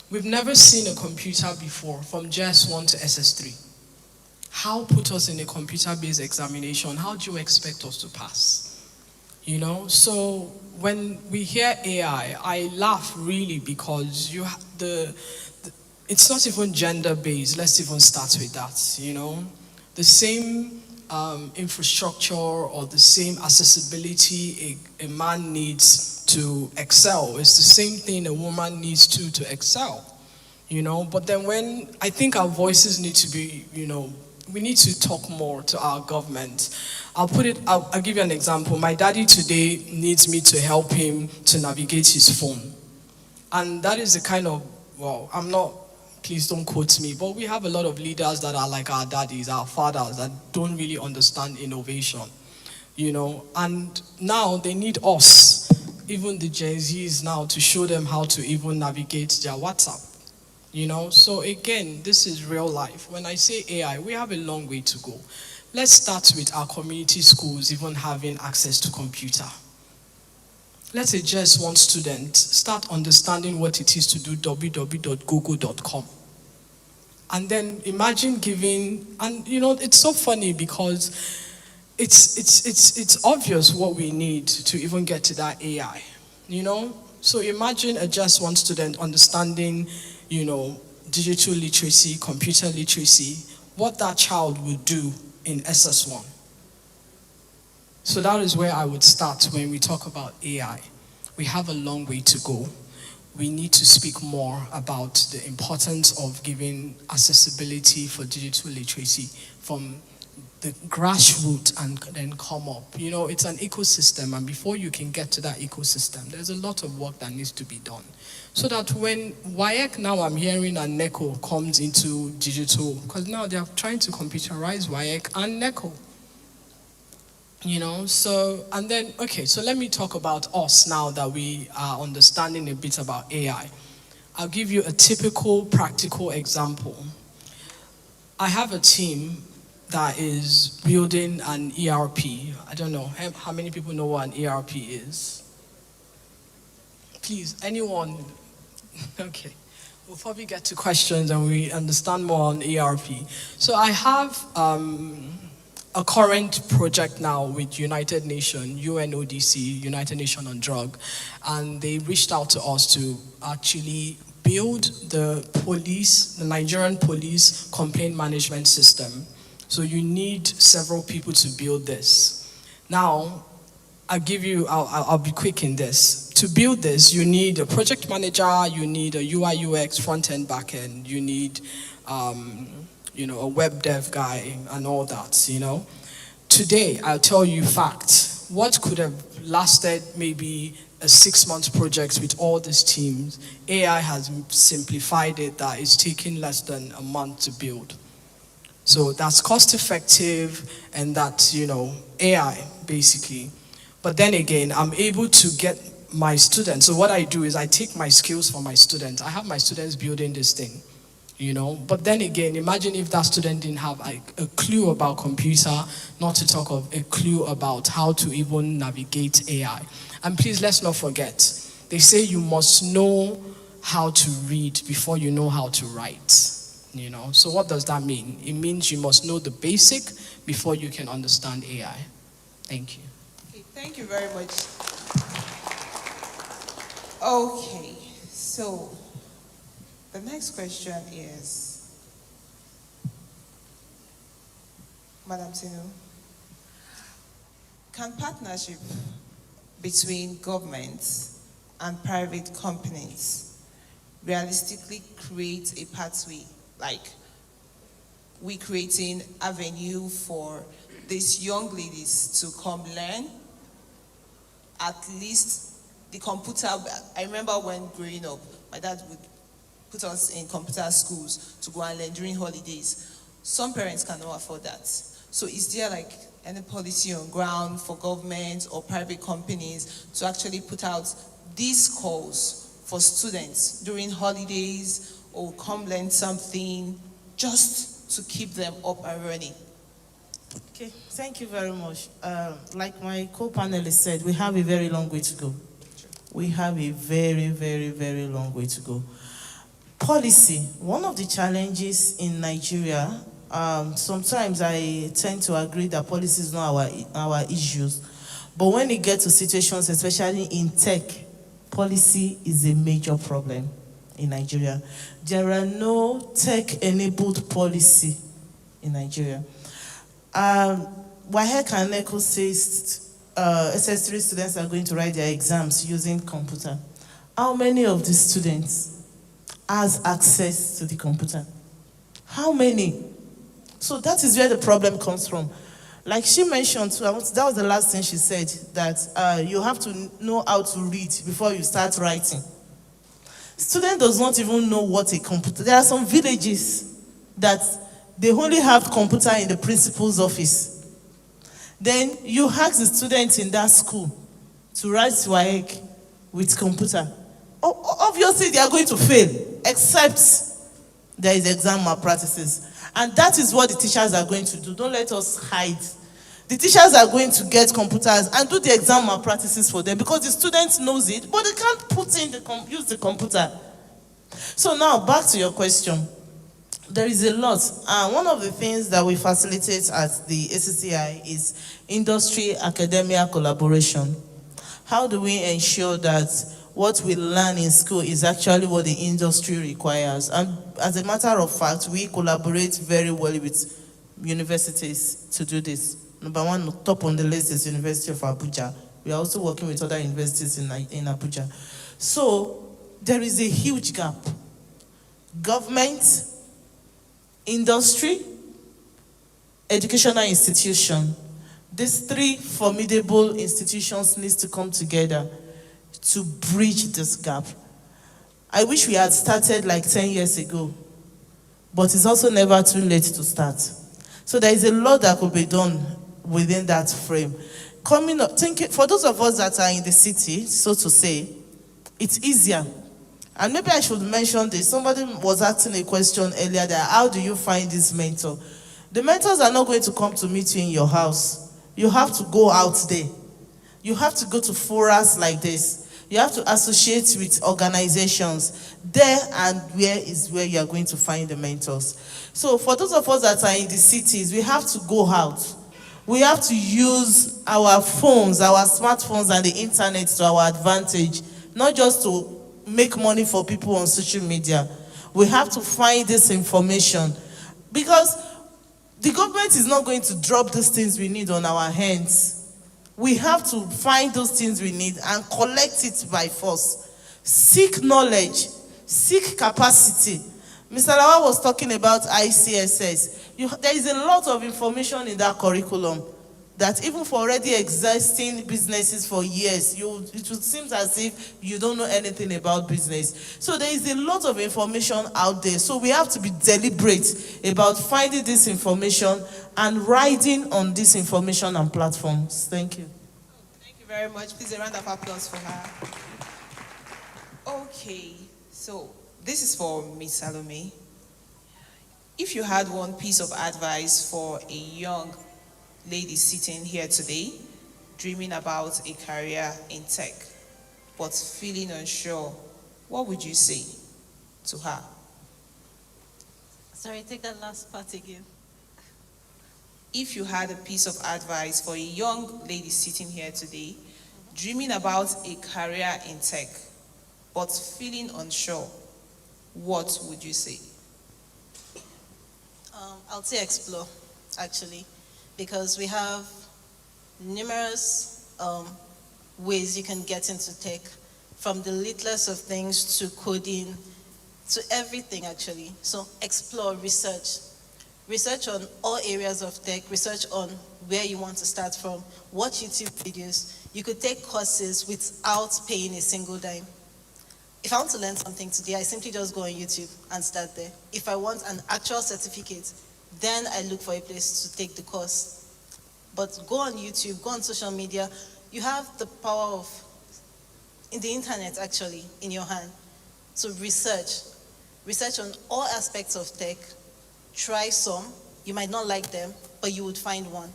we've never seen a computer before from JS1 to SS3. How put us in a computer-based examination? How do you expect us to pass? So when we hear AI, I laugh really because it's not even gender-based. Let's even start with that. The same infrastructure or the same accessibility a man needs to excel. It's the same thing a woman needs to excel, But then when I think our voices need to be, we need to talk more to our government. I'll give you an example. My daddy today needs me to help him to navigate his phone. And that is the kind of, well, I'm not, please don't quote me, but we have a lot of leaders that are like our daddies, our fathers, that don't really understand innovation, and now they need us, even the Gen Zs now, to show them how to even navigate their WhatsApp. So again, this is real life. When I say AI, we have a long way to go. Let's start with our community schools even having access to computer. Let's say just one student start understanding what it is to do www.google.com. And then imagine giving, and it's so funny because it's obvious what we need to even get to that AI, So imagine just one student understanding, digital literacy, computer literacy, what that child would do in SS1. So that is where I would start when we talk about AI. We have a long way to go. We need to speak more about the importance of giving accessibility for digital literacy from the grassroots and then come up. It's an ecosystem, and before you can get to that ecosystem, there's a lot of work that needs to be done. So that when WAEC, now I'm hearing, and NECO comes into digital, because now they're trying to computerize WAEC and NECO. So let me talk about us now that we are understanding a bit about AI. I'll give you a typical practical example. I have a team that is building an ERP. I don't know, how many people know what an ERP is? Please, anyone? Okay. We'll probably get to questions and we understand more on ERP. So I have a current project now with United Nations, UNODC, United Nations on Drug, and they reached out to us to actually build the Nigerian police complaint management system. So you need several people to build this. Now, I'll be quick in this. To build this, you need a project manager, you need a UI UX, front end, back end, you need a web dev guy and all that, Today, I'll tell you fact. What could have lasted maybe a 6-month project with all these teams, AI has simplified it that it's taking less than a month to build. So that's cost effective, and that's, AI basically. But then again, I'm able to get my students. So what I do is I take my skills from my students. I have my students building this thing, But then again, imagine if that student didn't have a clue about computer, not to talk of a clue about how to even navigate AI. And please, let's not forget, they say you must know how to read before you know how to write. So what does that mean? It means you must know the basic before you can understand AI. Thank you.
Okay, thank you very much. Okay, so the next question is, Madam Tinu, can partnership between governments and private companies realistically create a pathway, like we creating avenue for these young ladies to come learn at least the computer? I remember when growing up, my dad would put us in computer schools to go and learn during holidays. Some parents cannot afford that. So is there like any policy on ground for government or private companies to actually put out these calls for students during holidays, or come learn something, just to keep them up and running?
Okay, thank you very much. Like my co-panelist said, we have a very long way to go. We have a very, very, very long way to go. Policy, one of the challenges in Nigeria, sometimes I tend to agree that policy is not our issues. But when it gets to situations, especially in tech, policy is a major problem in Nigeria. There are no tech-enabled policy in Nigeria. WAEC and NECO says SS3 students are going to write their exams using computer. How many of the students has access to the computer? How many? So that is where the problem comes from. Like she mentioned, too, that was the last thing she said, that you have to know how to read before you start writing. Student does not even know what a computer. There are some villages that they only have computer in the principal's office. Then you ask the students in that school to write WAEC with computer. Obviously, they are going to fail, except there is exam malpractices. And that is what the teachers are going to do. Don't let us hide. The teachers are going to get computers and do the exam malpractices for them because the students knows it, but they can't put in use the computer. So now, back to your question. There is a lot. One of the things that we facilitate at the ACCI is industry-academia collaboration. How do we ensure that what we learn in school is actually what the industry requires? And as a matter of fact, we collaborate very well with universities to do this. Number one, top on the list is University of Abuja. We are also working with other universities in Abuja. So there is a huge gap. Government, industry, educational institution. These three formidable institutions need to come together to bridge this gap. I wish we had started like 10 years ago, but it's also never too late to start. So there is a lot that could be done within that frame. Coming up, for those of us that are in the city, so to say, it's easier. And maybe I should mention this. Somebody was asking a question earlier that how do you find this mentor? The mentors are not going to come to meet you in your house. You have to go out there. You have to go to forums like this. You have to associate with organizations. There and where is where you are going to find the mentors. So for those of us that are in the cities, we have to go out. We have to use our phones, our smartphones and the internet to our advantage, not just to make money for people on social media. We have to find this information because the government is not going to drop these things we need on our hands. We have to find those things we need and collect it by force. Seek knowledge, seek capacity. Mr. Lawa was talking about ICSS. There is a lot of information in that curriculum that even for already existing businesses for years, it would seem as if you don't know anything about business. So there is a lot of information out there. So we have to be deliberate about finding this information and riding on this information and platforms. Thank you.
Thank you very much. Please a round of applause for her. Okay, so this is for Ms. Salome. If you had one piece of advice for a young lady sitting here today, dreaming about a career in tech, but feeling unsure, what would you say to her?
Sorry, take that last part again.
If you had a piece of advice for a young lady sitting here today, dreaming about a career in tech, but feeling unsure, what would you say?
I'll say explore, actually, because we have numerous ways you can get into tech, from the littlest of things to coding, to everything, actually. So explore, research. Research on all areas of tech, research on where you want to start from, watch YouTube videos. You could take courses without paying a single dime. If I want to learn something today, I simply just go on YouTube and start there. If I want an actual certificate, then I look for a place to take the course. But go on YouTube, go on social media. You have the power of, in the internet actually, in your hand. So research. Research on all aspects of tech. Try some. You might not like them, but you would find one.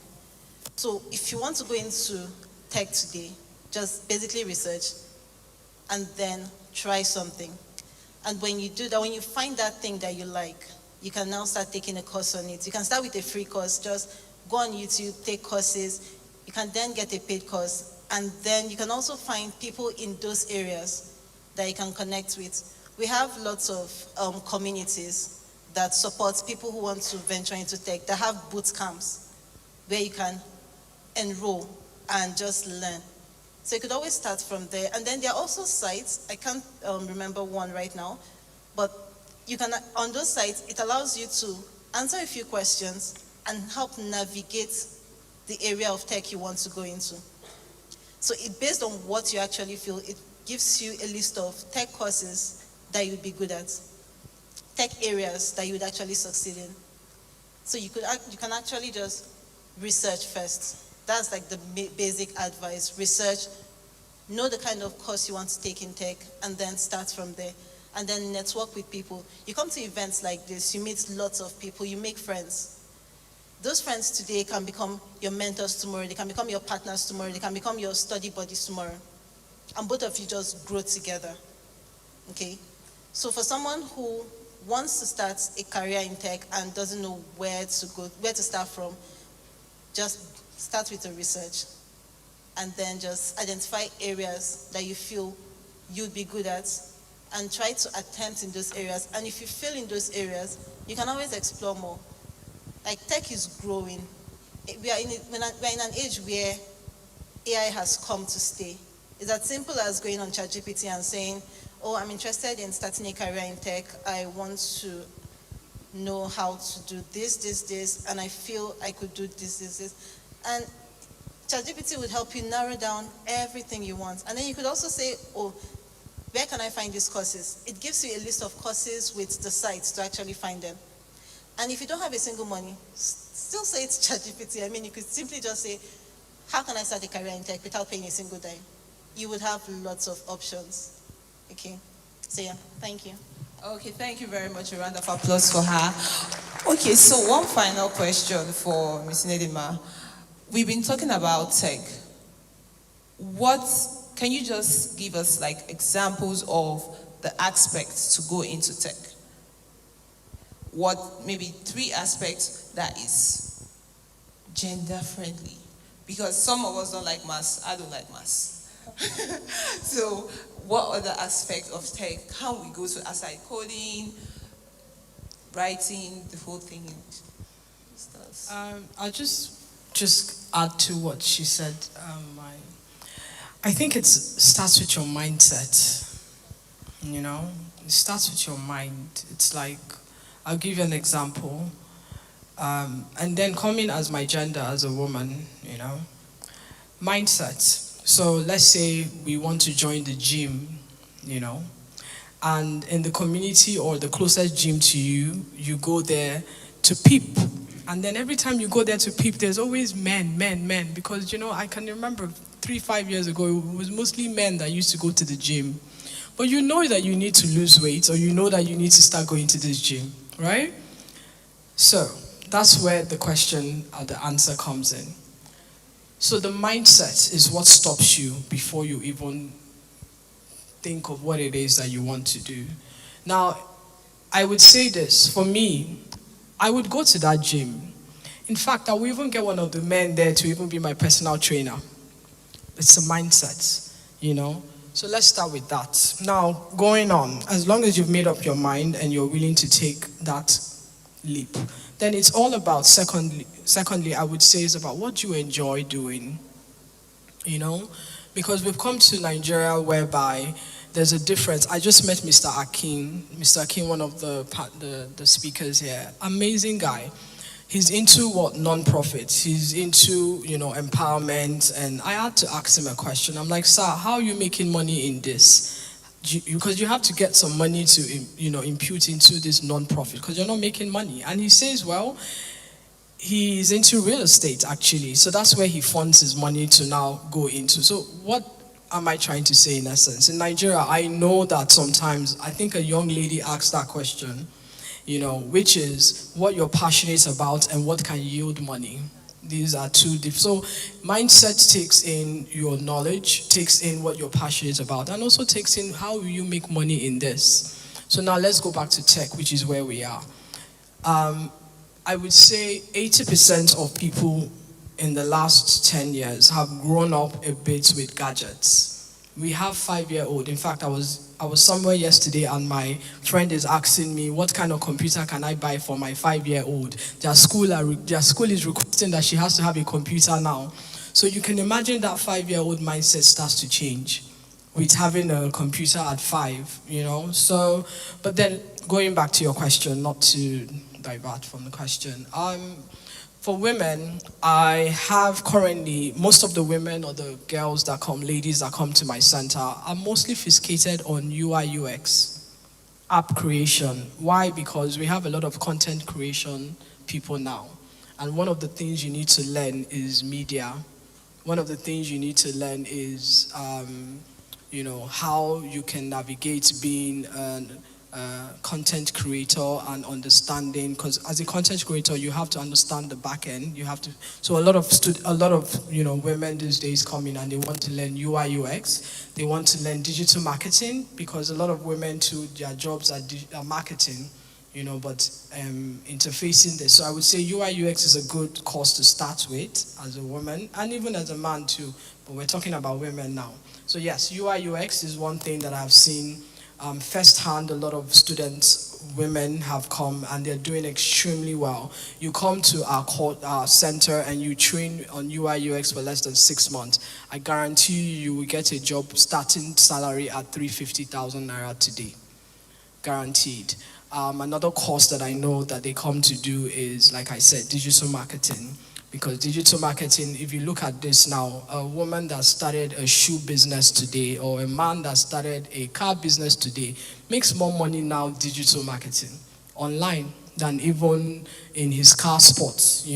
So if you want to go into tech today, just basically research and then try something. And when you do that, when you find that thing that you like, you can now start taking a course on it. You can start with a free course, just go on YouTube, take courses. You can then get a paid course. And then you can also find people in those areas that you can connect with. We have lots of communities that support people who want to venture into tech, that have boot camps where you can enroll and just learn. So you could always start from there. And then there are also sites, I can't remember one right now, but you can, on those sites, it allows you to answer a few questions, and help navigate the area of tech you want to go into. So based on what you actually feel, it gives you a list of tech courses that you'd be good at, tech areas that you would actually succeed in. So you can actually just research first. That's like the basic advice. Research, know the kind of course you want to take in tech, and then start from there. And then network with people. You come to events like this, you meet lots of people, you make friends. Those friends today can become your mentors tomorrow, they can become your partners tomorrow, they can become your study buddies tomorrow. And both of you just grow together, okay? So for someone who wants to start a career in tech and doesn't know where to start from, just start with the research. And then just identify areas that you feel you'd be good at, and try to attempt in those areas. And if you fail in those areas, you can always explore more. Like, tech is growing. We are in an age where AI has come to stay. It's as simple as going on ChatGPT and saying, oh, I'm interested in starting a career in tech. I want to know how to do this, and I feel I could do this. And ChatGPT would help you narrow down everything you want. And then you could also say, oh, where can I find these courses? It gives you a list of courses with the sites to actually find them. And if you don't have a single money, still say it's ChatGPT. I mean, you could simply just say, how can I start a career in tech without paying a single dime? You would have lots of options. Okay, so yeah, thank you.
Okay, thank you very much. A round of applause for her. Okay, so one final question for Ms. Nedima. We've been talking about tech. Can you just give us like examples of the aspects to go into tech? Maybe 3 aspects that is gender friendly? Because some of us don't like maths, I don't like maths. So what other aspects of tech can we go to aside coding, writing, the whole thing?
I'll just add to what she said. I think it starts with your mindset. You know, it starts with your mind. It's like, I'll give you an example. And then coming as my gender as a woman, you know, mindset. So let's say we want to join the gym, you know, and in the community or the closest gym to you, you go there to peep. And then every time you go there to peep, there's always men. Because, you know, I can remember 3-5 years ago, it was mostly men that used to go to the gym. But you know that you need to lose weight, or you know that you need to start going to this gym, right? So that's where the question or the answer comes in. So the mindset is what stops you before you even think of what it is that you want to do. Now, I would say this, for me, I would go to that gym. In fact, I will even get one of the men there to even be my personal trainer. It's a mindset, you know. So let's start with that. Now, going on, as long as you've made up your mind and you're willing to take that leap, then it's all about, secondly, I would say, is about what you enjoy doing, you know. Because we've come to Nigeria whereby there's a difference. I just met Mr. Akin, one of the speakers here. Amazing guy. He's into non-profits. He's into, you know, empowerment. And I had to ask him a question. I'm like, sir, how are you making money in this? Because you have to get some money to, you know, impute into this non-profit because you're not making money. And he says, well, he's into real estate actually. So that's where he funds his money to now go into. So what am I trying to say in essence? In Nigeria, I know that sometimes, I think a young lady asked that question, you know, which is what you're passionate about and what can yield money. These are two different. So mindset takes in your knowledge, takes in what you're passionate about, and also takes in how will you make money in this. So now let's go back to tech, which is where we are. I would say 80% of people in the last 10 years have grown up a bit with gadgets. We have 5-year-old. In fact, I was somewhere yesterday and my friend is asking me what kind of computer can I buy for my 5-year-old. Their school is requesting that she has to have a computer now. So you can imagine that 5-year-old mindset starts to change with having a computer at 5, you know. So, but then going back to your question, not to divert from the question. For women, I have currently, most of the women or the girls that come, ladies that come to my center are mostly fiscated on UI UX, app creation. Why? Because we have a lot of content creation people now. And one of the things you need to learn is media. One of the things you need to learn is, how you can navigate being a content creator and understanding, because as a content creator you have to understand the back end. You have to. So a lot of women these days come in and they want to learn UI UX. They want to learn digital marketing, because a lot of women too, their jobs are marketing, but interfacing this. So I would say UI UX is a good course to start with as a woman and even as a man too. But we're talking about women now. So yes, UI UX is one thing that I've seen firsthand. A lot of students, women, have come and they're doing extremely well. You come to our center and you train on UI UX for less than 6 months. I guarantee you will get a job starting salary at 350,000 naira today. Guaranteed. Another course that I know that they come to do is, like I said, digital marketing. Because digital marketing, if you look at this now, a woman that started a shoe business today or a man that started a car business today makes more money now digital marketing online than even in his car sports,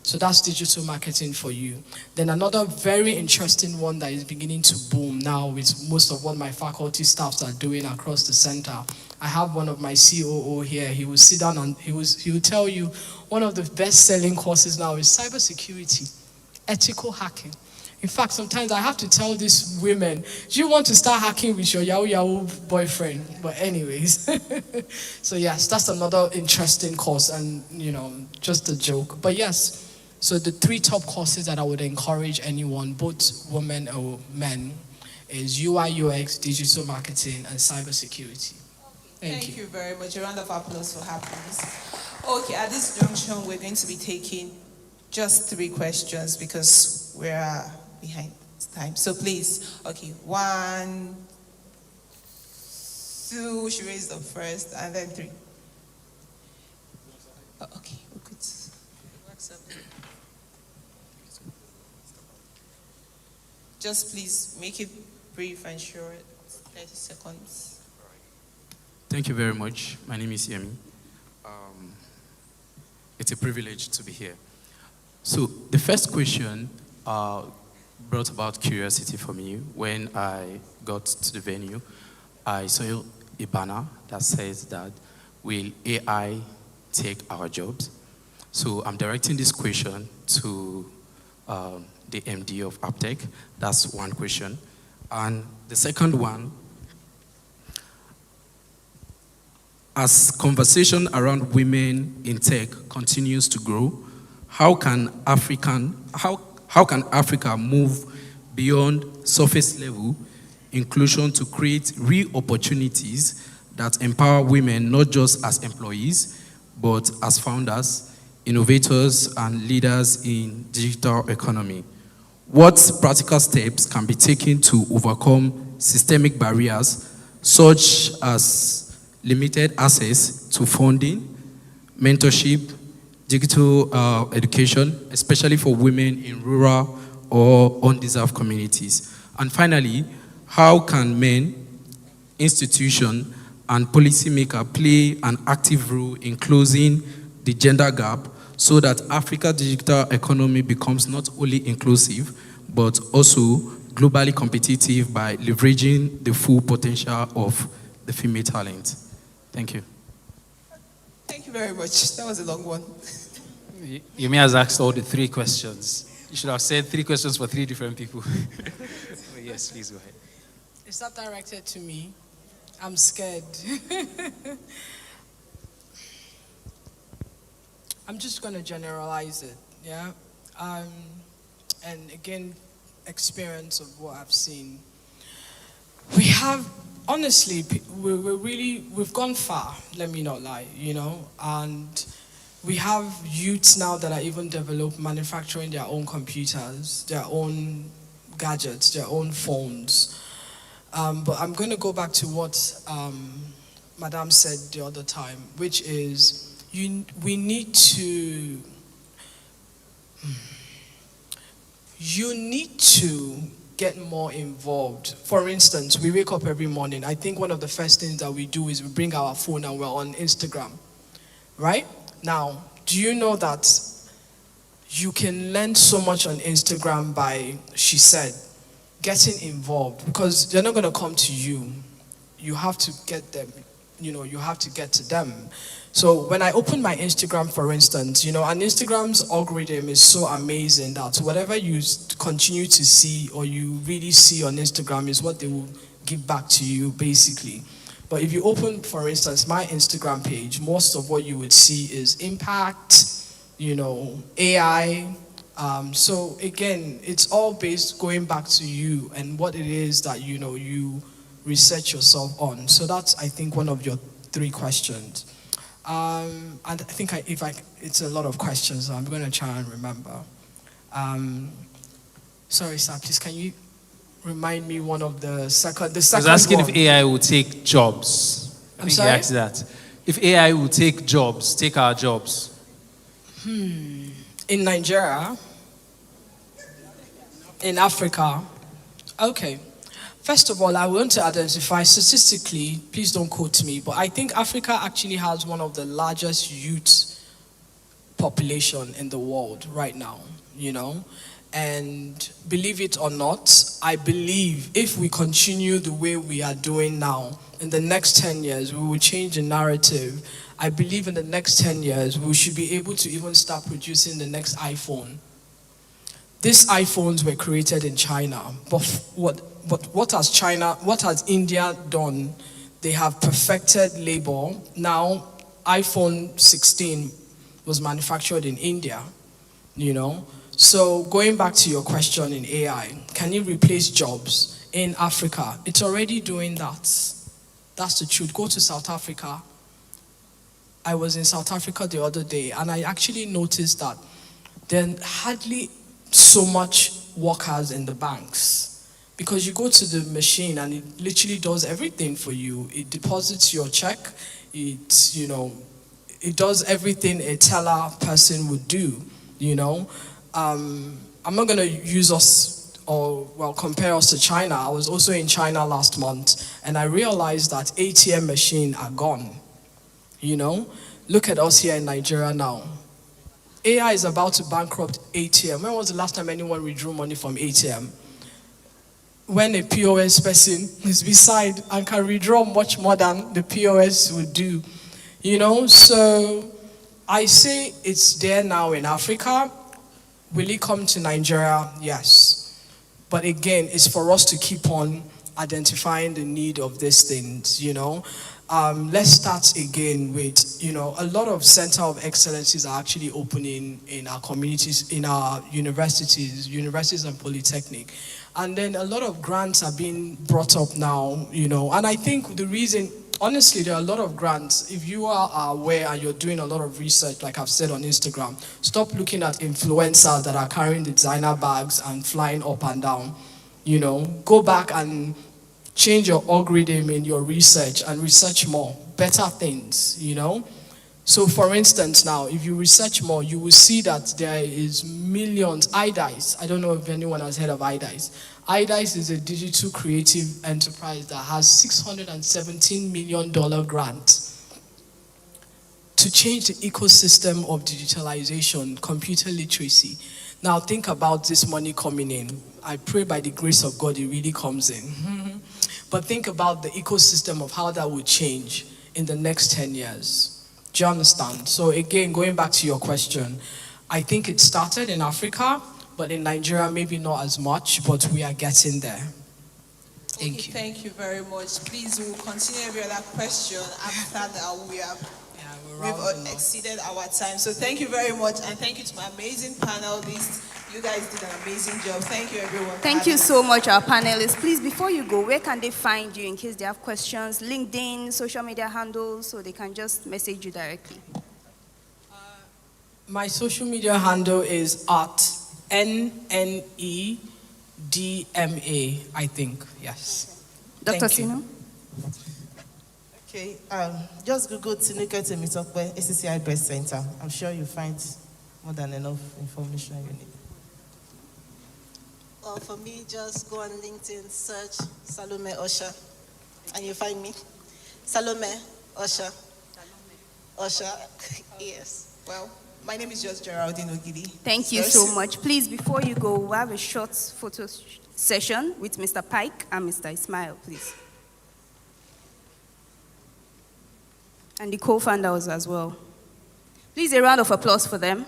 So that's digital marketing for you. Then another very interesting one that is beginning to boom now with most of what my faculty staffs are doing across the center. I have one of my COO here. He will sit down and he will tell you one of the best-selling courses now is cybersecurity, ethical hacking. In fact, sometimes I have to tell these women, do you want to start hacking with your Yahoo boyfriend? But anyways, so yes, that's another interesting course and, just a joke. But yes, so the 3 top courses that I would encourage anyone, both women or men, is UI, UX, digital marketing, and cybersecurity.
Thank you very much. A round of applause for happiness. Okay, at this junction, we're going to be taking just 3 questions because we're behind time. So please, okay, 1, 2, she raised up first, and then 3. Oh, okay, we could. Just please make it brief and short, 30 seconds.
Thank you very much. My name is Yemi. It's a privilege to be here. So the first question brought about curiosity for me. When I got to the venue, I saw a banner that says that, will AI take our jobs? So I'm directing this question to the MD of Aptech. That's one question. And the second one, as conversation around women in tech continues to grow, how can Africa move beyond surface level inclusion to create real opportunities that empower women not just as employees, but as founders, innovators, and leaders in digital economy? What practical steps can be taken to overcome systemic barriers such as limited access to funding, mentorship, digital education, especially for women in rural or undeserved communities? And finally, how can men, institutions, and policymakers play an active role in closing the gender gap so that Africa's digital economy becomes not only inclusive, but also globally competitive by leveraging the full potential of the female talent? Thank you.
Thank you very much. That was a long one.
Yumi has asked all the 3 questions. You should have said 3 questions for 3 different people. Yes, please go ahead.
Is that directed to me? I'm scared. I'm just going to generalize it, yeah? And again, experience of what I've seen. We have, honestly, we've gone far, let me not lie, and we have youths now that are even manufacturing their own computers, their own gadgets, their own phones. But I'm going to go back to what Madame said the other time, which is we need to, you need to get more involved. For instance, we wake up every morning. I think one of the first things that we do is we bring our phone and we're on Instagram, right? Now, do you know that you can learn so much on Instagram by, she said, getting involved? Because they're not going to come to you. You have to get them, you have to get to them. So when I open my Instagram, for instance, and Instagram's algorithm is so amazing that whatever you continue to see or you really see on Instagram is what they will give back to you, basically. But if you open, for instance, my Instagram page, most of what you would see is impact, AI. So again, it's all based going back to you and what it is that, you research yourself on. So that's, I think, one of your 3 questions. And I think it's a lot of questions, so I'm going to try and remember. Sorry, sir, please, can you remind me one of the second
I was asking
one.
if AI will take jobs.
I'm sorry?
He asked that. If AI will take jobs, take our jobs.
In Nigeria, in Africa, okay. First of all, I want to identify statistically, please don't quote me, but I think Africa actually has one of the largest youth population in the world right now, And believe it or not, I believe if we continue the way we are doing now, in the next 10 years, we will change the narrative. I believe in the next 10 years, we should be able to even start producing the next iPhone. These iPhones were created in China, but what has India done? They have perfected labor. Now, iPhone 16 was manufactured in India, So going back to your question in AI, can it replace jobs in Africa? It's already doing that. That's the truth. Go to South Africa. I was in South Africa the other day, and I actually noticed that there are hardly so much workers in the banks. Because you go to the machine and it literally does everything for you. It deposits your check. It does everything a teller person would do, I'm not going to use us compare us to China. I was also in China last month and I realized that ATM machines are gone, Look at us here in Nigeria now. AI is about to bankrupt ATM. When was the last time anyone withdrew money from ATM? When a POS person is beside and can withdraw much more than the POS would do. So I say it's there now in Africa. Will it come to Nigeria? Yes. But again, it's for us to keep on identifying the need of these things, Let's start again with, a lot of center of excellences are actually opening in our communities, in our universities and polytechnic. And then a lot of grants are being brought up now, And I think the reason, honestly, there are a lot of grants. If you are aware and you're doing a lot of research, like I've said on Instagram, stop looking at influencers that are carrying designer bags and flying up and down. Go back and change your algorithm in your research and research more, better things, So for instance now, if you research more, you will see that there is millions, IDICE, I don't know if anyone has heard of IDICE. IDICE is a digital creative enterprise that has $617 million grant to change the ecosystem of digitalization, computer literacy. Now think about this money coming in. I pray by the grace of God it really comes in. But think about the ecosystem of how that would change in the next 10 years. Do you understand? So again, going back to your question, I think it started in Africa, but in Nigeria, maybe not as much, but we are getting there. Thank you.
Thank you very much. Please, we'll continue every other question after that. We've exceeded our time. So thank you very much, and thank you to my amazing panelists. You guys did an amazing job. Thank you, everyone.
Thank you so much, our panelists. Please, before you go, where can they find you in case they have questions? LinkedIn, social media handles, so they can just message you directly.
My social media handle is at NNEDMA, I think. Yes.
Dr. Sino?
Okay, just Google Tinuke Temitokwe, ACCI Breast Center. I'm sure you find more than enough information you need.
Well, for me, just go on LinkedIn, search Salome Osha, and you find me. Salome Osha. Osha, yes.
Well, my name is just Geraldine Ogidi.
Thank you so much. Please, before you go, we'll have a short photo session with Mr. Pike and Mr. Ismail, please. And the co-founders as well. Please, a round of applause for them.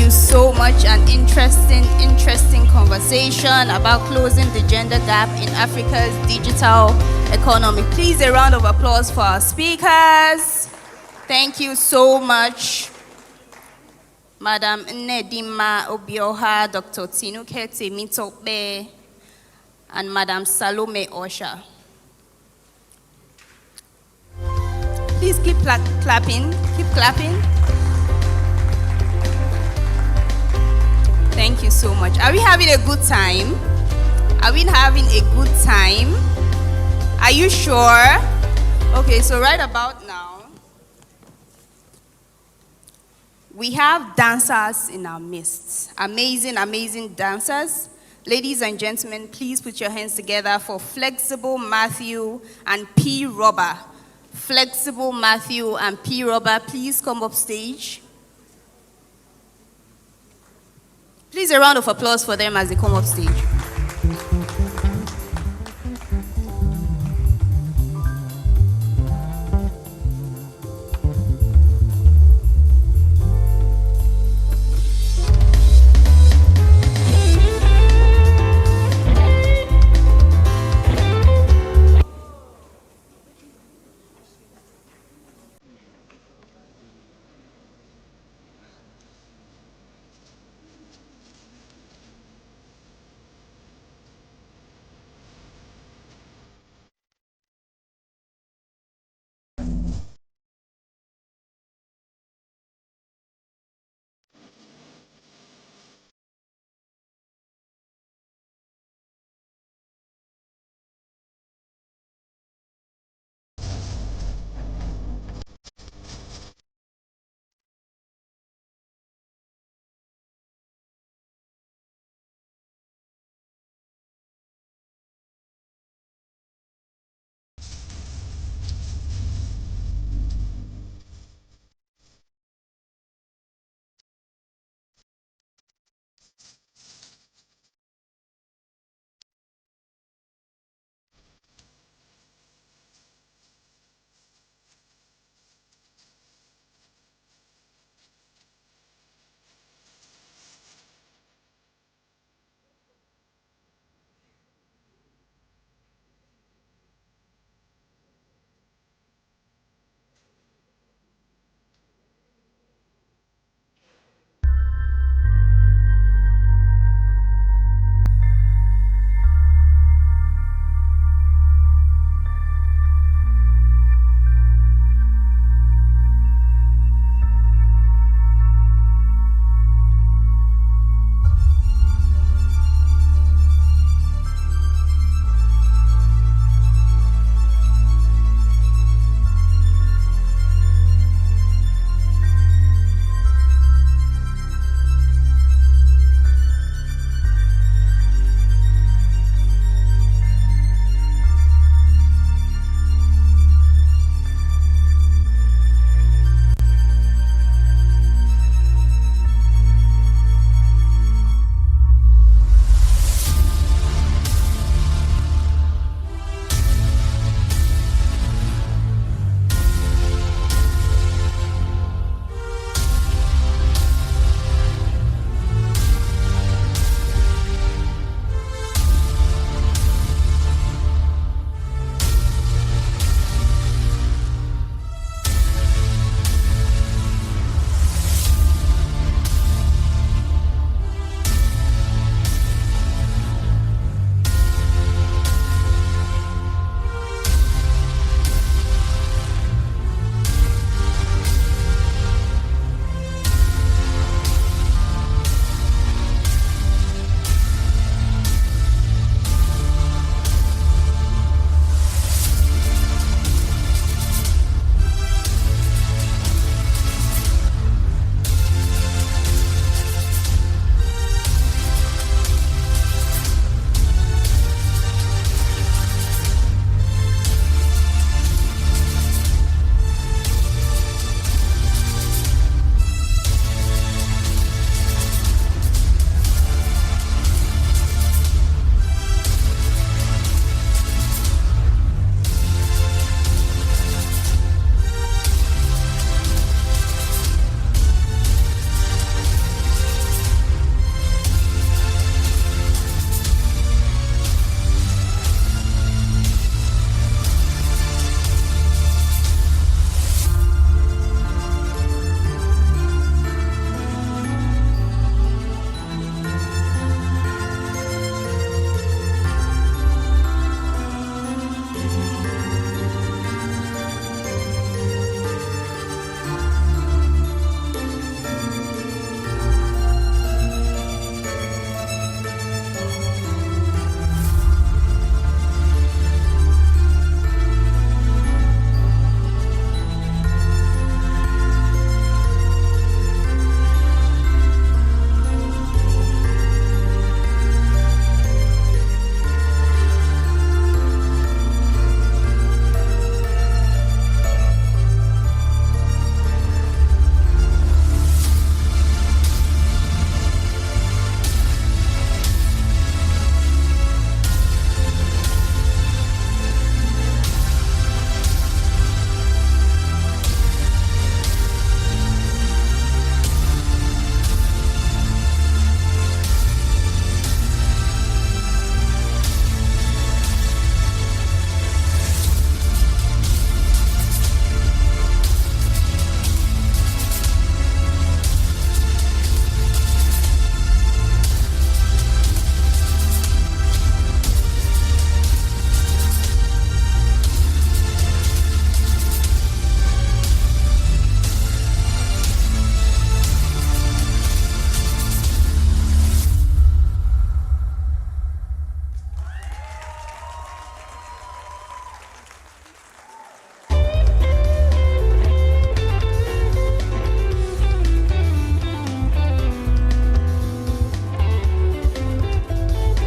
So much. An interesting conversation about closing the gender gap in Africa's digital economy. Please, a round of applause for our speakers. Thank you so much, Madam Nedima Obioha, Dr. Tinuke Temitokwe, and Madam Salome Osha. Please keep clapping. Keep clapping. Thank you so much. Are we having a good time? Are we having a good time? Are you sure? Okay, so right about now, we have dancers in our midst. Amazing, amazing dancers. Ladies and gentlemen, please put your hands together for Flexible Matthew and P. Robber. Flexible Matthew and P. Robber, please come up stage. Please, a round of applause for them as they come up stage.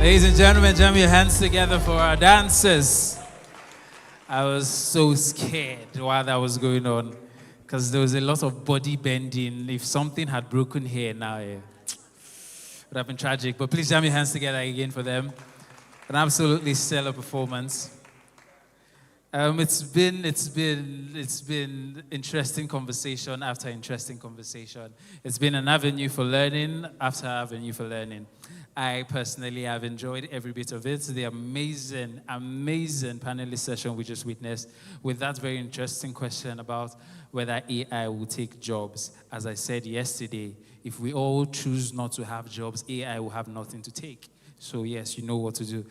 Ladies and gentlemen, jam your hands together for our dancers. I was so scared while that was going on because there was a lot of body bending. If something had broken here now, it would have been tragic. But please jam your hands together again for them. An absolutely stellar performance. It's been interesting conversation after interesting conversation. It's been an avenue for learning after avenue for learning. I personally have enjoyed every bit of it. The amazing panelist session we just witnessed with that very interesting question about whether AI will take jobs. As I said yesterday, if we all choose not to have jobs, AI will have nothing to take. So yes, you know what to do.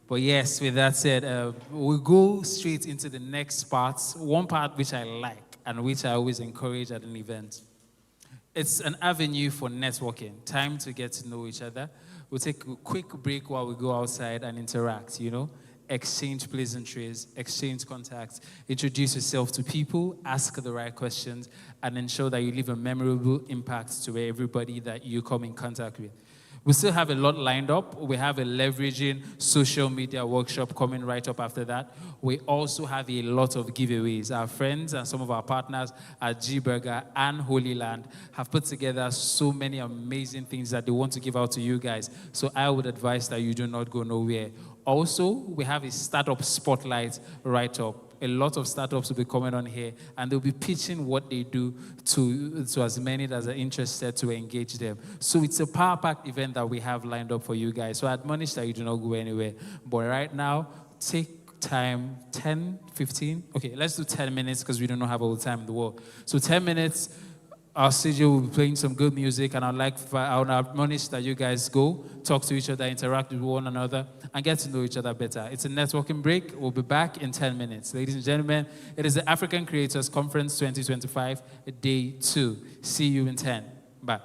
But yes, with that said, we'll go straight into the next part. One part which I like and which I always encourage at an event. It's an avenue for networking, time to get to know each other. We'll take a quick break while we go outside and interact, exchange pleasantries, exchange contacts, introduce yourself to people, ask the right questions, and ensure that you leave a memorable impact to everybody that you come in contact with. We still have a lot lined up. We have a leveraging social media workshop coming right up after that. We also have a lot of giveaways. Our friends and some of our partners at G-Burger and Holy Land have put together so many amazing things that they want to give out to you guys. So I would advise that you do not go nowhere. Also, we have a startup spotlight right up. A lot of startups will be coming on here, and they'll be pitching what they do to as many that are interested to engage them. So it's a power-packed event that we have lined up for you guys. So I admonish that you do not go anywhere. But right now, take time, 10, 15. Okay, let's do 10 minutes because we don't have all the time in the world. So 10 minutes. Our studio will be playing some good music, and I would admonish that you guys go, talk to each other, interact with one another, and get to know each other better. It's a networking break. We'll be back in 10 minutes. Ladies and gentlemen, it is the African Creators Conference 2025, Day 2. See you in 10. Bye.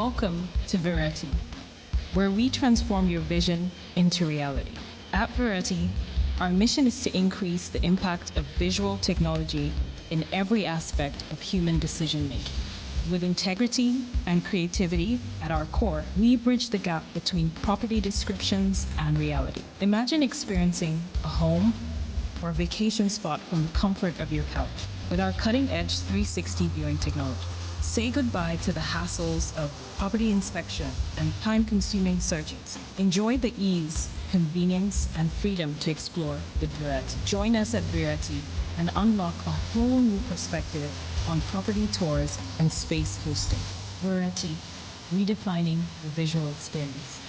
Welcome to Verity, where we transform your vision into reality. At Verity, our mission is to increase the impact of visual technology in every aspect of human decision making. With integrity and creativity at our core, we bridge the gap between property descriptions and reality. Imagine experiencing a home or a vacation spot from the comfort of your couch with our cutting-edge 360 viewing technology. Say goodbye to the hassles of property inspection and time-consuming searches. Enjoy the ease, convenience, and freedom to explore with Verity. Join us at Verity and unlock a whole new perspective on property tours and space hosting. Verity, redefining the visual experience.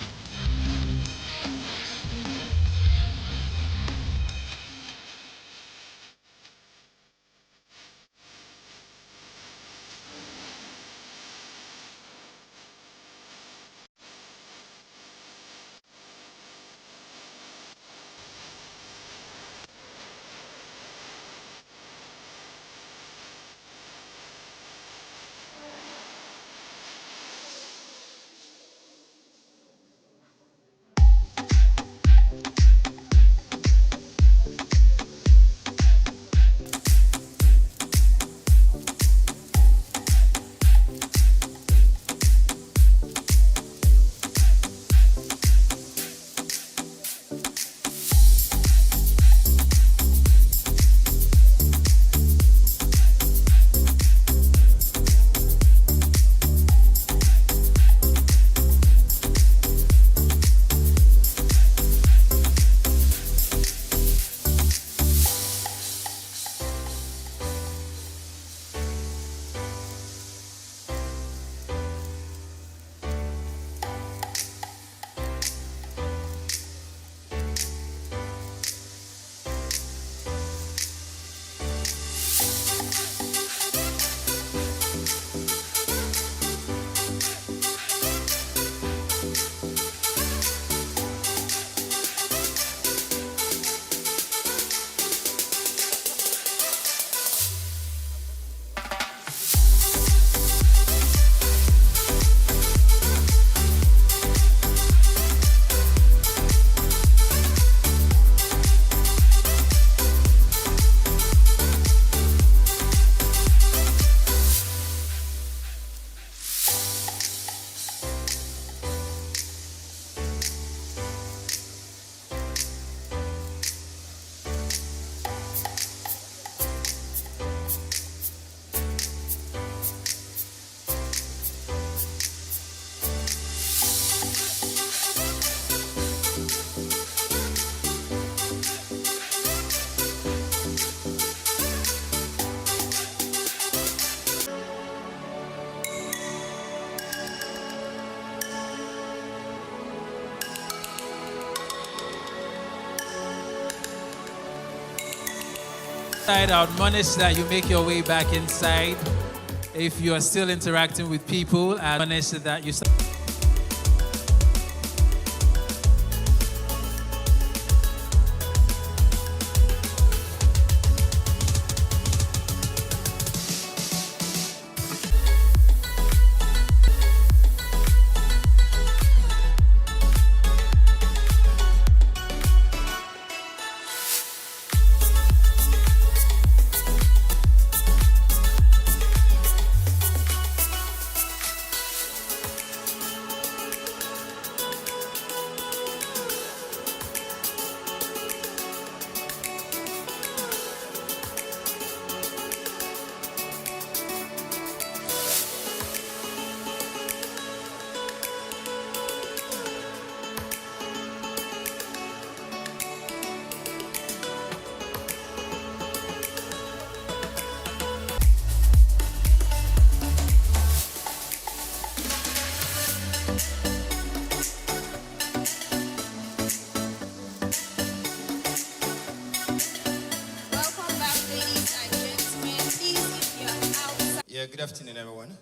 I admonish that you make your way back inside. If you are still interacting with people, I admonish that you start.
Yeah, good afternoon, everyone.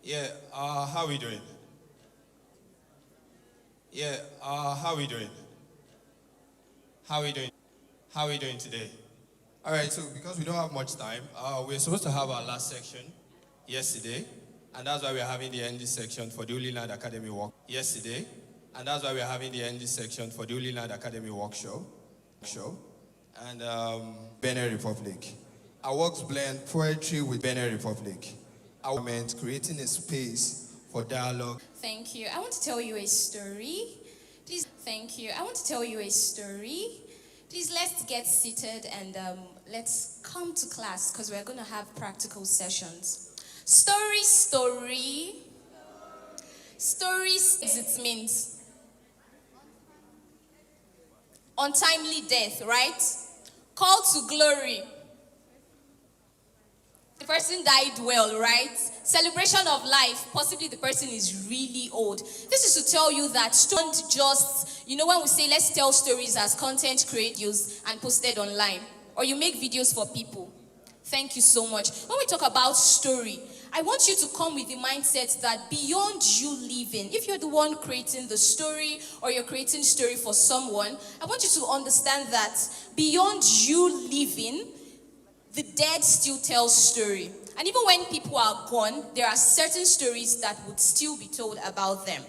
Yeah, how are we doing? Yeah, how are we doing? How are we doing? How are we doing today? All right, so because we don't have much time, we're supposed to have our last section yesterday, And that's why we're having the ND section for the Holy Land Academy work yesterday. And that's why we're having the ND section for the Holy Land Academy workshop. And Benin Republic. Our works blend poetry with Benin Republic. Our meant creating a space for dialogue.
Thank you. I want to tell you a story. Please, thank you. I want to tell you a story. Please, let's get seated and let's come to class because we're going to have practical sessions. Story, story. Stories, it means untimely death, right? Call to glory. The person died well, right? Celebration of life. Possibly the person is really old. This is to tell you that don't just, when we say let's tell stories as content creators and posted online, or you make videos for people. Thank you so much. When we talk about story, I want you to come with the mindset that beyond you living, if you're the one creating the story or you're creating story for someone, I want you to understand that beyond you living, the dead still tell story. And even when people are gone, there are certain stories that would still be told about them.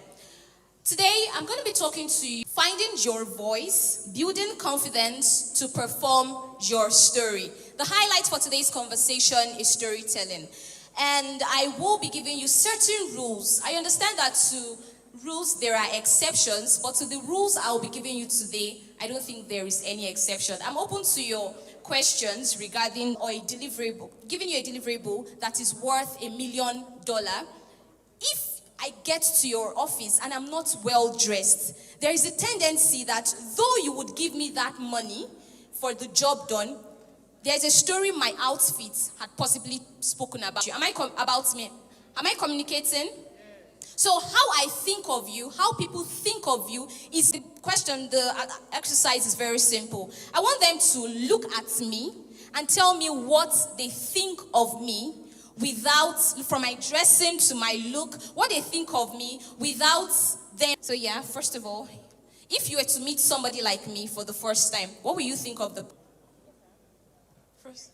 Today, I'm going to be talking to you, finding your voice, building confidence to perform your story. The highlight for today's conversation is storytelling. And I will be giving you certain rules. I understand that to rules there are exceptions, but to the rules I will be giving you today, I don't think there is any exception. I'm open to your questions regarding or a deliverable, giving you a deliverable that is worth $1 million. If I get to your office and I'm not well dressed, there is a tendency that though you would give me that money for the job done, there's a story my outfit had possibly spoken about you. About me? Am I communicating? So how I think of you, how people think of you is the question, the exercise is very simple. I want them to look at me and tell me what they think of me without, from my dressing to my look, what they think of me without them. So yeah, first of all, if you were to meet somebody like me for the first time, what will you think of the first?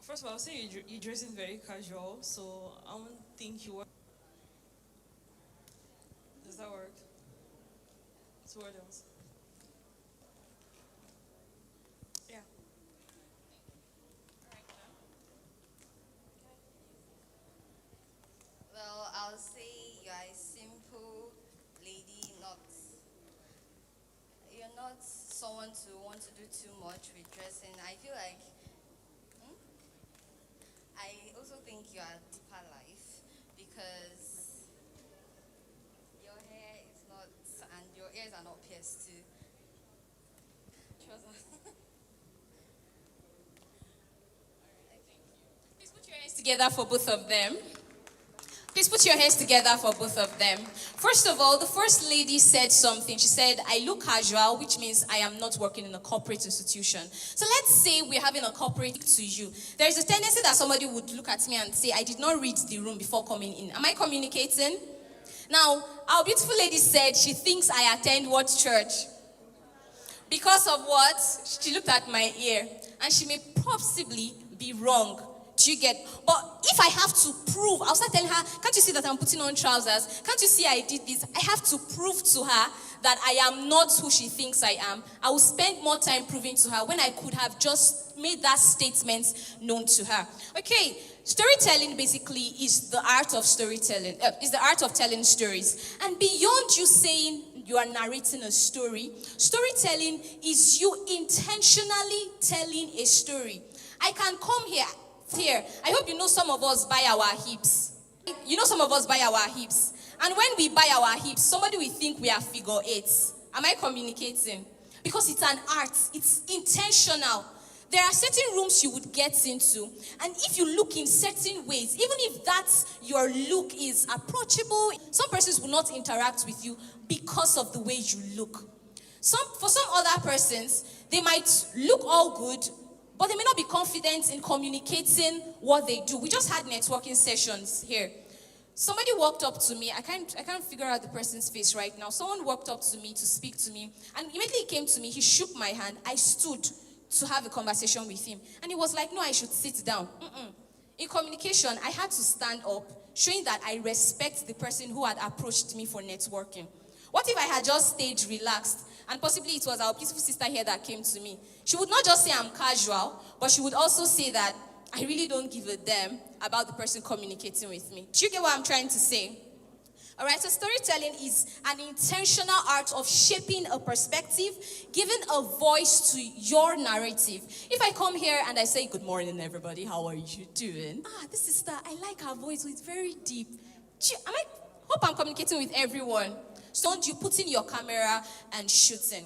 First of all, I'll say you're dressing very casual, so I don't think you were. Does that work? So what else? Yeah.
Well, I'll say you're a simple lady, you're not someone to want to do too much with dressing. I feel like I also think you are deeper life because your hair is not, and your ears are not pierced too.
Please put your hands together for both of them. Please put your hands together for both of them. First of all, the first lady said something. She said, I look casual, which means I am not working in a corporate institution. So let's say we're having a corporate to you. There is a tendency that somebody would look at me and say, I did not read the room before coming in. Am I communicating? Now, our beautiful lady said she thinks I attend what church? Because of what? She looked at my ear and she may possibly be wrong. Do you get? But if I have to prove, I'll start telling her, can't you see that I'm putting on trousers? Can't you see I did this? I have to prove to her that I am not who she thinks I am. I will spend more time proving to her when I could have just made that statement known to her. Okay, storytelling basically is the art of storytelling, is the art of telling stories. And beyond you saying you are narrating a story, storytelling is you intentionally telling a story. I can come here. I hope you know some of us buy our hips. You know some of us buy our hips. And when we buy our hips, somebody will think we are figure eights. Am I communicating? Because it's an art. It's intentional. There are certain rooms you would get into. And if you look in certain ways, even if that your look is approachable, some persons will not interact with you because of the way you look. For some other persons, they might look all good, but they may not be confident in communicating what they do. We just had networking sessions here. Somebody walked up to me. I can't figure out the person's face right now. Someone walked up to me to speak to me. And immediately he came to me. He shook my hand. I stood to have a conversation with him. And he was like, no, I should sit down. In communication, I had to stand up, showing that I respect the person who had approached me for networking. What if I had just stayed relaxed, and possibly it was our beautiful sister here that came to me? She would not just say I'm casual, but she would also say that I really don't give a damn about the person communicating with me. Do you get what I'm trying to say? All right, so storytelling is an intentional art of shaping a perspective, giving a voice to your narrative. If I come here and I say, good morning, everybody, how are you doing? This sister, I like her voice, it's very deep. Hope I'm communicating with everyone. So don't you put in your camera and shooting.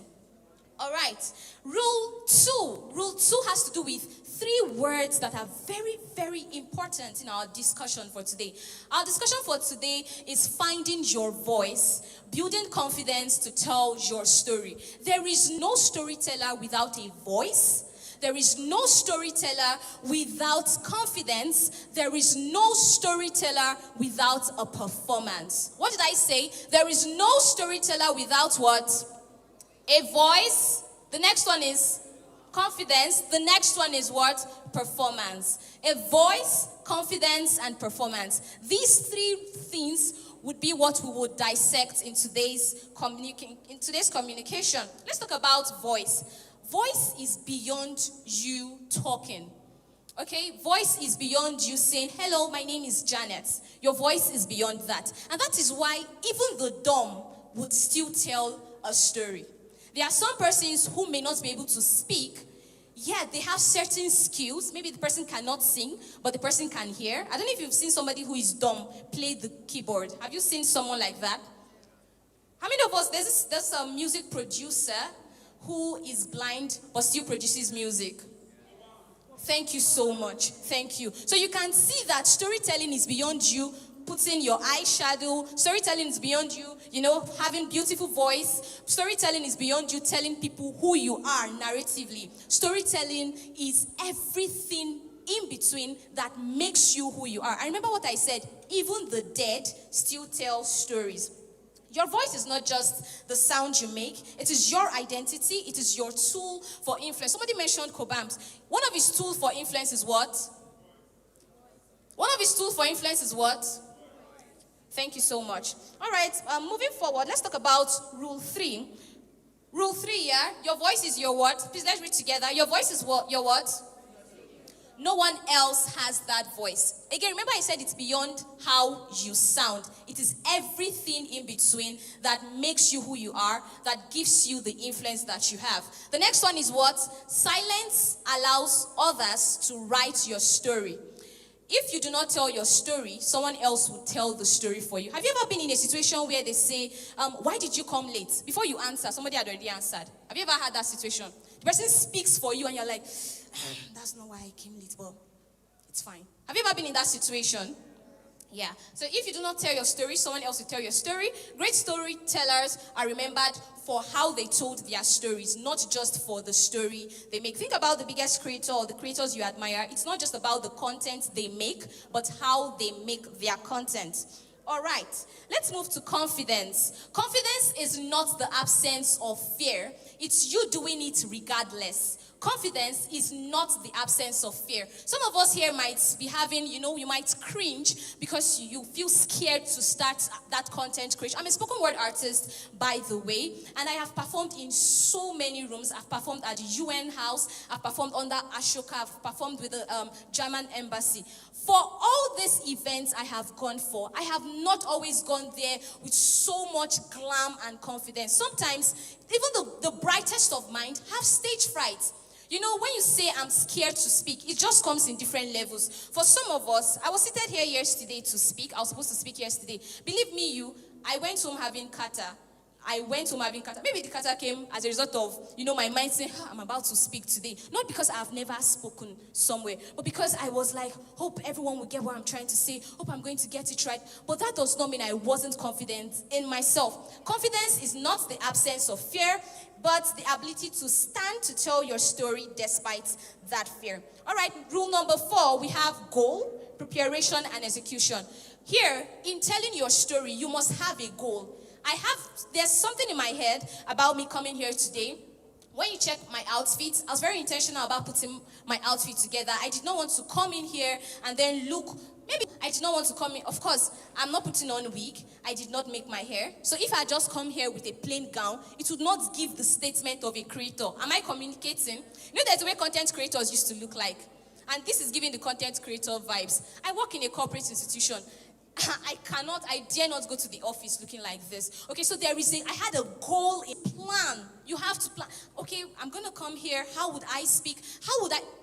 All right, rule two. Rule two has to do with 3 words that are very, very important in our discussion for today. Our discussion for today is finding your voice, building confidence to tell your story. There is no storyteller without a voice. There is no storyteller without confidence. There is no storyteller without a performance. What did I say? There is no storyteller without what? A voice. The next one is confidence. The next one is what? Performance. A voice, confidence, and performance. These 3 things would be what we would dissect in today's communication. Let's talk about voice. Voice is beyond you talking. Okay? Voice is beyond you saying, hello, my name is Janet. Your voice is beyond that. And that is why even the dumb would still tell a story. There are some persons who may not be able to speak, yet they have certain skills. Maybe the person cannot sing, but the person can hear. I don't know if you've seen somebody who is dumb play the keyboard. Have you seen someone like that? How many of us, there's a music producer who is blind but still produces music? Thank you so much. Thank you. So you can see that storytelling is beyond you putting your eyeshadow. Storytelling is beyond you, having beautiful voice. Storytelling is beyond you telling people who you are narratively. Storytelling is everything in between that makes you who you are. I remember what I said, even the dead still tell stories. Your voice is not just the sound you make. It is your identity. It is your tool for influence. Somebody mentioned Cobams. One of his tools for influence is what? One of his tools for influence is what? Thank you so much. All right, moving forward, let's talk about rule 3. Rule 3, yeah? Your voice is your what? Please, let's read together. Your voice is what? Your what? No one else has that voice. Again, remember I said it's beyond how you sound. It is everything in between that makes you who you are, that gives you the influence that you have. The next one is what? Silence allows others to write your story. If you do not tell your story, someone else will tell the story for you. Have you ever been in a situation where they say, why did you come late? Before you answer, somebody had already answered. Have you ever had that situation? The person speaks for you and you're like, that's not why I came late, but it's fine. Have you ever been in that situation? Yeah. So if you do not tell your story, someone else will tell your story. Great storytellers are remembered for how they told their stories, not just for the story they make. Think about the biggest creator or the creators you admire. It's not just about the content they make, but how they make their content. All right, let's move to confidence. Confidence is not the absence of fear. It's you doing it regardless. Confidence is not the absence of fear. Some of us here might be having, you might cringe because you feel scared to start that content creation. I'm a spoken word artist, by the way, and I have performed in so many rooms. I've performed at the UN House. I've performed under Ashoka. I've performed with the German Embassy. For all these events I have gone for, I have not always gone there with so much glam and confidence. Sometimes, even the brightest of mind have stage fright. When you say I'm scared to speak, it just comes in different levels. For some of us, I was seated here yesterday to speak. I was supposed to speak yesterday. Believe me, I went home having kata. Maybe the kata came as a result of, my mind saying, I'm about to speak today. Not because I've never spoken somewhere, but because I was like, hope everyone will get what I'm trying to say. Hope I'm going to get it right. But that does not mean I wasn't confident in myself. Confidence is not the absence of fear, but the ability to stand to tell your story despite that fear. All right, rule number 4, we have goal, preparation, and execution. Here, in telling your story, you must have a goal. There's something in my head about me coming here today. When you check my outfit, I was very intentional about putting my outfit together. I did not want to come in here and then look. Maybe I did not want to come in. Of course, I'm not putting on a wig. I did not make my hair. So if I just come here with a plain gown, it would not give the statement of a creator. Am I communicating? You know, there's a way content creators used to look like. And this is giving the content creator vibes. I work in a corporate institution. I dare not go to the office looking like this. Okay, so I had a goal, a plan. You have to plan. Okay, I'm going to come here. How would I speak?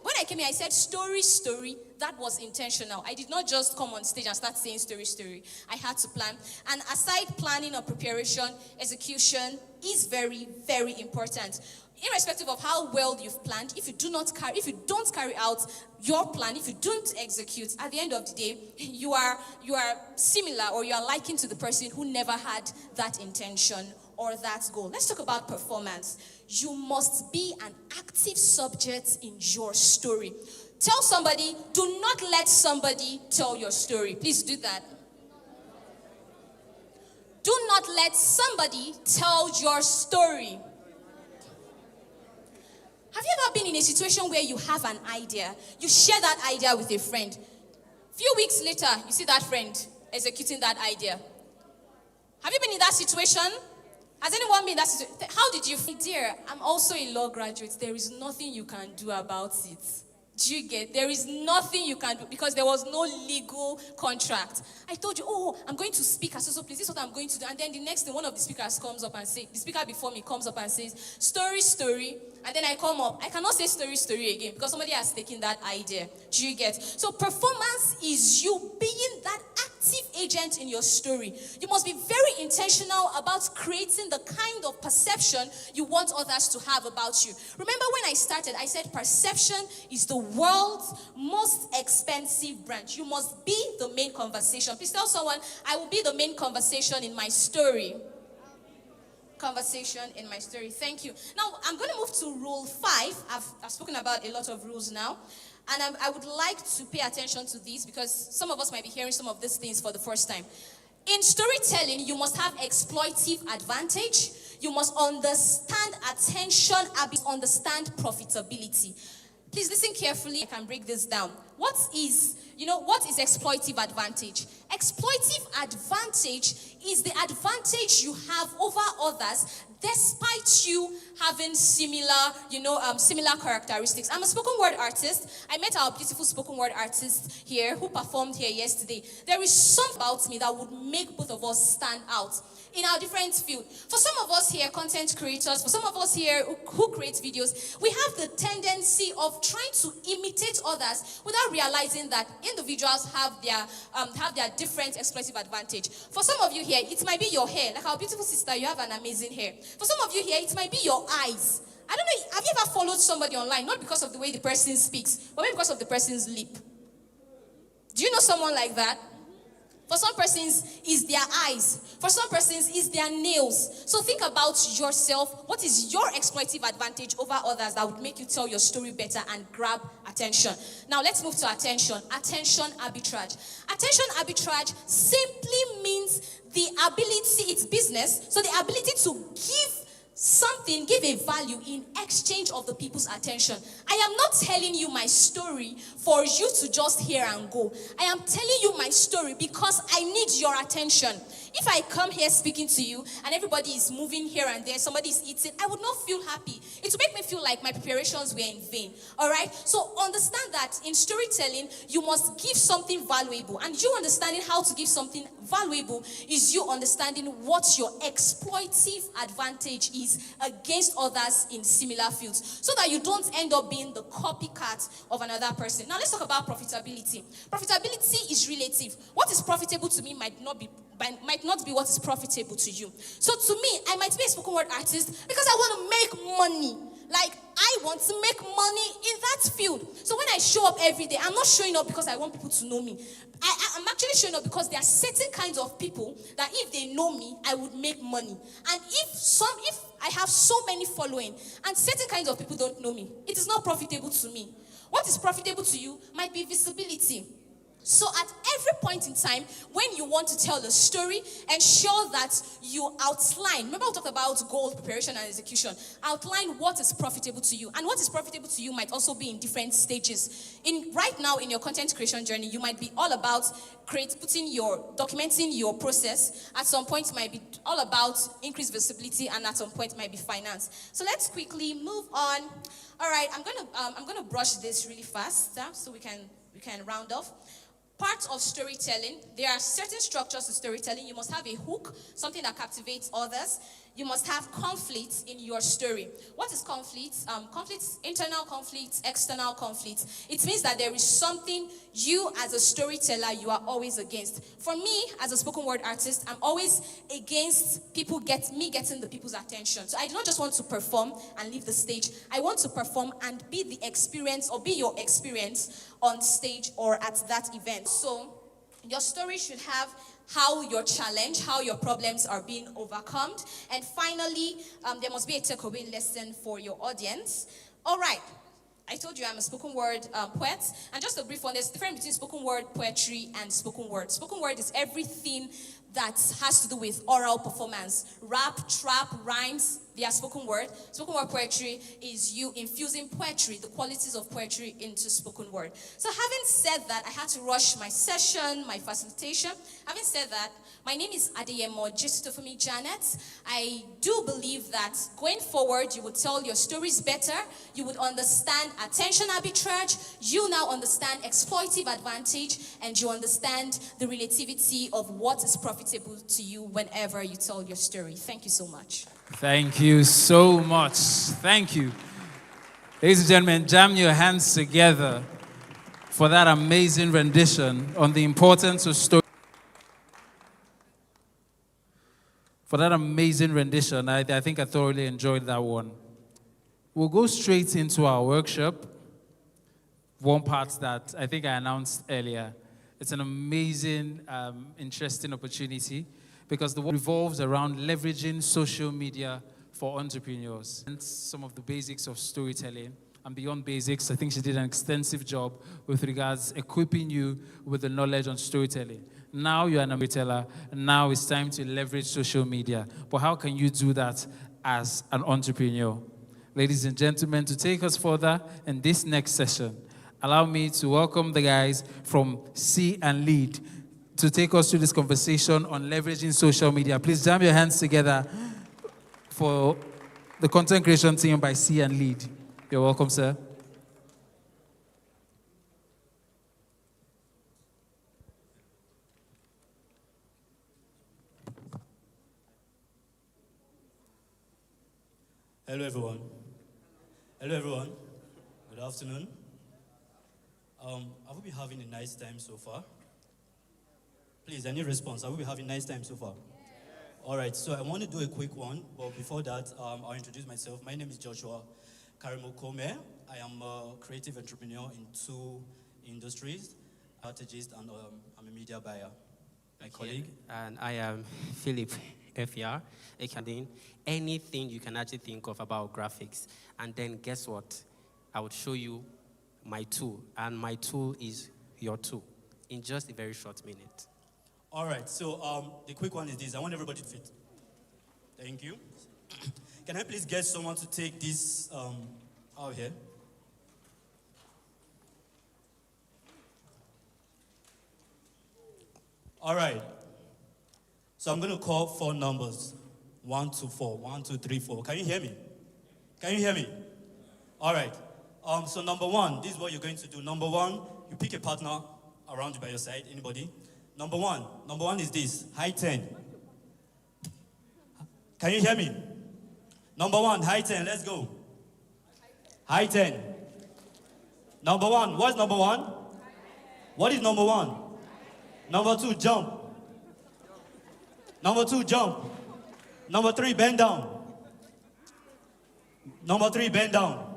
When I came here, I said story. That was intentional. I did not just come on stage and start saying story. I had to plan. And aside planning or preparation, execution is very, very important. Irrespective of how well you've planned, if you don't carry out your plan, if you don't execute, at the end of the day, you are similar, or you are likened to the person who never had that intention or that goal. Let's talk about performance. You must be an active subject in your story. Tell somebody, do not let somebody tell your story. Please do that. Do not let somebody tell your story. Have you ever been in a situation where you have an idea, you share that idea with a friend, few weeks later, you see that friend executing that idea? Have you been in that situation? Has anyone been in that situation? How did you feel? Dear, I'm also a law graduate. There is nothing you can do about it. Do you get? There is nothing you can do because there was no legal contract. I told you, I'm going to speak at so place. This is what I'm going to do. And then the next thing, one of the speakers comes up and says, the speaker before me comes up and says, story. And then I come up. I cannot say story again because somebody has taken that idea. Do you get? So performance is you being that active agent in your story. You must be very intentional about creating the kind of perception you want others to have about you. Remember when I started, I said perception is the world's most expensive brand. You must be the main conversation. Please tell someone, I will be the main conversation in my story. Conversation in my story. Thank you. Now, I'm going to move to rule 5. I've spoken about a lot of rules now. And I would like to pay attention to these because some of us might be hearing some of these things for the first time. In storytelling, you must have exploitive advantage. You must understand attention, understand profitability. Please listen carefully. I can break this down. What is exploitive advantage? Exploitive advantage is the advantage you have over others despite you having similar characteristics. I'm a spoken word artist. I met our beautiful spoken word artist here who performed here yesterday. There is something about me that would make both of us stand out in our different field. For some of us here, content creators, for some of us here who create videos, we have the tendency of trying to imitate others without realizing that individuals have their different exploitive advantage. For some of you here, it might be your hair. Like our beautiful sister, you have an amazing hair. For some of you here, it might be your eyes. I don't know, have you ever followed somebody online, not because of the way the person speaks, but maybe because of the person's lip? Do you know someone like that? For some persons, it's their eyes. For some persons, it's their nails. So think about yourself. What is your exploitive advantage over others that would make you tell your story better and grab attention? Now, let's move to attention. Attention arbitrage. Attention arbitrage simply means the ability, it's business, so the ability to give a value in exchange of the people's attention. I am not telling you my story for you to just hear and go. I am telling you my story because I need your attention. If I come here speaking to you and everybody is moving here and there, somebody is eating, I would not feel happy. It would make me feel like my preparations were in vain. All right? So understand that in storytelling, you must give something valuable. And you understanding how to give something valuable is you understanding what your exploitive advantage is against others in similar fields, so that you don't end up being the copycat of another person. Now let's talk about profitability. Profitability is relative. What is profitable to me might not be what is profitable to you. So to me, I might be a spoken word artist because I want to make money. Like, I want to make money in that field. So when I show up every day, I'm not showing up because I want people to know me. I'm actually showing up because there are certain kinds of people that if they know me, I would make money. And if I have so many following and certain kinds of people don't know me, it is not profitable to me. What is profitable to you might be visibility. So at every point in time, when you want to tell a story, ensure that you outline. Remember we talked about goal, preparation, and execution. Outline what is profitable to you. And what is profitable to you might also be in different stages. Right now, in your content creation journey, you might be all about documenting your process. At some point, it might be all about increased visibility, and at some point, it might be finance. So let's quickly move on. All right, I'm gonna brush this really fast so we can round off. Part of storytelling, there are certain structures to storytelling. You must have a hook, something that captivates others. You must have conflicts in your story. What is conflict? Conflicts, internal conflicts, external conflicts. It means that there is something you as a storyteller, you are always against. For me, as a spoken word artist, I'm always against getting the people's attention. So I do not just want to perform and leave the stage. I want to perform and be the experience or be your experience on stage or at that event. So your story should have how your challenge, how your problems are being overcome. And finally, there must be a takeaway lesson for your audience. All right. I told you I'm a spoken word poet. And just a brief one, there's a difference between spoken word poetry and spoken word. Spoken word is everything that has to do with oral performance. Rap, trap, rhymes, they are spoken word. Spoken word poetry is you infusing poetry, the qualities of poetry into spoken word. So having said that, I had to rush my session, my facilitation. Having said that, my name is Adeyemo Jistofumi Janet. I do believe that going forward, you would tell your stories better. You would understand attention arbitrage. You now understand exploitive advantage. And you understand the relativity of what is profitable to you whenever you tell your story. Thank you so much.
Thank you so much. Thank you. Ladies and gentlemen, jam your hands together for that amazing rendition on the importance of story. For that amazing rendition, I think I thoroughly enjoyed that one. We'll go straight into our workshop. One part that I think I announced earlier. It's an amazing, interesting opportunity because the work revolves around leveraging social media for entrepreneurs. And some of the basics of storytelling. And beyond basics, I think she did an extensive job with regards equipping you with the knowledge on storytelling. Now you're an storyteller, and now it's time to leverage social media. But how can you do that as an entrepreneur? Ladies and gentlemen, to take us further in this next session, allow me to welcome the guys from See and Lead to take us through this conversation on leveraging social media. Please jam your hands together for the content creation team by See and Lead. You're welcome, sir.
Hello, everyone. Hello, everyone. Good afternoon. Have we been having a nice time so far? Please, any response? Have we been having a nice time so far? All right, so I want to do a quick one, but before that, I'll introduce myself. My name is Joshua Karimokome. I am a creative entrepreneur in 2 industries, strategist, and I'm a media buyer. My colleague.
And I am Philip FR, anything you can actually think of about graphics. And then guess what? I would show you my tool, and my tool is your tool in just a very short minute.
All right, so the quick one is this. I want everybody to fit. Thank you. Can I please get someone to take this out here? All right. So I'm going to call 4 numbers. 1, 2, 4. 1, 2, 3, 4. Can you hear me? Can you hear me? All right. So number 1, this is what you're going to do. Number 1, you pick a partner around you by your side. Anybody? Number 1 is this. High 10. Can you hear me? Number 1, high 10. Let's go. High 10. Number 1. What's number 1? What is number 1? Number 2, jump. Number 2, jump. Number 3, bend down. Number 3, bend down.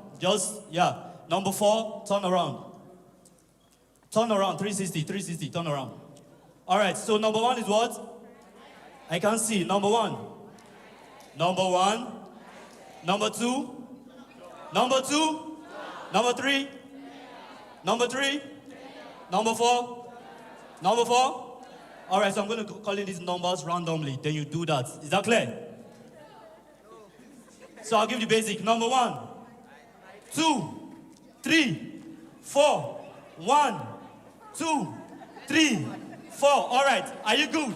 Yeah. Number 4, turn around. Turn around, 360, turn around. All right, so number 1 is what? I can't see. Number 1. Number 1. Number 2. Number 2. Number 3. Number 3. Number 4. Number 4? All right, so I'm going to call in these numbers randomly. Then you do that. Is that clear? So I'll give you the basic. Number 1, 2, 3, 4. 1, 2, 3, 4. All right, are you good?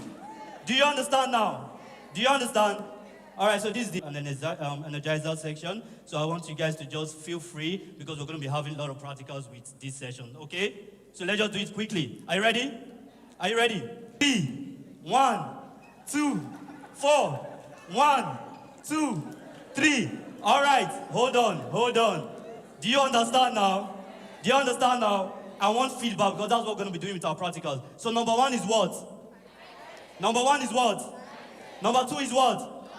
Do you understand now? Do you understand? All right, so this is the energizer section. So I want you guys to just feel free because we're going to be having a lot of practicals with this session, okay? So let's just do it quickly. Are you ready? Are you ready? 3, 1, 2, 4. 1, 2, 3. All right, hold on, hold on. Do you understand now? Do you understand now? I want feedback because that's what we're going to be doing with our practicals. So number 1 is what? Number 1 is what? Number 2 is what?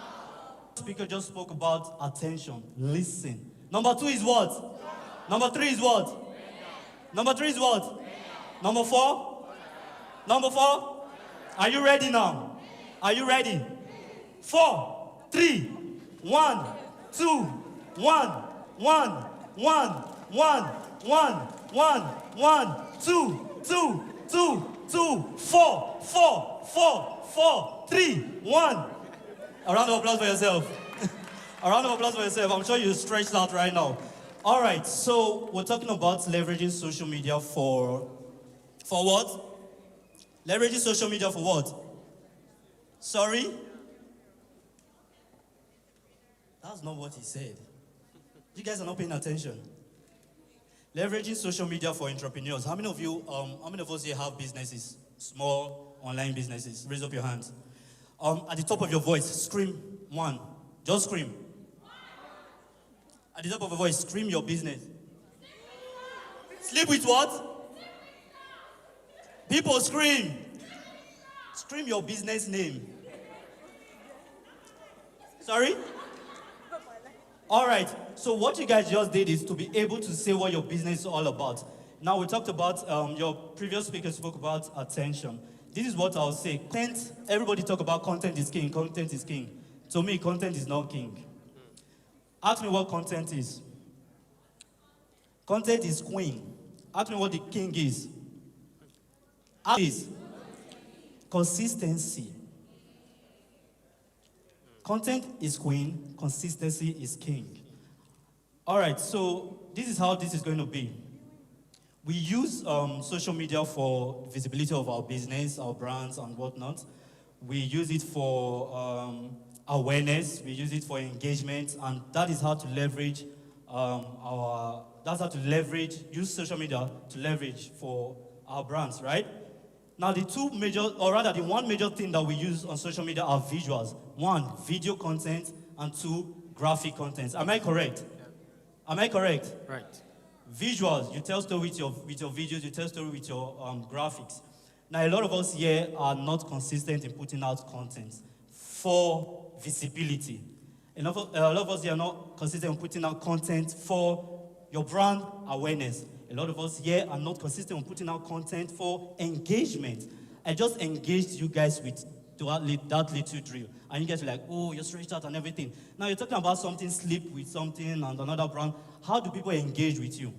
The speaker just spoke about attention. Listen. Number 2 is what? Number 3 is what? Number 3 is what? Number 4? Number 4? Are you ready now? Are you ready? 4, 3, 1, 2, 1, 1, 1, 1, 1, 1, 1, 2, 2, 2, 2, 4, 4, 4, 4, 3, 1. A round of applause for yourself. A round of applause for yourself. I'm sure you're stretched out right now. All right, so we're talking about leveraging social media for what? Leveraging social media for what? Sorry? That's not what he said. You guys are not paying attention. Leveraging social media for entrepreneurs. How many of us here have businesses? Small online businesses? Raise up your hands. At the top of your voice, scream 1. Just scream. At the top of your voice, scream your business. Sleep with what? People scream. Scream your business name. Sorry? All right, so what you guys just did is to be able to say what your business is all about. Now, we talked about, your previous speaker spoke about attention. This is what I'll say. Content, everybody talk about content is king, content is king. To me, content is not king. Ask me what content is. Content is queen. Ask me what the king is. Ask is consistency. Content is queen, consistency is king. All right, so this is how this is going to be. We use social media for visibility of our business, our brands, and whatnot. We use it for awareness. We use it for engagement, and that is how to leverage use social media to leverage for our brands, right? Now, the one major thing that we use on social media are visuals. 1, video content, and 2, graphic content. Am I correct? Am I correct?
Right.
Visuals, you tell story with your videos, you tell story with your graphics. Now, a lot of us here are not consistent in putting out content for visibility. A lot of us here are not consistent in putting out content for your brand awareness. A lot of us here are not consistent in putting out content for engagement. I just engaged you guys with that little drill. And you guys are like, oh, you're stretched out and everything. Now you're talking about something, sleep with something and another brand. How do people engage with you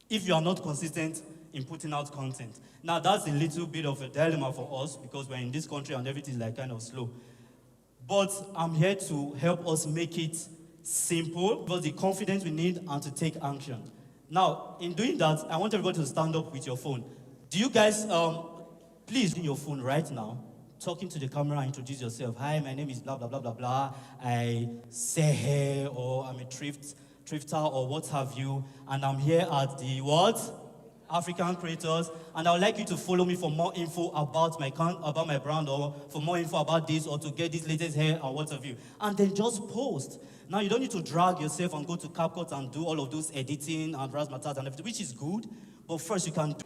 if you are not consistent in putting out content? Now that's a little bit of a dilemma for us because we're in this country and everything is like kind of slow. But I'm here to help us make it simple, because the confidence we need and to take action. Now, in doing that, I want everybody to stand up with your phone. Do you guys, please, in your phone right now, talking to the camera, introduce yourself. Hi, my name is blah, blah, blah, blah, blah. I say hey, or I'm a thrifter, or what have you. And I'm here at the what? African Creators. And I would like you to follow me for more info about my brand, or for more info about this, or to get this latest hair, or what have you. And then just post. Now, you don't need to drag yourself and go to CapCut and do all of those editing and razzmatazz and everything, which is good. But first, you can do.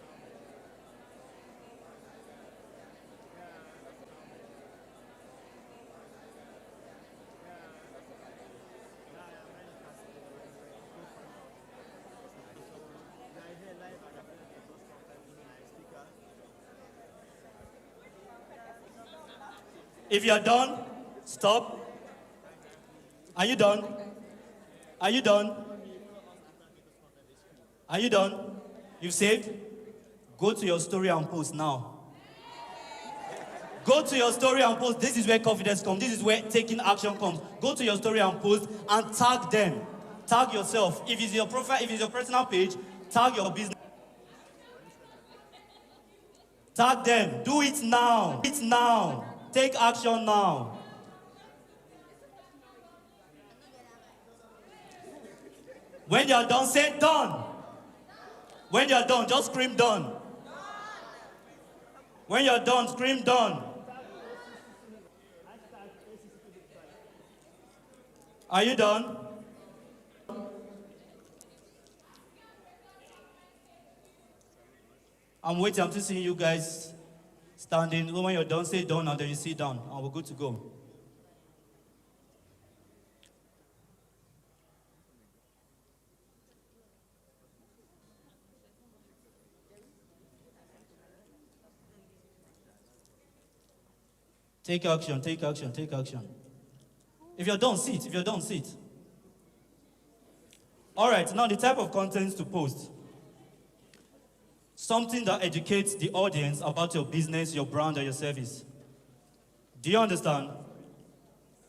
If you are done, stop. Are you done? Are you done? Are you done? You've saved? Go to your story and post now. Go to your story and post. This is where confidence comes. This is where taking action comes. Go to your story and post and tag them. Tag yourself. If it's your profile, if it's your personal page, tag your business. Tag them. Do it now. Do it now. Take action now. When you're done, say done. When you're done, just scream done. When you're done, scream done. Are you done? I'm waiting. I'm just seeing you guys standing. When you're done, say done, and then you sit down, and we're good to go. Take action, take action, take action. If you're done, sit. If you're done, sit. All right, now the type of content to post. Something that educates the audience about your business, your brand, or your service. Do you understand?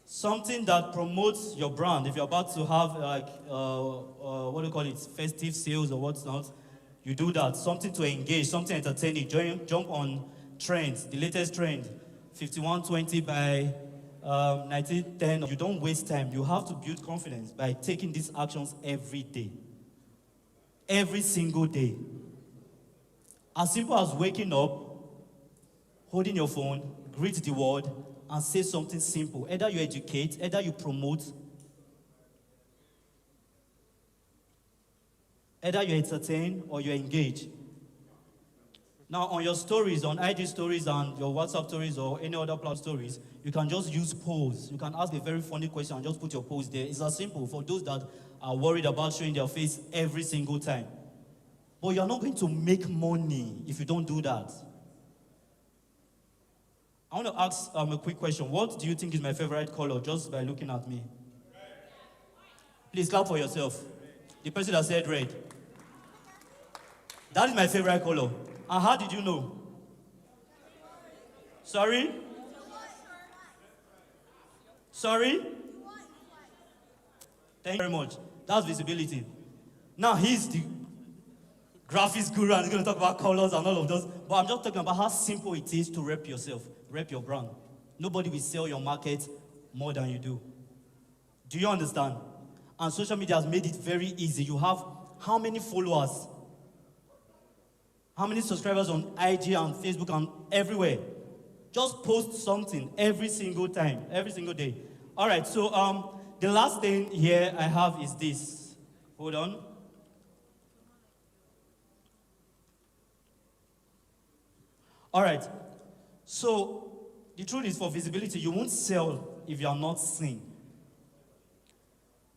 Something that promotes your brand. If you're about to have like, what do you call it, festive sales or what's not, you do that. Something to engage, something entertaining. Jump on trends, the latest trend. 5120 by 1910. You don't waste time. You have to build confidence by taking these actions every day. Every single day. As simple as waking up, holding your phone, greet the world, and say something simple. Either you educate, either you promote, either you entertain or you engage. Now, on your stories, on IG stories and your WhatsApp stories or any other platform stories, you can just use polls. You can ask a very funny question and just put your post there. It's as simple for those that are worried about showing their face every single time. But you're not going to make money if you don't do that. I want to ask a quick question. What do you think is my favorite color just by looking at me? Please clap for yourself. The person that said red. That is my favorite color. And how did you know? Sorry? Sorry? Thank you very much. That's visibility. Now he's the graphics guru and he's going to talk about colors and all of those. But I'm just talking about how simple it is to rep yourself, rep your brand. Nobody will sell your market more than you do. Do you understand? And social media has made it very easy. You have how many followers? How many subscribers on IG and Facebook and everywhere? Just post something every single time, every single day. All right, so the last thing here I have is this. Hold on. All right, so the truth is for visibility, you won't sell if you are not seen.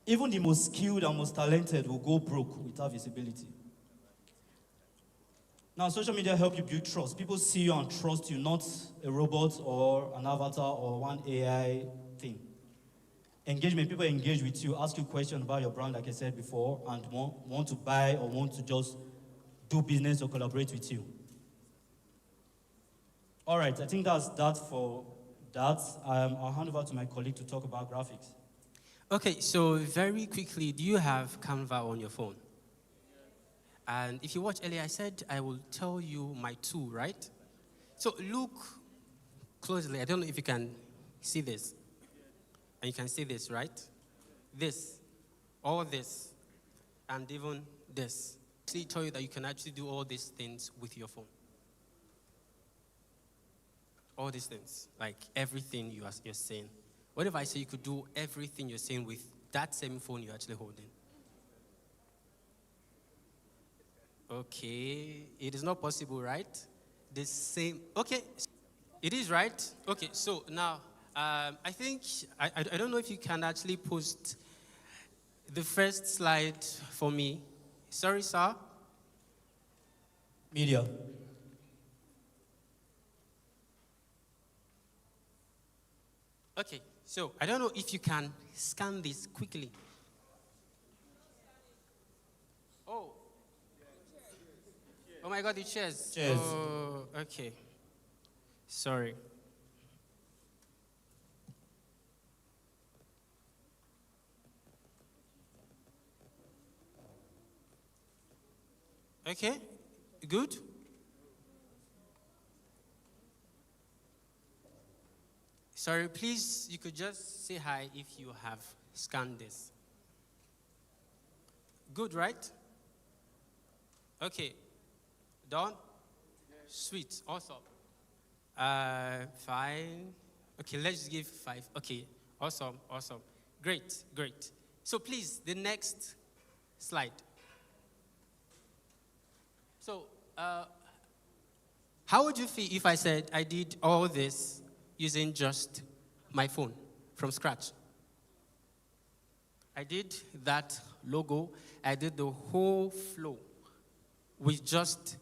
Even the most skilled and most talented will go broke without visibility. Now, social media help you build trust. People see you and trust you, not a robot or an avatar or one AI thing. Engagement, people engage with you, ask you questions about your brand, like I said before, and want to buy or want to just do business or collaborate with you. All right, I think that's that for that. I'll hand over to my colleague to talk about graphics.
Okay, so very quickly, do you have Canva on your phone? And if you watch earlier, I said I will tell you my tool, right? So look closely. I don't know if you can see this. And you can see this, right? This, all this, and even this. I tell you that you can actually do all these things with your phone. All these things, like everything you're saying. What if I say you could do everything you're saying with that same phone you're actually holding? Okay, it is not possible, right? The same, okay, it is right. Okay, so now, I think, I don't know if you can actually post the first slide for me. Sorry, sir.
Media.
Okay, so I don't know if you can scan this quickly. Oh. Oh my God, the chairs.
Chairs.
Oh, okay. Sorry. Okay, good. Sorry, please, you could just say hi if you have scanned this. Good, right? Okay, done? Sweet, awesome. Fine. Okay, let's give 5. Okay, awesome, awesome. Great, great. So please, the next slide. So, how would you feel if I said I did all this using just my phone from scratch? I did that logo, I did the whole flow with just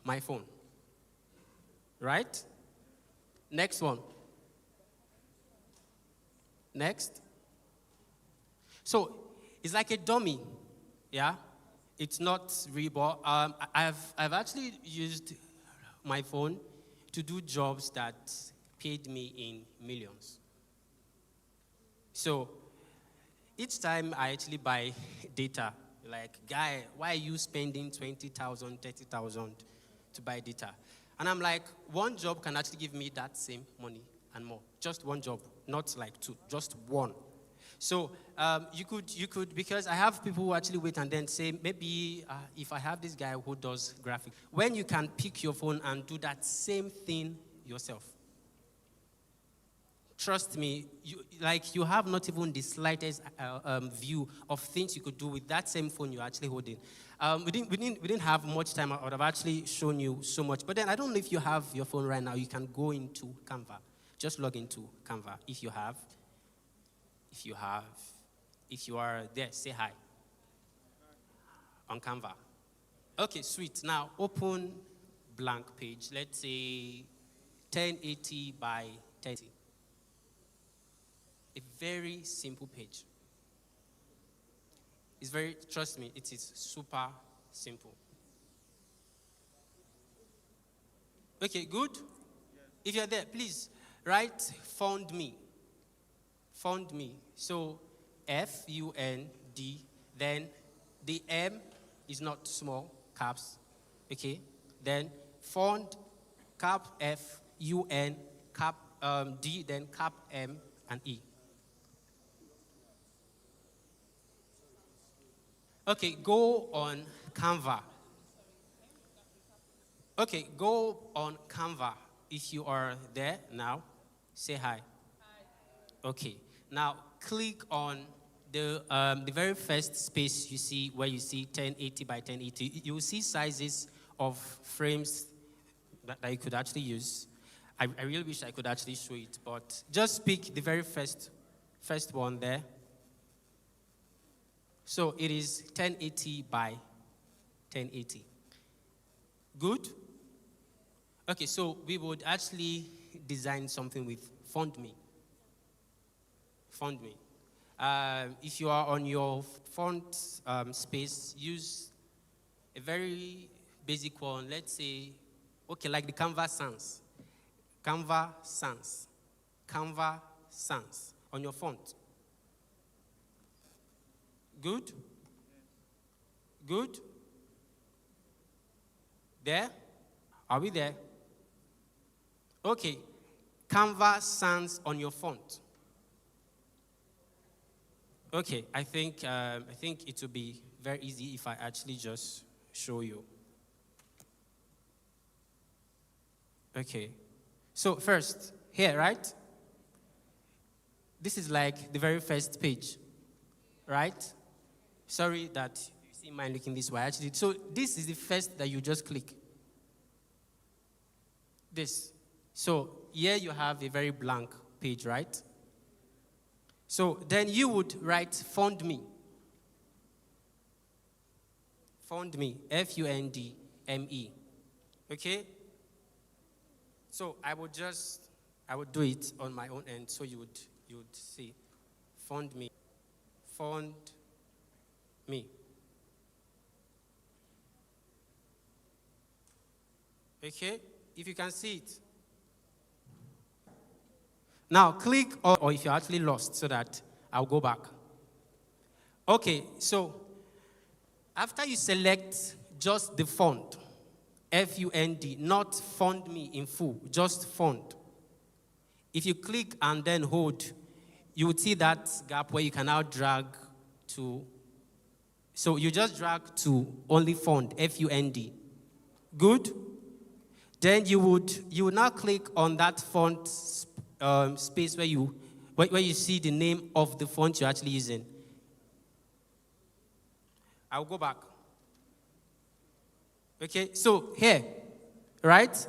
my phone. Right? Next one. Next. So, it's like a dummy, yeah? It's not real. I've actually used my phone to do jobs that paid me in millions. So each time I actually buy data, like, guy, why are you spending 20,000, 30,000 to buy data? And I'm like, one job can actually give me that same money and more. Just one job, not like 2, just one. So you could, because I have people who actually wait and then say, maybe if I have this guy who does graphic, when you can pick your phone and do that same thing yourself. Trust me, you have not even the slightest view of things you could do with that same phone you're actually holding. We didn't have much time. I would have actually shown you so much. But then I don't know if you have your phone right now. You can go into Canva. Just log into Canva if you have. If you are there, say hi on Canva. Okay, sweet. Now open blank page. Let's say 1080 by 1080. A very simple page. Trust me, it is super simple. Okay, good? If you're there, please write fund me. Fund me. So F-U-N-D, then the M is not small, caps, okay? Then fund, cap F-U-N, cap D, then cap M and E. Okay, go on Canva. Okay, go on Canva. If you are there now, say hi. Okay, now click on the very first space you see where you see 1080 by 1080. You will see sizes of frames that you could actually use. I really wish I could actually show it, but just pick the very first one there. So it is 1080 by 1080. Good? Okay, so we would actually design something with Fund Me. Fund Me. If you are on your font space, use a very basic one. Let's say, okay, like the Canva Sans. Canva Sans. Canva Sans on your font. Good? Good? There? Are we there? Okay. Canva Sans on your font. Okay, I think it will be very easy if I actually just show you. Okay. So first, here, right? This is like the very first page, right? Sorry that you see mine looking this way. Actually, so this is the first that you just click. This. So here you have a very blank page, right? So then you would write Fund Me. Fund Me. F-U-N-D-M-E. Okay? So I would do it on my own end so you would see. Fund Me. Fund Me. Okay, if you can see it. Now click on, or if you're actually lost, so that I'll go back. Okay, so after you select just the font, F-U-N-D, not fund me in full, just font. If you click and then hold, you would see that gap where you can now drag to. So you just drag to only font, F-U-N-D. Good? Then you would now click on that font space where you see the name of the font you're actually using. I'll go back. Okay, so here, right?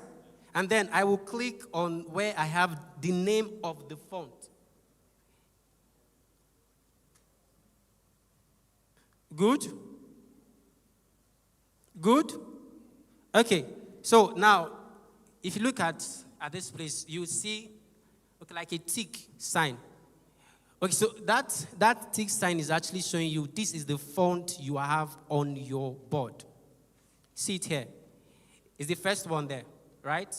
And then I will click on where I have the name of the font. Good? Good? Okay, so now, if you look at this place, you see like a tick sign. Okay, so that tick sign is actually showing you this is the font you have on your board. See it here. It's the first one there, right?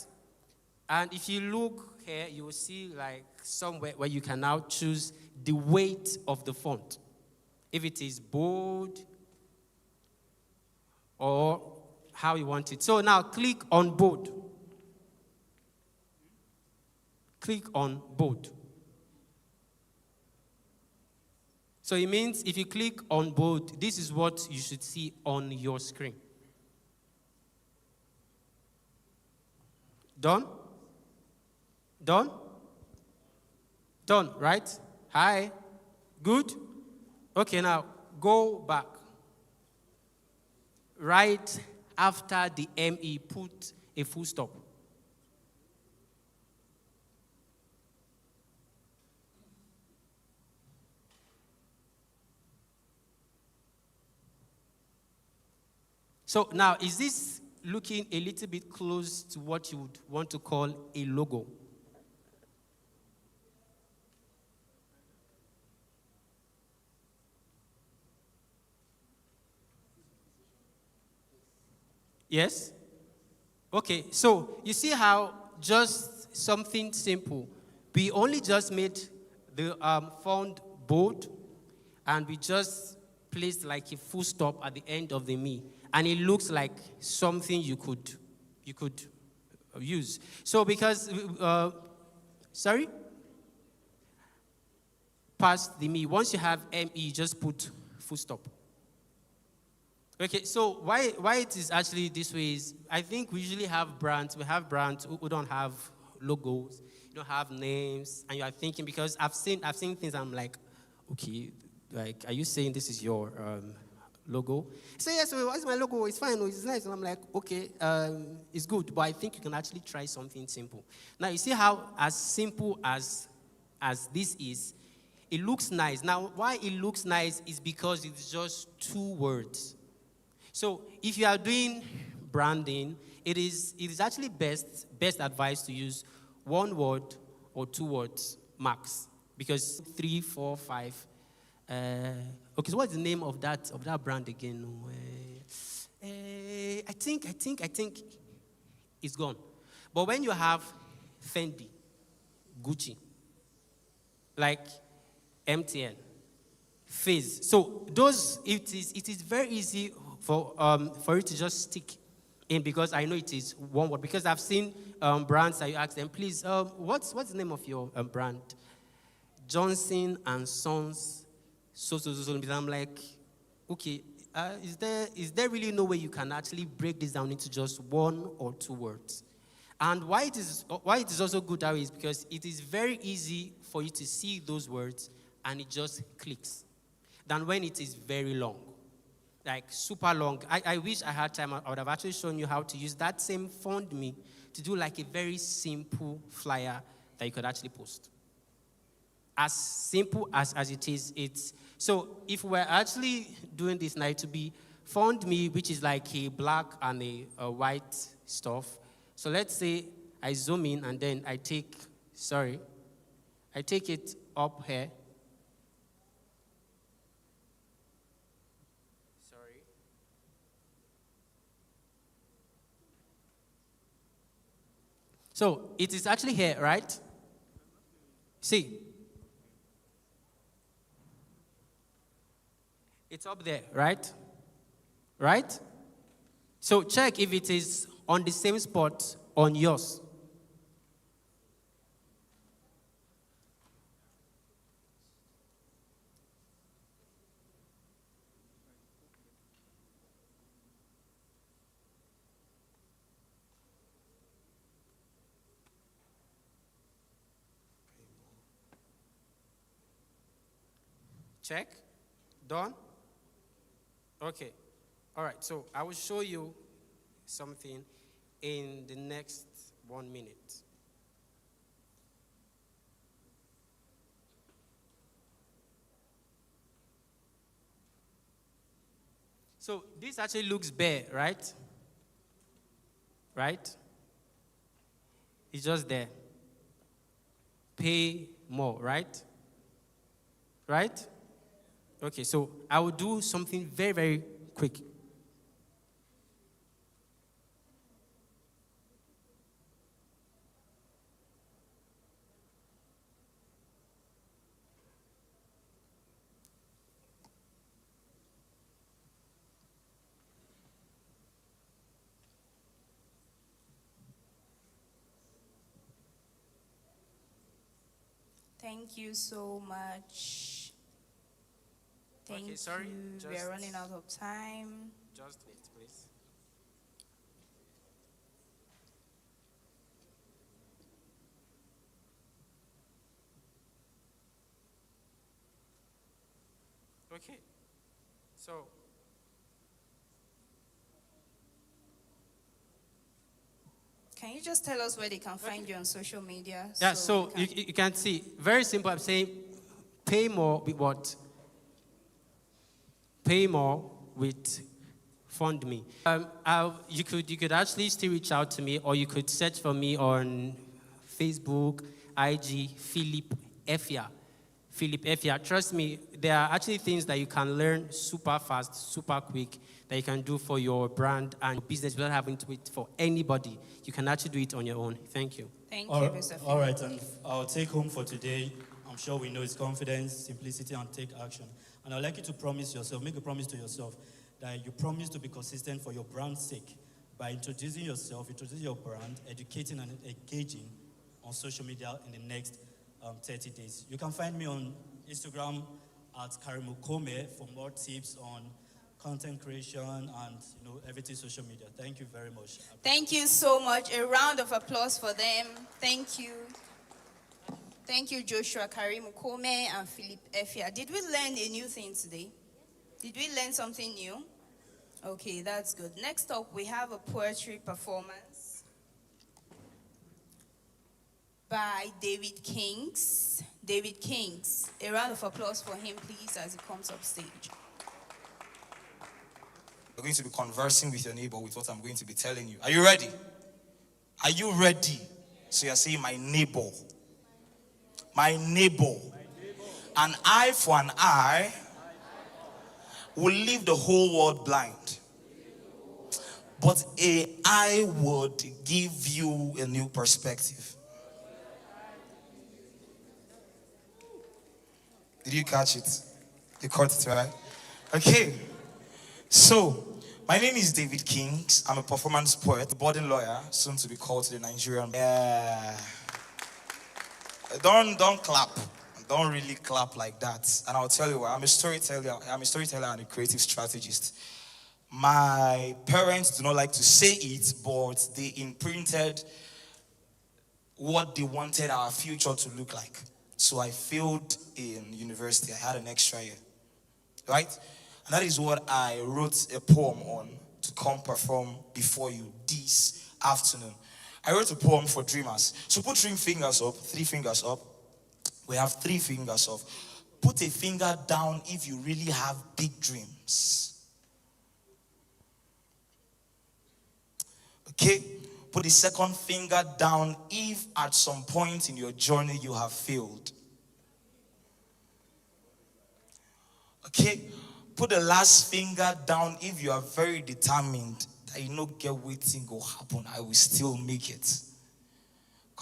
And if you look here, you will see like somewhere where you can now choose the weight of the font. If it is bold or how you want it. So now click on bold. Click on bold. So it means if you click on bold, this is what you should see on your screen. Done? Done? Done, right? Hi. Good? Okay, now go back. Right after the ME, put a full stop. So now, is this looking a little bit close to what you would want to call a logo? Yes? Okay, so you see how just something simple. We only just made the font bold, and we just placed like a full stop at the end of the me. And it looks like something you could use. So because, sorry? Past the me. Once you have ME, just put full stop. Okay, so why it is actually this way is, I think we usually have brands. We have brands who don't have logos, you don't have names, and you are thinking, because I've seen things, I'm like, okay, like, are you saying this is your logo? Say, yes, what's my logo? It's fine, it's nice. And I'm like, okay, it's good, but I think you can actually try something simple. Now, you see how as simple as this is, it looks nice. Now, why it looks nice is because it's just 2 words. So if you are doing branding, it is actually best advice to use 1 word or 2 words max, because 3, 4, 5. Okay, so what's the name of that brand again? I think it's gone. But when you have Fendi, Gucci, like MTN, Fizz, so those it is very easy for it to just stick in, because I know it is 1 word. Because I've seen brands that you ask them, please, what's the name of your brand? Johnson and Sons. So. I'm like, okay, is there really no way you can actually break this down into just 1 or 2 words? And why it is also good that way is because it is very easy for you to see those words and it just clicks, than when it is very long, like super long. I wish I had time. I would have actually shown you how to use that same font me to do like a very simple flyer that you could actually post. As simple as it is, it's so if we're actually doing this now, to be font me, which is like a black and a white stuff. So let's say I zoom in and then I take it up here. So it is actually here, right? See. It's up there, right? Right? So check if it is on the same spot on yours. Check. Done? Okay. All right. So I will show you something in the next 1 minute. So this actually looks bare, right? Right? It's just there. Pay more, right? Right? Okay, so I will do something very, very quick.
Thank you so much. Thank
Okay, sorry,
you. We are running out of time.
Just wait, please. Okay, so
Can you just tell us where they can find you on social media?
yeah, so you can see, very simple. I'm saying pay more with what? Pay more with Fund Me. You could actually still reach out to me, or you could search for me on Facebook, IG, Philip Efia. Philip Efia. Trust me, there are actually things that you can learn super fast, super quick, that you can do for your brand and business without having to wait for anybody. You can actually do it on your own. Thank you.
Thank you, Mr. Philip.
All right, and our take home for today, I'm sure we know, is confidence, simplicity, and take action. And I'd like you to promise yourself, make a promise to yourself, that you promise to be consistent for your brand's sake by introducing yourself, introducing your brand, educating and engaging on social media in the next 30 days. You can find me on Instagram at Karimukome for more tips on content creation and everything social media. Thank you very much.
Thank you so much. A round of applause for them. Thank you. Thank you, Joshua Karimukome and Philip Efia. Did we learn a new thing today? Did we learn something new? Okay, that's good. Next up, we have a poetry performance by David Kings. David Kings. A round of applause for him, please, as he comes up stage.
You're going to be conversing with your neighbor with what I'm going to be telling you. Are you ready? Are you ready? So you're saying, my neighbor. My neighbor. An eye for an eye will leave the whole world blind. But an eye would give you a new perspective. Did you catch it? You caught it, right? Okay. So, my name is David Kings. I'm a performance poet, budding lawyer, soon to be called to the Nigerian. Yeah. Don't clap. Don't really clap like that. And I'll tell you why. I'm a storyteller and a creative strategist. My parents do not like to say it, but they imprinted what they wanted our future to look like. So I failed in university. I had an extra year. Right? And that is what I wrote a poem on to come perform before you this afternoon. I wrote a poem for dreamers. So put 3 fingers up, 3 fingers up. We have 3 fingers up. Put a finger down if you really have big dreams. Okay? Put the second finger down if at some point in your journey you have failed. Okay? Put the last finger down if you are very determined that you know get waiting go happen. I will still make it.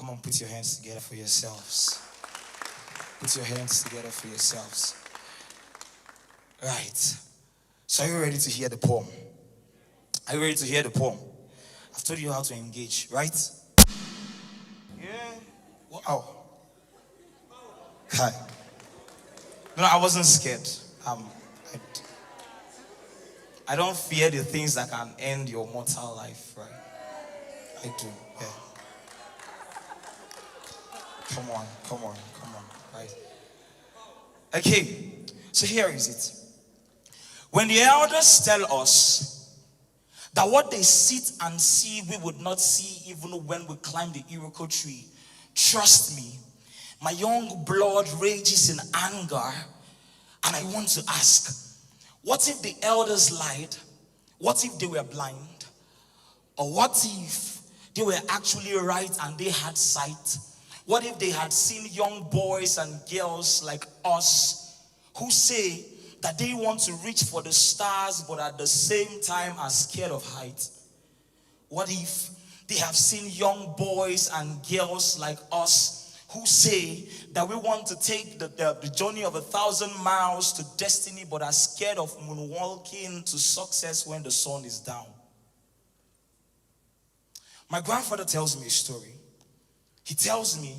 Come on, put your hands together for yourselves. Put your hands together for yourselves. Right. So are you ready to hear the poem? Are you ready to hear the poem? I've told you how to engage, right? Yeah. Wow. Hi. No, I wasn't scared. I don't fear the things that can end your mortal life, right? I do, yeah. Come on, right? Okay, so here is it. When the elders tell us that what they sit and see, we would not see even when we climb the Iroko tree, trust me, my young blood rages in anger, and I want to ask, what if the elders lied? What if they were blind? Or what if they were actually right and they had sight? What if they had seen young boys and girls like us who say that they want to reach for the stars but at the same time are scared of height? What if they have seen young boys and girls like us who say that we want to take the journey of 1,000 miles to destiny but are scared of moonwalking to success when the sun is down? My grandfather tells me a story. He tells me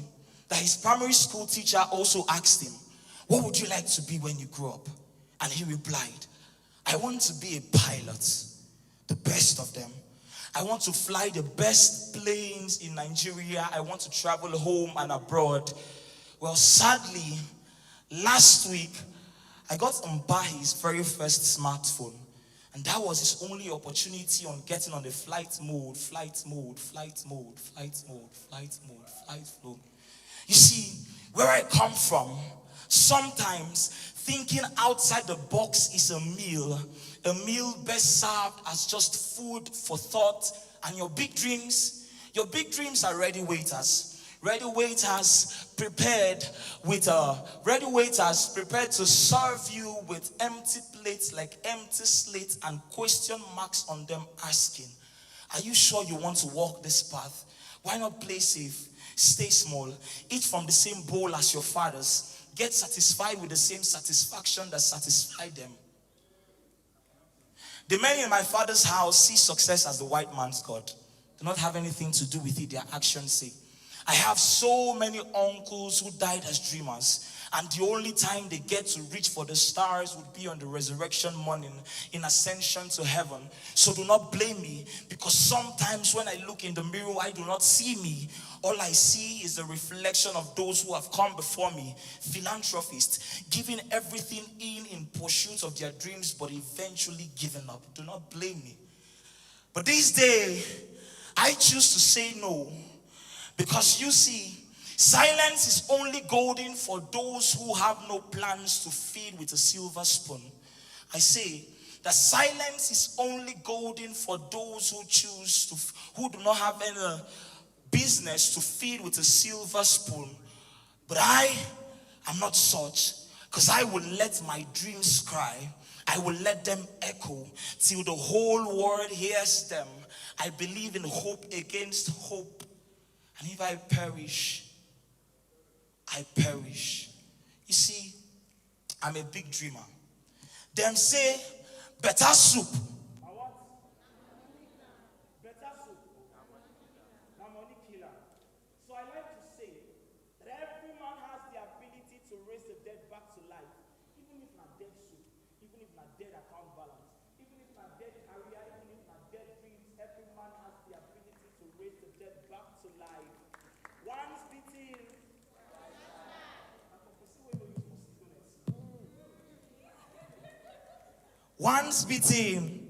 that his primary school teacher also asked him, what would you like to be when you grow up? And he replied, I want to be a pilot, the best of them. I want to fly the best planes in Nigeria. I want to travel home and abroad. Well, sadly, last week, I got to buy his very first smartphone. And that was his only opportunity on getting on the flight mode. You see, where I come from, sometimes thinking outside the box is a meal best served as just food for thought. And your big dreams are ready waiters. Ready waiters prepared to serve you with empty plates like empty slates and question marks on them asking, are you sure you want to walk this path? Why not play safe, stay small, eat from the same bowl as your fathers, get satisfied with the same satisfaction that satisfied them? The men in my father's house see success as the white man's God. Do not have anything to do with it, their actions say. I have so many uncles who died as dreamers, and the only time they get to reach for the stars would be on the resurrection morning in ascension to heaven. So do not blame me, because sometimes when I look in the mirror, I do not see me. All I see is the reflection of those who have come before me, philanthropists, giving everything in pursuit of their dreams, but eventually giving up. Do not blame me. But this day, I choose to say no. Because you see, silence is only golden for those who have no plans to feed with a silver spoon. I say that silence is only golden for those who do not have any business to feed with a silver spoon. But I am not such, because I will let my dreams cry. I will let them echo till the whole world hears them. I believe in hope against hope. And if I perish, I perish. You see, I'm a big dreamer. Them say, better soup. Better soup. Now money killer. So I like to say that every man has the ability to raise the dead back to life. Even if not dead soup, even if not dead account balance, even if not dead career, even if not dead dreams, every man has the ability to raise the dead back to life. Once beaten. Once beaten.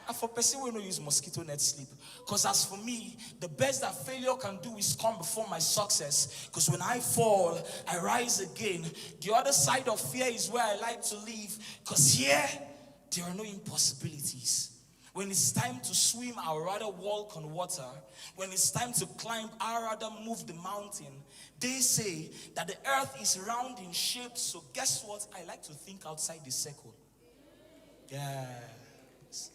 And for person who no use mosquito net sleep. Because as for me, the best that failure can do is come before my success. Because when I fall, I rise again. The other side of fear is where I like to live. Because here, there are no impossibilities. When it's time to swim, I'd rather walk on water. When it's time to climb, I'd rather move the mountain. They say that the earth is round in shape, so guess what? I like to think outside the circle. Yes.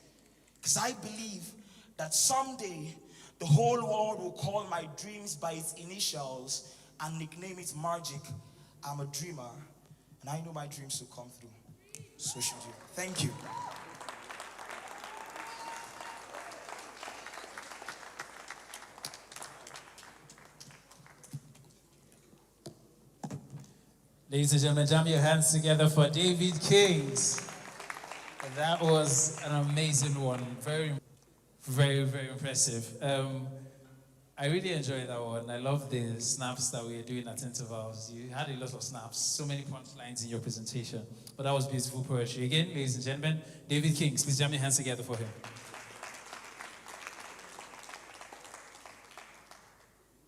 Because I believe that someday The whole world will call my dreams by its initials and nickname it Magic. I'm a dreamer, and I know my dreams will come through. So should you. Thank you.
Ladies and gentlemen, jam your hands together for David Kings. That was an amazing one. Very, very, very impressive. I really enjoyed that one. I love the snaps that we were doing at intervals. You had a lot of snaps, so many punchlines in your presentation. But that was beautiful poetry. Again, ladies and gentlemen, David Kings, please jam your hands together for him.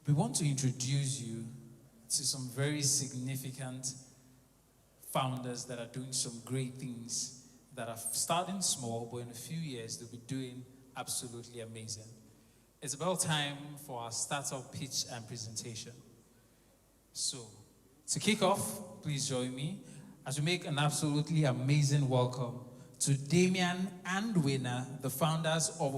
We want to introduce you to some very significant founders that are doing some great things that are starting small, but in a few years they'll be doing absolutely amazing. It's about time for our startup pitch and presentation. So, to kick off, please join me as we make an absolutely amazing welcome to Damian and Winner, the founders of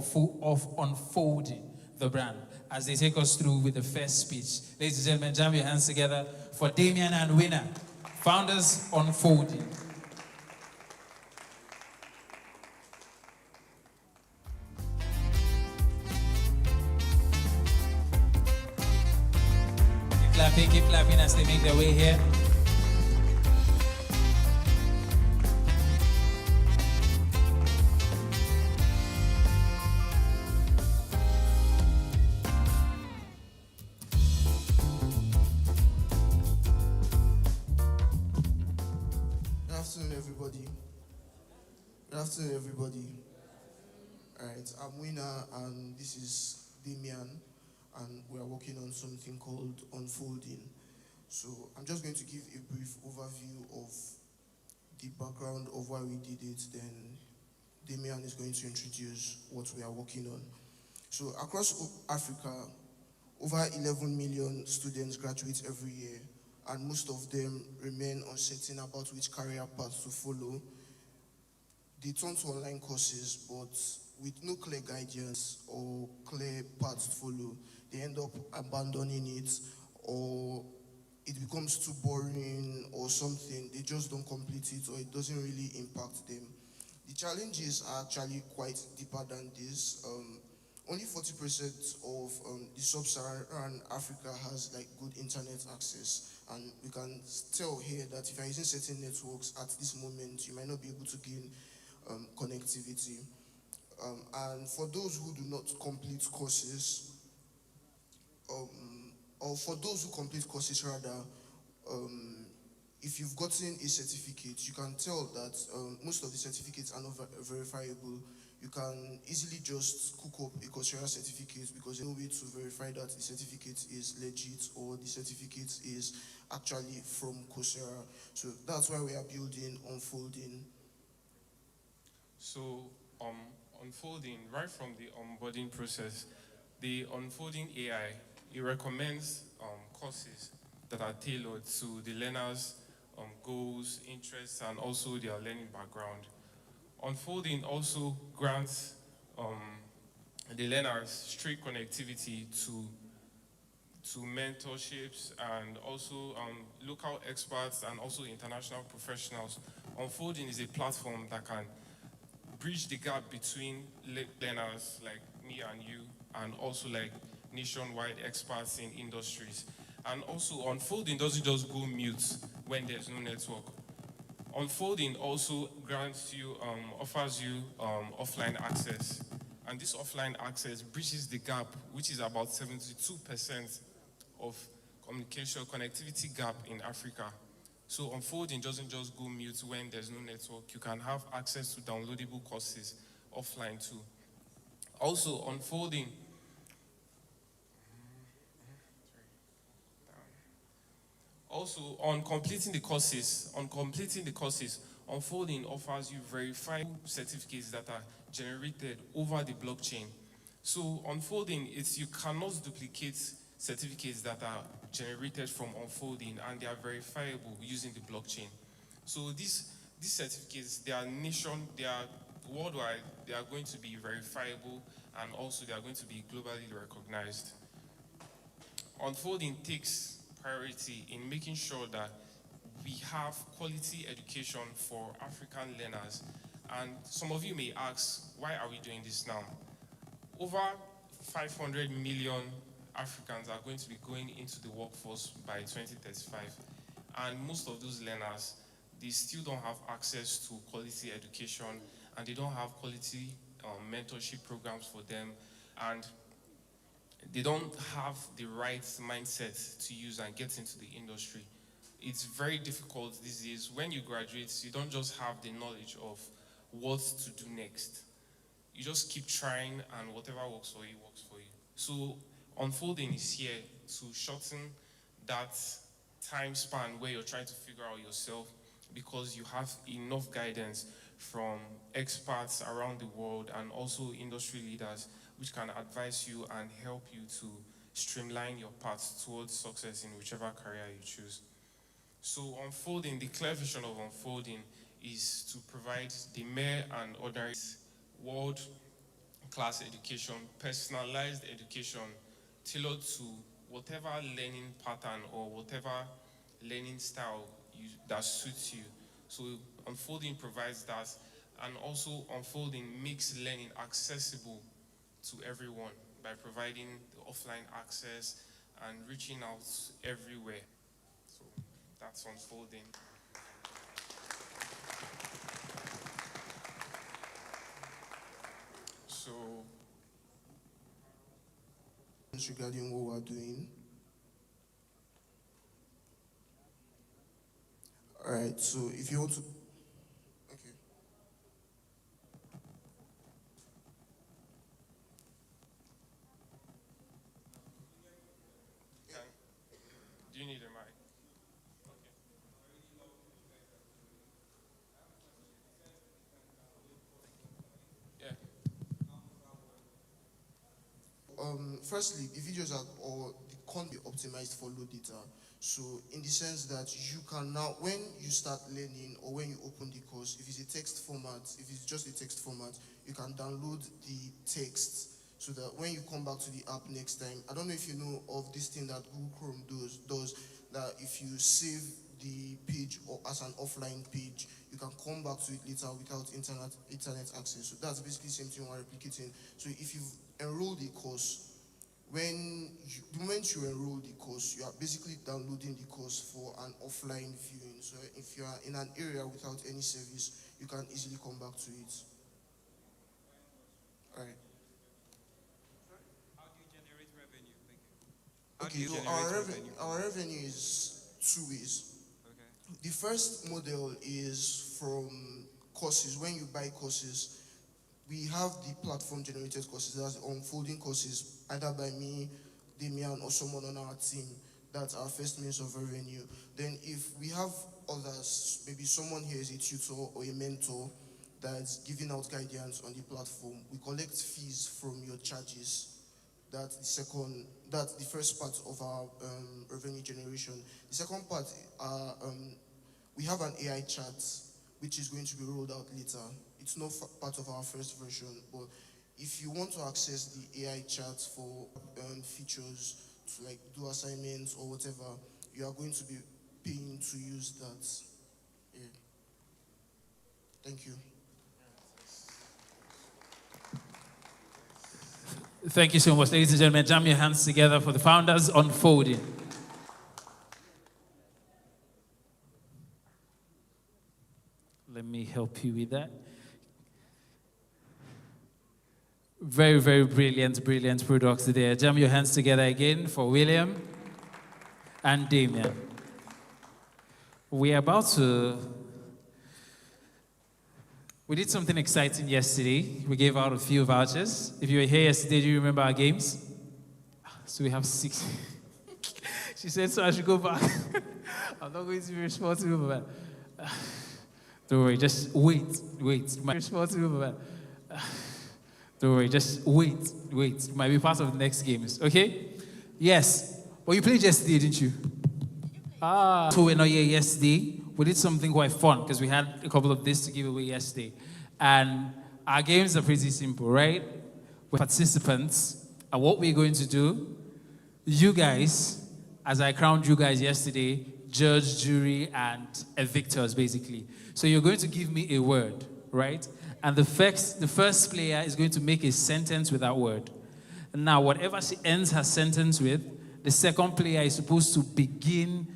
Unfolding, the brand, as they take us through with the first speech. Ladies and gentlemen, jam your hands together for Damian and Winner, founders Unfolding. Keep clapping as they make their way here.
Good afternoon, everybody. Good afternoon, everybody. All right, I'm Winner, and this is Damian, and we are working on something called Unfolding. So I'm just going to give a brief overview of the background of why we did it, then Damian is going to introduce what we are working on. So across Africa, over 11 million students graduate every year, and most of them remain uncertain about which career path to follow. They turn to online courses, but with no clear guidance or clear path to follow, they end up abandoning it, or it becomes too boring or something. They just don't complete it, or it doesn't really impact them. The challenges are actually quite deeper than this. Only 40% of the sub-Saharan Africa has like good internet access, and we can tell here that if you're using certain networks at this moment, you might not be able to gain connectivity. And for those who do not complete courses, or for those who complete courses rather, if you've gotten a certificate, you can tell that most of the certificates are not verifiable. You can easily just cook up a Coursera certificate because there's no way to verify that the certificate is legit or the certificate is actually from Coursera. So that's why we are building Unfolding.
So Unfolding, right from the onboarding process, the Unfolding AI, it recommends courses that are tailored to the learner's goals, interests, and also their learning background. Unfolding also grants the learners straight connectivity to mentorships and also local experts and also international professionals. Unfolding is a platform that can bridge the gap between learners like me and you, and also like nationwide experts in industries. And also, Unfolding doesn't just go mute when there's no network. Unfolding also grants you, offers you offline access. And this offline access bridges the gap, which is about 72% of communication connectivity gap in Africa. So Unfolding doesn't just go mute when there's no network. You can have access to downloadable courses offline too. Also, Unfolding also on completing the courses, Unfolding offers you verifiable certificates that are generated over the blockchain. So Unfolding, you cannot duplicate certificates that are generated from Unfolding, and they are verifiable using the blockchain. So these certificates, they are worldwide, they are going to be verifiable, and also they are going to be globally recognized. Unfolding takes priority in making sure that we have quality education for African learners. And some of you may ask, why are we doing this now? Over 500 million Africans are going to be going into the workforce by 2035. And most of those learners, they still don't have access to quality education, and they don't have quality mentorship programs for them, and they don't have the right mindset to use and get into the industry. It's very difficult these days. When you graduate, you don't just have the knowledge of what to do next. You just keep trying, and whatever works for you, works for you. So Unfolding is here to shorten that time span where you're trying to figure out yourself, because you have enough guidance from experts around the world and also industry leaders which can advise you and help you to streamline your path towards success in whichever career you choose. So Unfolding, the clear vision of Unfolding is to provide the mere and ordinary world-class education, personalized education, tailored to whatever learning pattern or whatever learning style that suits you. So Unfolding provides that, and also Unfolding makes learning accessible to everyone by providing the offline access and reaching out everywhere. So that's Unfolding. So
regarding what we're doing. All right, so if you want to, okay.
Do you need a mic? Okay.
Firstly, the videos are or the content be optimized for low data. So in the sense that you can now, when you start learning or when you open the course, if it's a text format, if it's just a text format, you can download the text so that when you come back to the app next time, I don't know if you know of this thing that Google Chrome does that if you save the page or as an offline page, you can come back to it later without internet access. So that's basically the same thing we're replicating. So if you've enrolled a course, the moment you enroll the course, you are basically downloading the course for an offline viewing. So if you are in an area without any service, you can easily come back to it. All right.
How do you generate revenue?
Okay, so our revenue is two ways. Okay. The first model is from courses. When you buy courses, we have the platform generated courses, that's Unfolding courses, either by me, Damian, or someone on our team. That's our first means of revenue. Then if we have others, maybe someone here is a tutor or a mentor that's giving out guidance on the platform, we collect fees from your charges. That's the first part of our revenue generation. The second part, we have an AI chat, which is going to be rolled out later. It's not part of our first version, but if you want to access the AI chat for features, to like do assignments or whatever, you are going to be paying to use that. Yeah. Thank you.
Thank you so much, ladies and gentlemen. Jam your hands together for the founders Unfolding. Let me help you with that. Very, very brilliant products there. Jam your hands together again for William and Damien. We did something exciting yesterday. We gave out a few vouchers. If you were here yesterday, do you remember our games? So we have 6. She said, so I should go back. I'm not going to be responsible for that. Don't worry, just wait. Responsible for that. Don't worry, just wait. It might be part of the next games, okay? Yes. Well, you played yesterday, didn't you? So we're not here yesterday. We did something quite fun because we had a couple of this to give away yesterday. And Our games are pretty simple, right? With participants, and what we're going to do, you guys, as I crowned you guys yesterday, judge, jury, and evictors, basically. So you're going to give me a word, right? And the first player is going to make a sentence with that word. Now, whatever she ends her sentence with, the second player is supposed to begin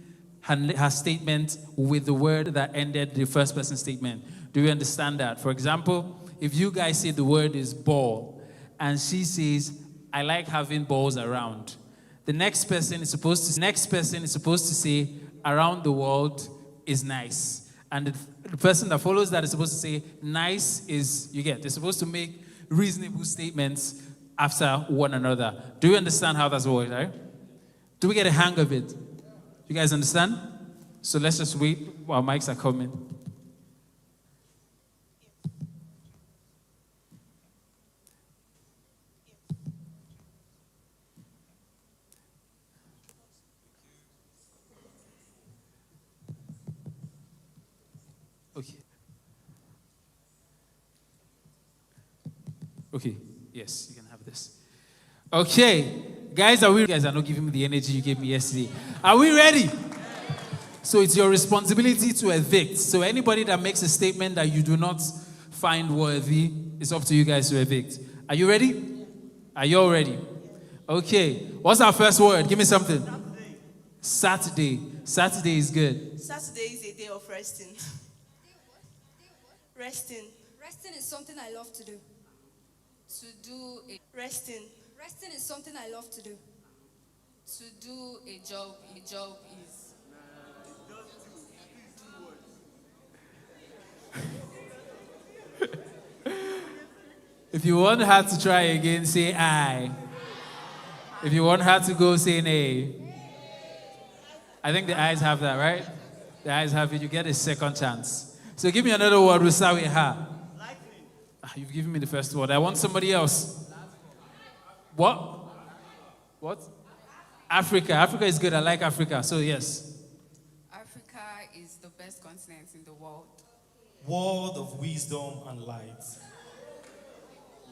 her statement with the word that ended the first person's statement. Do you understand that? For example, if you guys say the word is ball, and she says, I like having balls around, the next person is supposed to say, around the world is nice. And the person that follows that is supposed to say, nice is, they're supposed to make reasonable statements after one another. Do you understand how that's works, right? Do we get a hang of it? You guys understand? So let's just wait while mics are coming. Okay. Okay. Yes, you can have this. Okay. Guys, you guys are not giving me the energy you gave me yesterday. Are we ready? So it's your responsibility to evict. So anybody that makes a statement that you do not find worthy, it's up to you guys to evict. Are you ready? Are you all ready? Okay. What's our first word? Give me something. Saturday. Saturday is good.
Saturday is a day of resting. Resting.
Resting is something I love to do.
Resting.
Resting is something I love to do. To do a job is.
If you want her to try again, say I. If you want her to go, say nay. I think the eyes have that, right? The eyes have it. You get a second chance. So give me another word. We'll start with her. You've given me the first word. I want somebody else. What? What? Africa. Africa is good. I like Africa. So yes.
Africa is the best continent in the world.
World of wisdom and light.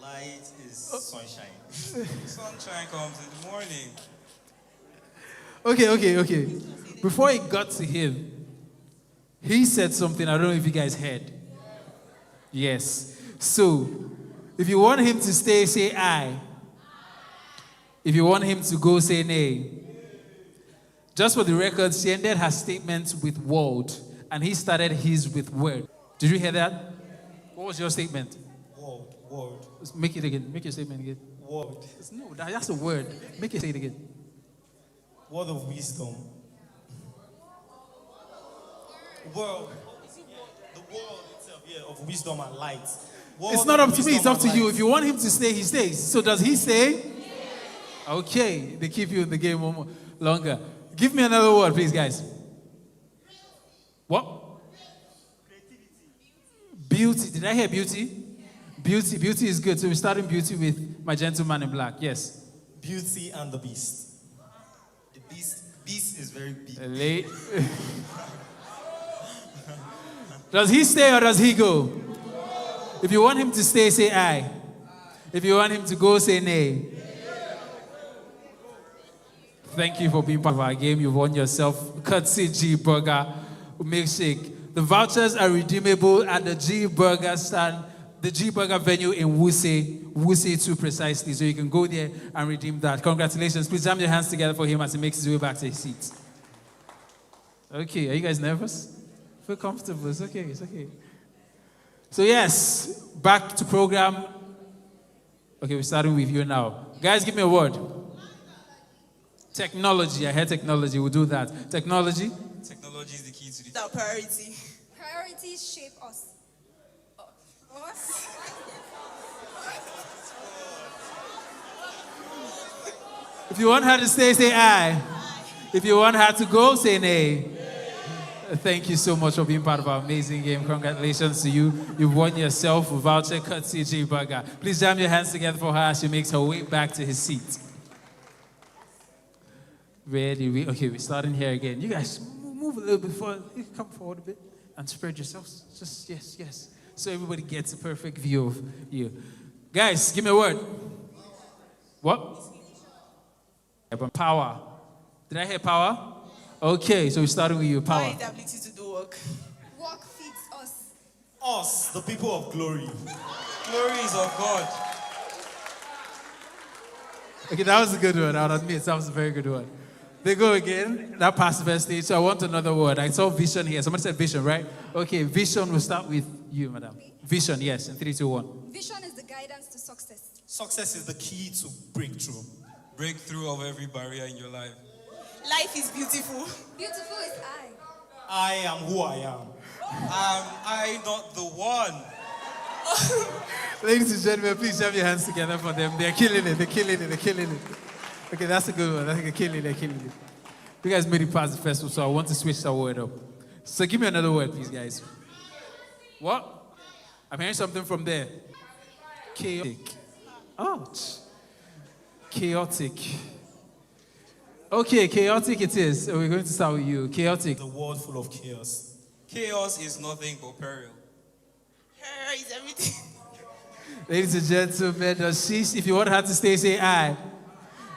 Light is sunshine. Sunshine comes in the morning.
Okay. Before it got to him, he said something. I don't know if you guys heard. Yes. So, if you want him to stay, say I. If you want him to go, say nay. Just for the record, she ended her statement with world, and he started his with word. Did you hear that? What was your statement?
Word.
Make it again. Make your statement again.
Word.
No, that's a word. Make it say it again.
Word of wisdom. World. The world itself, of wisdom and light.
It's not up to me, it's up to you. If you want him to stay, he stays. So does he stay? Okay, they keep you in the game one more longer. Give me another word, please, guys. What? Beauty. Did I hear beauty? Beauty is good. So we're starting beauty with my gentleman in black. Yes.
Beauty and the Beast. The beast is very big.
Late. Does he stay or does he go? If you want him to stay, say aye. If you want him to go, say nay. Thank you for being part of our game. You've won yourself Courtesy G Burger Milkshake. The vouchers are redeemable at the G Burger stand, the G Burger venue in Wuse 2 precisely. So you can go there and redeem that. Congratulations. Please jam your hands together for him as he makes his way back to his seat. Okay, are you guys nervous? Feel comfortable. It's okay. So yes, back to program. Okay, we're starting with you now. Guys, give me a word. Technology. I heard technology. We'll do that. Technology.
Technology is the key to the...
Our priority.
Priorities shape us.
If you want her to stay, say aye. If you want her to go, say nay. Thank you so much for being part of our amazing game. Congratulations to you. You've won yourself a voucher courtesy G Burger. Please jam your hands together for her as she makes her way back to his seat. Ready? Okay, we're starting here again. You guys move a little bit forward. You come forward a bit and spread yourselves. Just, yes. so everybody gets a perfect view of you. Guys, give me a word. What? Power. Did I hear power? Okay, so we're starting with you. Power.
Power is the ability to do work.
Work feeds us.
Us, the people of glory. Glory is of God.
Okay, that was a good one. I'll admit, that was a very good one. They go again. That passed the first stage. So I want another word. I saw vision here. Somebody said vision, right? Okay, vision. We'll start with you, madam. Vision, yes. In 3, 2, 1.
Vision is the guidance to success.
Success is the key to breakthrough. Breakthrough of every barrier in your life.
Life is beautiful.
Beautiful is I.
I am who I am. Am I not the one?
Ladies and gentlemen, please have your hands together for them. They're killing it. They're killing it. They're killing it. Okay, that's a good one. I think they're killing it. They're killing it. You guys made it past the festival, so I want to switch that word up. So give me another word, please, guys. What? I'm hearing something from there. Chaotic. Ouch. Chaotic. Okay, chaotic it is. So we're going to start with you. Chaotic.
The world full of chaos. Chaos is nothing but peril.
Her is everything.
Ladies and gentlemen, if you want her to stay, say aye.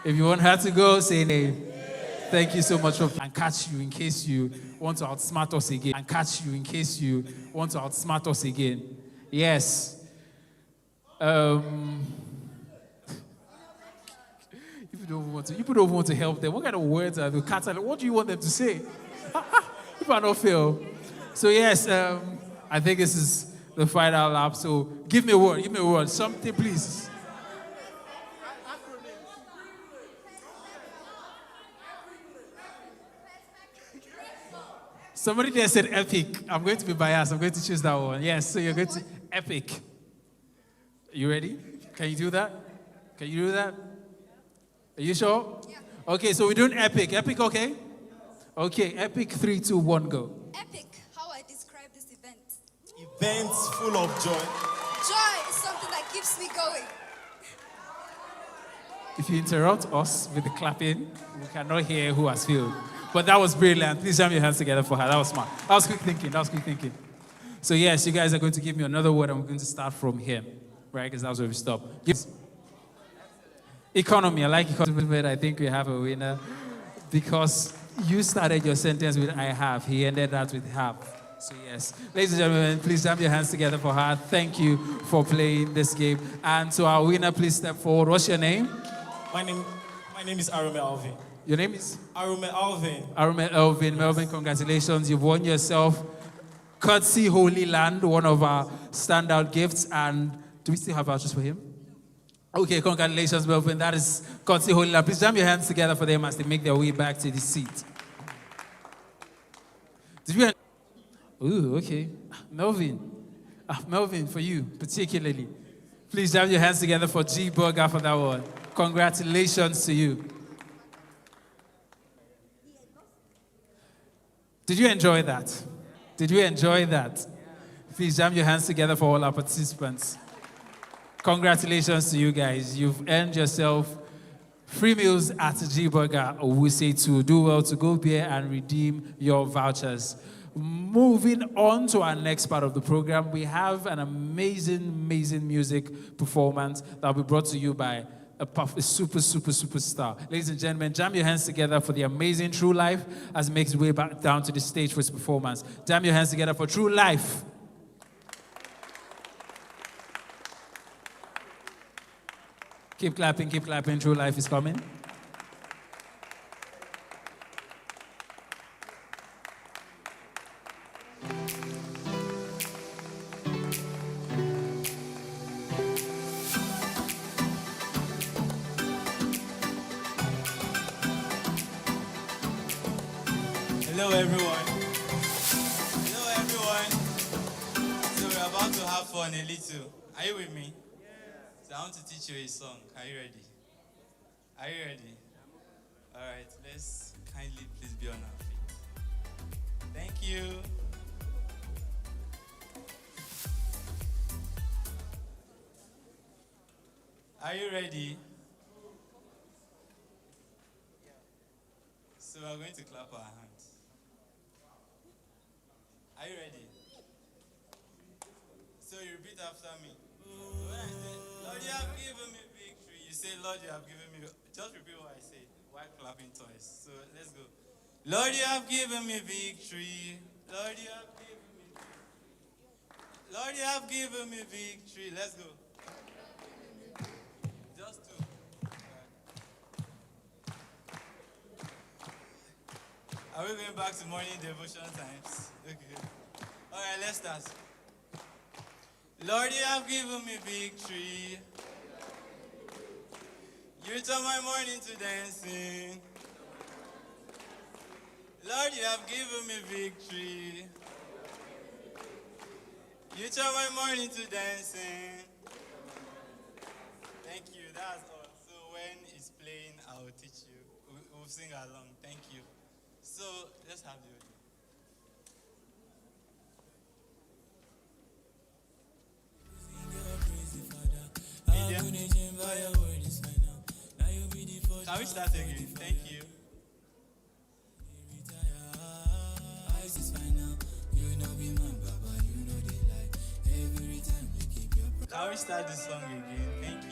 If you want her to go, say nay. Thank you so much for and catch you in case you want to outsmart us again. And catch you in case you want to outsmart us again. Yes. People don't want to help them. What kind of words are the cats? What do you want them to say? People are not fail. So yes, I think this is the final lap. So give me a word. Give me a word. Something, please. Somebody there said epic. I'm going to be biased. I'm going to choose that one. Yes, so you're going to epic. You ready? Can you do that? Can you do that? Are you sure? Yeah. Okay, so we're doing epic. Epic, okay? Okay, epic, 3, 2, 1, go.
Epic, how I describe this event.
Events full of joy.
Joy is something that keeps me going.
If you interrupt us with the clapping, we cannot hear who has failed. But that was brilliant. Please jam your hands together for her. That was smart. That was quick thinking. That was quick thinking. So yes, you guys are going to give me another word, and we're going to start from here, right? Because that's where we stop. Yes. Economy. I like economy, but I think we have a winner because you started your sentence with "I have." He ended that with "have." So yes, ladies and gentlemen, please jam your hands together for her. Thank you for playing this game. And to our winner, please step forward. What's your name?
My name is Arume Alvin.
Your name is?
Arume Alvin.
Arume Alvin. Melvin, congratulations. You've won yourself Courtesy Holy Land, one of our standout gifts. And do we still have vouchers for him? Okay, congratulations, Melvin. That is Courtesy Holy Land. Please jam your hands together for them as they make their way back to the seat. Did you? Ooh, okay. Melvin. Melvin, for you, particularly. Please jam your hands together for G Burger for that one. Congratulations to you. Did you enjoy that? Did you enjoy that? Please jam your hands together for all our participants. Congratulations to you guys. You've earned yourself free meals at G Burger Owuse to do well to go there and redeem your vouchers. Moving on to our next part of the program, we have an amazing music performance that will be brought to you by a superstar. Ladies and gentlemen, jam your hands together for the amazing True Life as it makes its way back down to the stage for its performance. Jam your hands together for True Life. Keep clapping, True Life is coming.
Hello everyone. Hello everyone. So we're about to have fun a little. Are you with me? So I want to teach you a song. Are you ready? Are you ready? Alright, let's kindly please be on our feet. Thank you. Are you ready? So we're going to clap our hands. Are you ready? So you repeat after me. When I say, Lord, you have given me victory, you say, Lord, you have given me. Just repeat what I say while clapping twice. So let's go. Lord, you have given me victory. Lord, you have given me victory. Lord, you have given me victory. Let's go. Just two. Are we going back to morning devotion times? Okay. All right, let's start. Lord, you have given me victory. You turn my morning to dancing. Lord, you have given me victory. You turn my morning to dancing. Thank you. That's all. So when it's playing, I will teach you. We'll sing along. Thank you. So let's have the audio. Can we start again? Thank you. Can we start the song again? Thank you.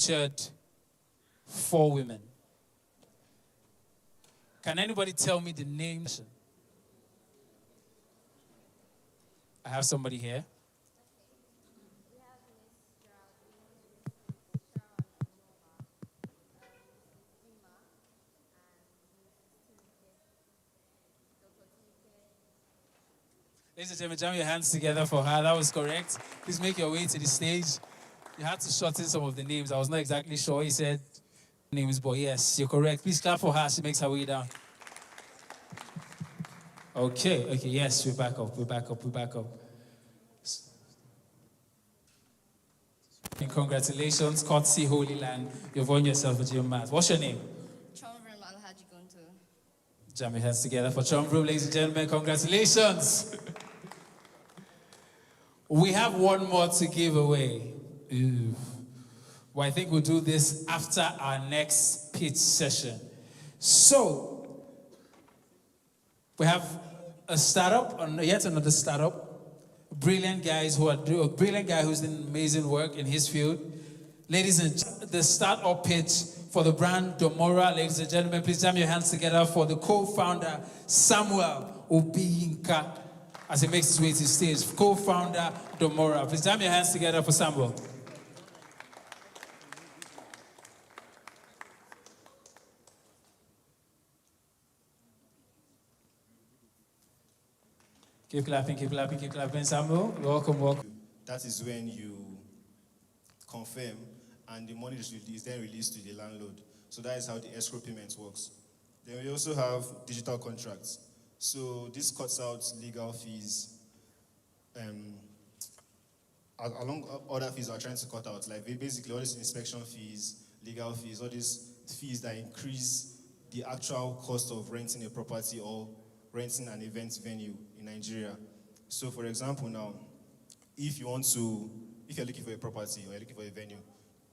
featured 4 women. Can anybody tell me the names? I have somebody here. Ladies and gentlemen, jam your hands together for her. That was correct. Please make your way to the stage. You had to shorten some of the names. I was not exactly sure. He said names, but yes, you're correct. Please clap for her. She makes her way down. Okay, yes, we're back up. And congratulations, courtesy Holy Land. You've won yourself a gym mat. What's your name?
Chomvrim Alhaji Guntu.
Jam your hands together for Chomvrim, ladies and gentlemen. Congratulations. We have one more to give away. Ooh. Well, I think we'll do this after our next pitch session. So, we have a startup, yet another startup. Brilliant guys who are doing, a brilliant guy who's doing amazing work in his field. Ladies and gentlemen, the startup pitch for the brand Domora. Ladies and gentlemen, please jam your hands together for the co-founder Samuel Obiyinka as he makes his way to the stage. Co-founder Domora. Please jam your hands together for Samuel. Keep clapping, Samuel. Welcome.
That is when you confirm and the money is then released to the landlord. So that is how the escrow payment works. Then we also have digital contracts. So this cuts out legal fees, along other fees we're trying to cut out, like basically all these inspection fees, legal fees, all these fees that increase the actual cost of renting a property or renting an event venue in Nigeria. So for example now, if you're looking for a property or you're looking for a venue,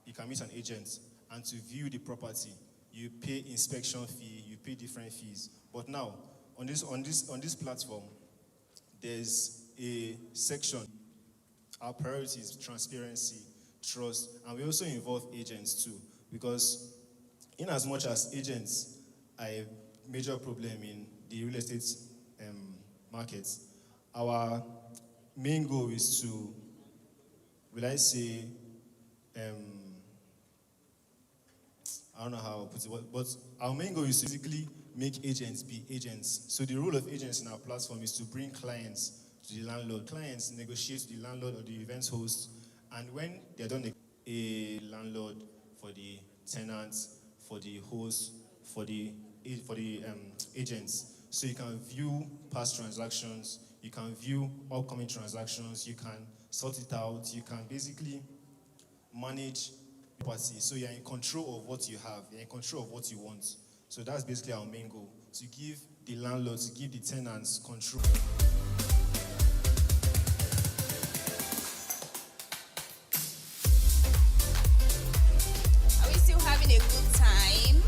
you can meet an agent, and to view the property, you pay inspection fee, you pay different fees. But now, on this platform, there's a section. Our priority is transparency, trust, and we also involve agents too, because in as much as agents are a major problem in the real estate markets, our main goal is to, I don't know how to put it, but our main goal is to basically make agents be agents. So the role of agents in our platform is to bring clients to the landlord. Clients negotiate with the landlord or the event host, and when they're done, a landlord for the tenants, for the host, for the agents. So you can view past transactions, you can view upcoming transactions, you can sort it out, you can basically manage property. So you're in control of what you have, you're in control of what you want. So that's basically our main goal, to give the landlords, to give the tenants control.
Are we still having a good time?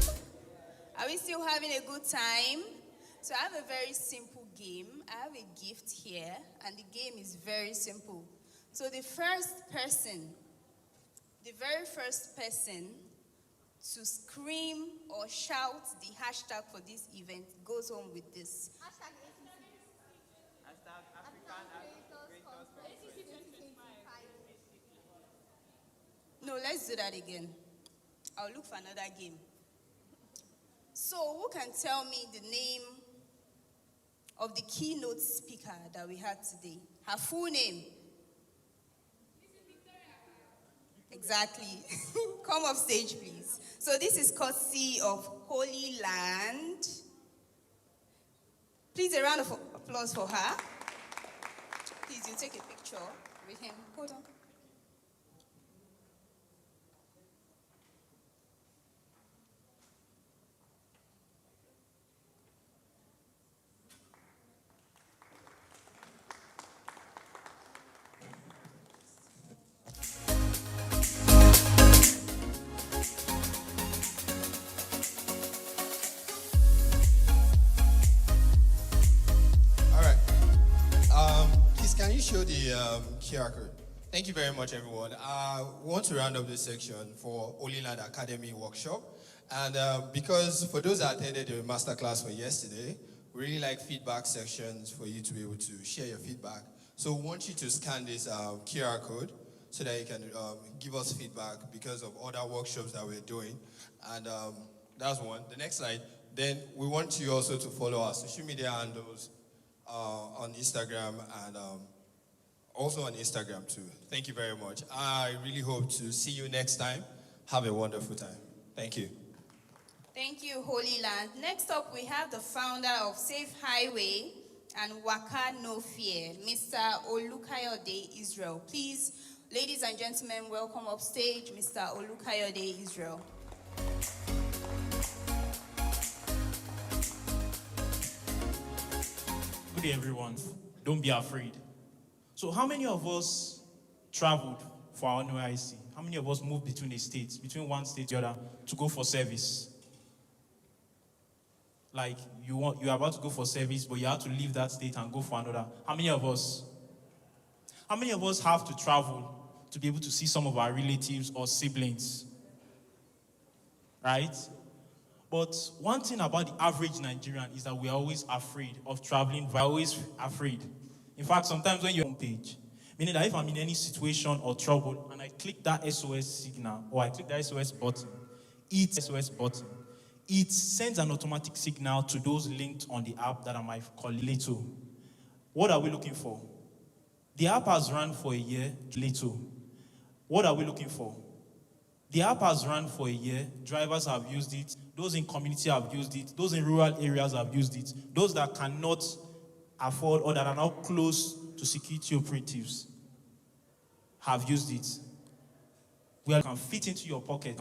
Are we still having a good time? So I have a very simple game. I have a gift here, and the game is very simple. So the very first person to scream or shout the hashtag for this event goes home with this. No, let's do that again. I'll look for another game. So who can tell me the name of the keynote speaker that we had today? Her full name. Exactly. Come up stage, please. So this is courtesy of Holy Land. Please, a round of applause for her. Please, you take a picture with him. Hold on.
Show the QR code. Thank you very much, everyone. I want to round up this section for Holy Land Academy workshop. And because for those that attended the masterclass for yesterday, we really like feedback sections for you to be able to share your feedback. So we want you to scan this QR code so that you can give us feedback because of other workshops that we're doing. And that's one. The next slide. Then we want you also to follow our social media handles on Instagram and also on Instagram too. Thank you very much. I really hope to see you next time. Have a wonderful time. Thank you.
Thank you, Holy Land. Next up, we have the founder of Safe Highway and Waka No Fear, Mr. Olukayode Israel. Please, ladies and gentlemen, welcome upstage, Mr. Olukayode Israel.
Good day, everyone. Don't be afraid. So how many of us traveled for our NYC? How many of us moved between the states, between one state to the other, to go for service? Like you're about to go for service, but you have to leave that state and go for another. How many of us? How many of us have to travel to be able to see some of our relatives or siblings? Right? But one thing about the average Nigerian is that we are always afraid of traveling. We're always afraid. In fact, sometimes when you're on page, meaning that if I'm in any situation or trouble and I click that SOS signal or I click that SOS button, it sends an automatic signal to those linked on the app that I might correlate to. What are we looking for? The app has run for a year, little. What are we looking for? The app has run for a year. Drivers have used it. Those in community have used it. Those in rural areas have used it. Those that cannot afford or that are not close to security operatives have used it. Where it can fit into your pocket,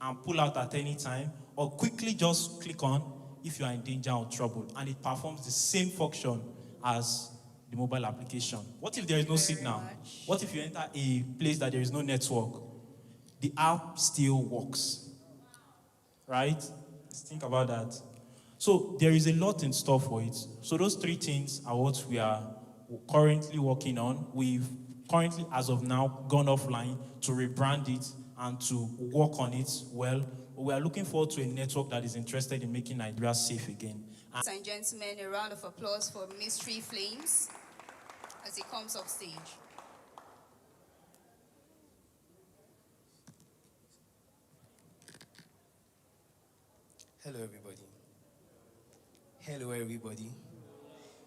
and pull out at any time, or quickly just click on if you are in danger or trouble, and it performs the same function as the mobile application. What if there is no signal? What if you enter a place that there is no network? The app still works, right? Just think about that. So there is a lot in store for it. So those three things are what we are currently working on. We've currently, as of now, gone offline to rebrand it and to work on it well. We are looking forward to a network that is interested in making Nigeria safe again.
Ladies and gentlemen, a round of applause for Mystery Flames as he comes up stage.
Hello, everybody. Hello, everybody.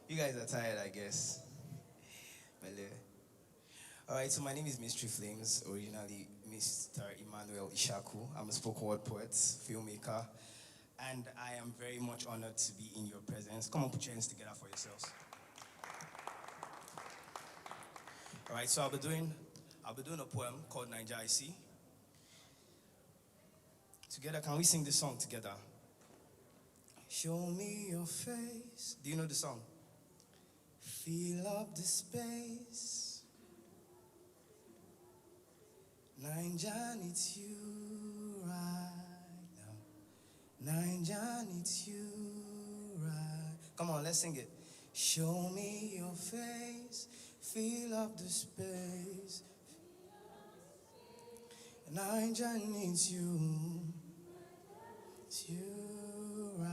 You guys are tired, I guess. All right, so my name is Mystery Flames, originally Mr. Emmanuel Ishaku. I'm a spoken word poet, filmmaker, and I am very much honored to be in your presence. Come on, put your hands together for yourselves. All right, so I'll be doing a poem called Naija I See. Together, can we sing this song together? Show me your face. Do you know the song? Fill up the space. Naija needs you right now. Naija needs you right. Come on, let's sing it. Show me your face. Fill up the space. Naija needs you. It's you right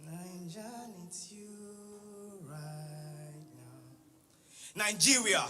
now. Naija needs you right now. Nigeria,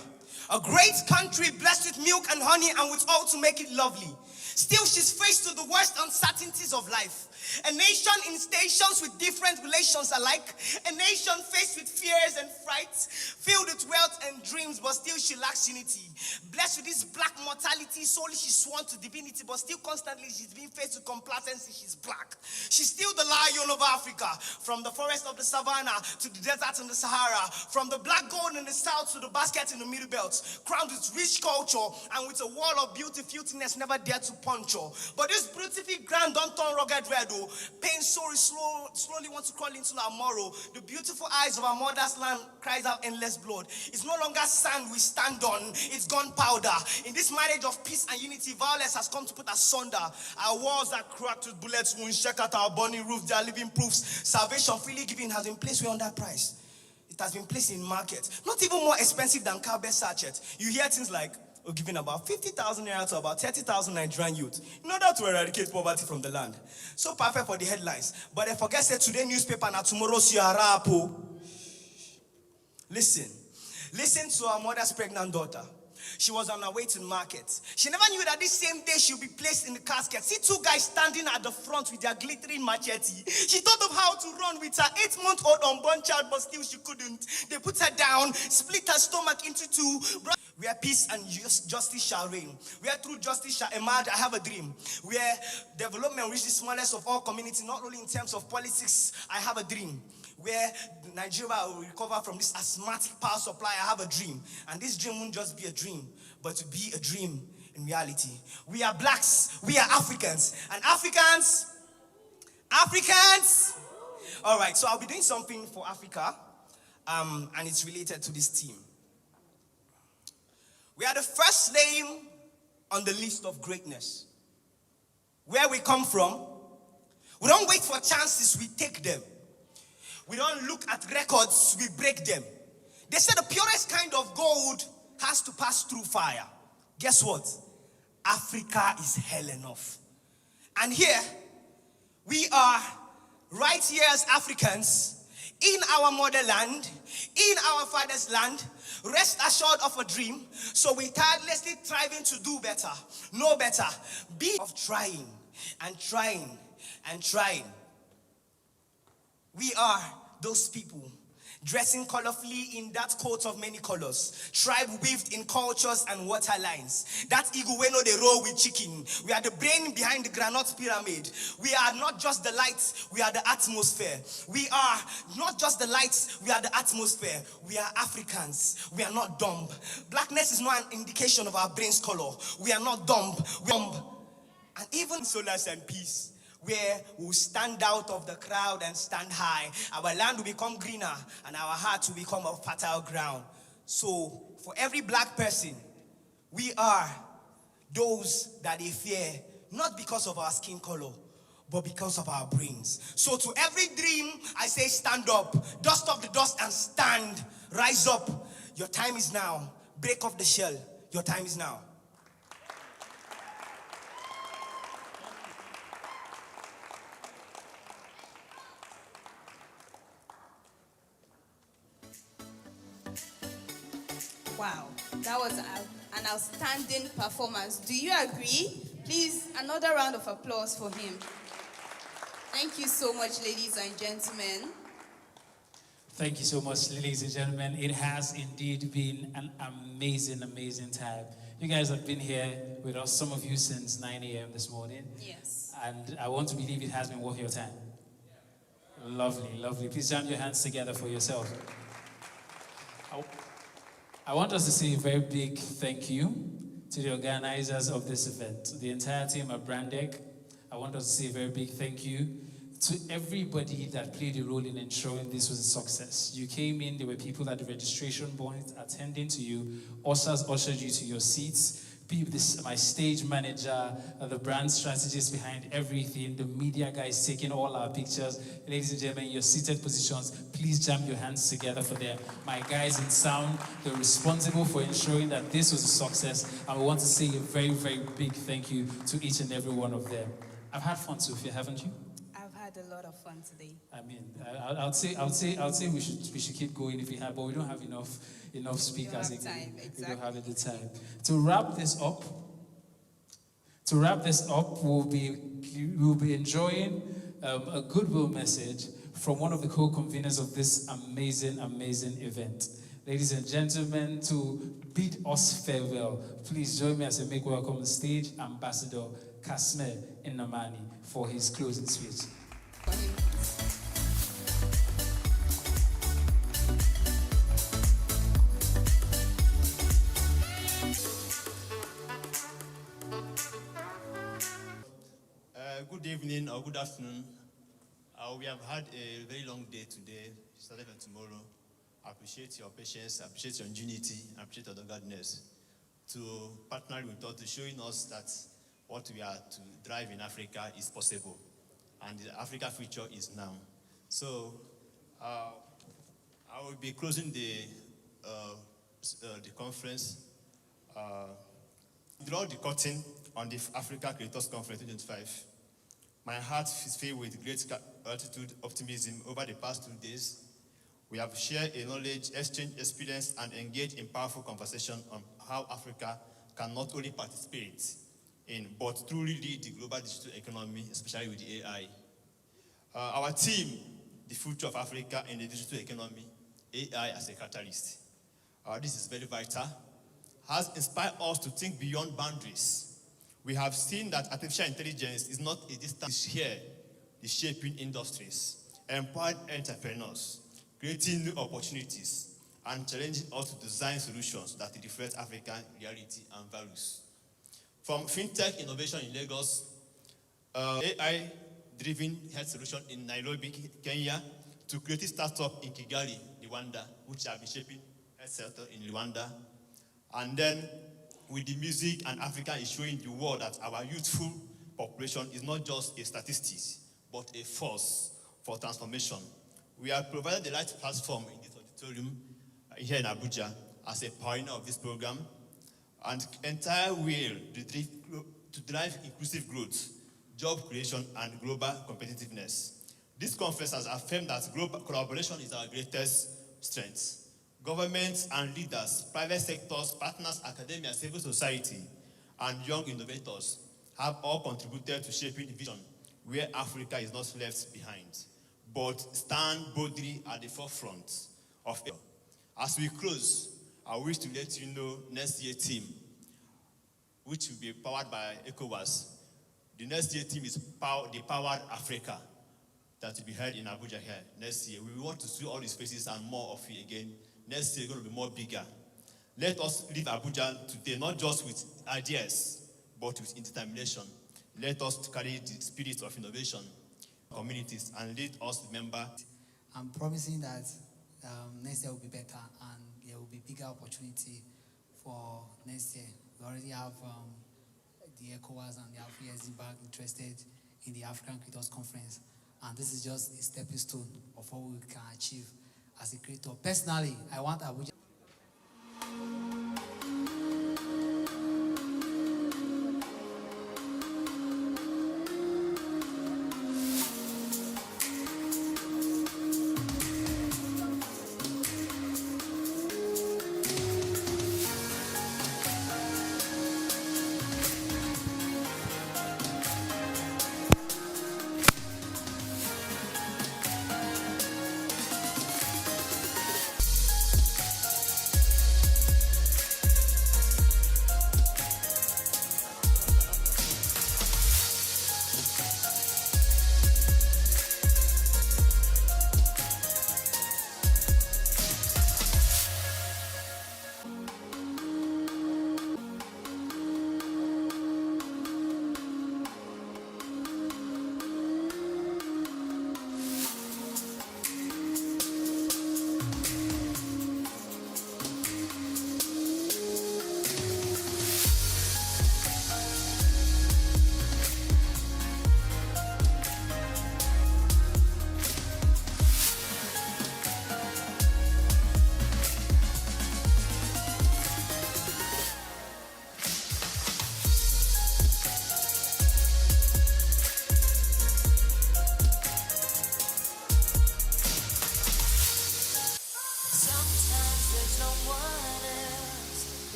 a great country blessed with milk and honey and with all to make it lovely. Still, she's faced with the worst uncertainties of life. A nation in stations with different relations alike. A nation faced with fears and frights, filled with wealth and dreams, but still she lacks unity. Blessed with this black mortality, solely she's sworn to divinity, but still constantly she's being faced with complacency. She's black. She's still the lion of Africa, from the forest of the savannah to the desert in the Sahara, from the black gold in the south to the basket in the middle belt, crowned with rich culture and with a wall of beauty, filthiness never dared to puncture. But this beautiful grand don't turn rugged red, oh. Pain sorry slowly wants to crawl into our morrow. The beautiful eyes of our mother's land cries out endless blood. It's no longer sand we stand on, it's gunpowder. In this marriage of peace and unity, violence has come to put asunder. Our walls are cracked with bullets wounds, check out our burning roofs, they are living proofs. Salvation freely given has been placed way under price. It has been placed in market. Not even more expensive than cowbell sachet. You hear things like, giving about 50,000 naira to about 30,000 Nigerian youth in order to eradicate poverty from the land. So perfect for the headlines. But they forget that today newspaper and tomorrow's Yarapo. Listen to our mother's pregnant daughter. She was on her way to the market. She never knew that this same day she'll be placed in the casket. See two guys standing at the front with their glittering machete. She thought of how to run with her 8-month-old unborn child, but still she couldn't. They put her down, split her stomach into two. Where peace and justice shall reign. Where true justice shall emerge, I have a dream. Where development reaches the smallest of all communities, not only in terms of politics, I have a dream. Where Nigeria will recover from this asthmatic power supply, I have a dream. And this dream won't just be a dream, but to be a dream in reality. We are blacks, we are Africans. And Africans. All right, so I'll be doing something for Africa, and it's related to this team. We are the first name on the list of greatness. Where we come from, we don't wait for chances, we take them. We don't look at records, we break them. They say the purest kind of gold has to pass through fire. Guess what? Africa is hell enough. And here, we are right here as Africans, in our motherland, in our father's land, rest assured of a dream. So we tirelessly striving to do better, know better, be of trying and trying and trying. We are those people dressing colorfully in that coat of many colors, tribe weaved in cultures and waterlines. That eagle we know they roll with chicken. We are the brain behind the granite pyramid. We are not just the lights, we are the atmosphere. We are not just the lights, we are the atmosphere. We are Africans. We are not dumb. Blackness is not an indication of our brain's color. We are not dumb. We are dumb. And even solace and peace, where we'll stand out of the crowd and stand high. Our land will become greener and our hearts will become a fertile ground. So for every black person, we are those that they fear, not because of our skin color, but because of our brains. So to every dream, I say stand up, dust off the dust and stand, rise up. Your time is now. Break off the shell. Your time is now.
Wow, that was an outstanding performance. Do you agree? Please, another round of applause for him. Thank you so much, ladies and gentlemen.
Thank you so much, ladies and gentlemen. It has indeed been an amazing, amazing time. You guys have been here with us, some of you since 9 a.m. this morning.
Yes.
And I want to believe it has been worth your time. Lovely, lovely. Please jam your hands together for yourself. I want us to say a very big thank you to the organizers of this event, the entire team at Brandek. I want us to say a very big thank you to everybody that played a role in ensuring this was a success. You came in, there were people at the registration point attending to you, ushers ushered you to your seats, my stage manager, the brand strategist behind everything, the media guys taking all our pictures. Ladies and gentlemen, your seated positions, please jam your hands together for them. My guys in sound, they're responsible for ensuring that this was a success. And we want to say a very, very big thank you to each and every one of them. I've had fun, Sophia, haven't you?
I've had a lot of fun today.
I mean, I would say we should keep going if we have, but we don't have enough speakers.
We don't have time, exactly.
We don't have the time. To wrap this up, we'll be enjoying a goodwill message from one of the co-conveners of this amazing, amazing event. Ladies and gentlemen, to bid us farewell, please join me as I make welcome on stage Ambassador Kasme Inamani for his closing speech.
Good evening or good afternoon. We have had a very long day today, started on tomorrow. I appreciate your patience, I appreciate your ingenuity, I appreciate your doggedness to partner with us, to showing us that what we are to drive in Africa is possible. And the Africa future is now. So, I will be closing the conference. Draw the curtain on the Africa Creators Conference 2025. My heart is filled with great gratitude, optimism over the past 2 days. We have shared a knowledge, exchanged experience, and engaged in powerful conversation on how Africa can not only participate in, but truly lead the global digital economy, especially with the AI. Our team, the future of Africa in the digital economy, AI as a catalyst. This is very vital, has inspired us to think beyond boundaries. We have seen that artificial intelligence is not a distant, it's here, it's shaping industries, empowering entrepreneurs, creating new opportunities, and challenging us to design solutions that reflect African reality and values. From fintech innovation in Lagos, AI-driven health solution in Nairobi, Kenya, to creative startup in Kigali, Rwanda, which have been shaping health sector in Rwanda. And then with the music, and Africa is showing the world that our youthful population is not just a statistic, but a force for transformation. We have provided the right platform in this auditorium here in Abuja as a pioneer of this program, and entire will to drive inclusive growth, job creation, and global competitiveness. This conference has affirmed that global collaboration is our greatest strength. Governments and leaders, private sectors, partners, academia, civil society, and young innovators have all contributed to shaping the vision where Africa is not left behind, but stand boldly at the forefront of it. As we close, I wish to let you know next year team, which will be powered by ECOWAS. The next year team is the Powered Africa that will be held in Abuja here next year. We want to see all these faces and more of it again. Next year is going to be more bigger. Let us leave Abuja today, not just with ideas, but with determination. Let us carry the spirit of innovation, communities, and let us remember.
I'm promising that next year will be better and there will be bigger opportunity for next year. We already have the ECOWAS and the AfriExim Bank interested in the African Creators Conference, and this is just a stepping stone of what we can achieve as a creator. Personally, I want Abuja.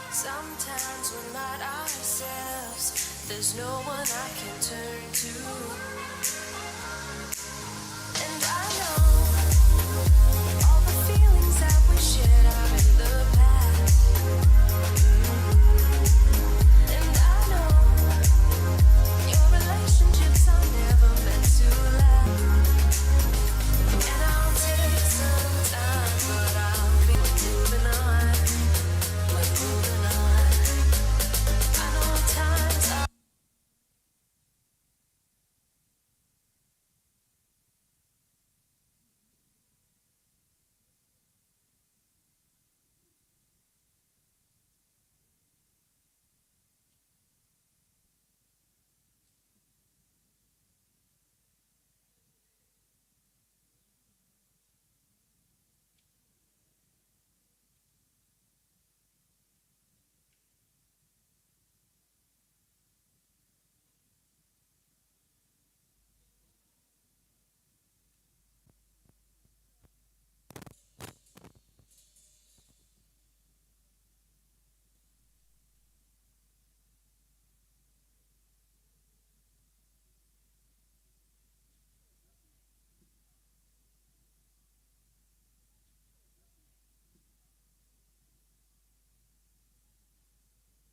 Sometimes we're not ourselves. There's no one I can turn to.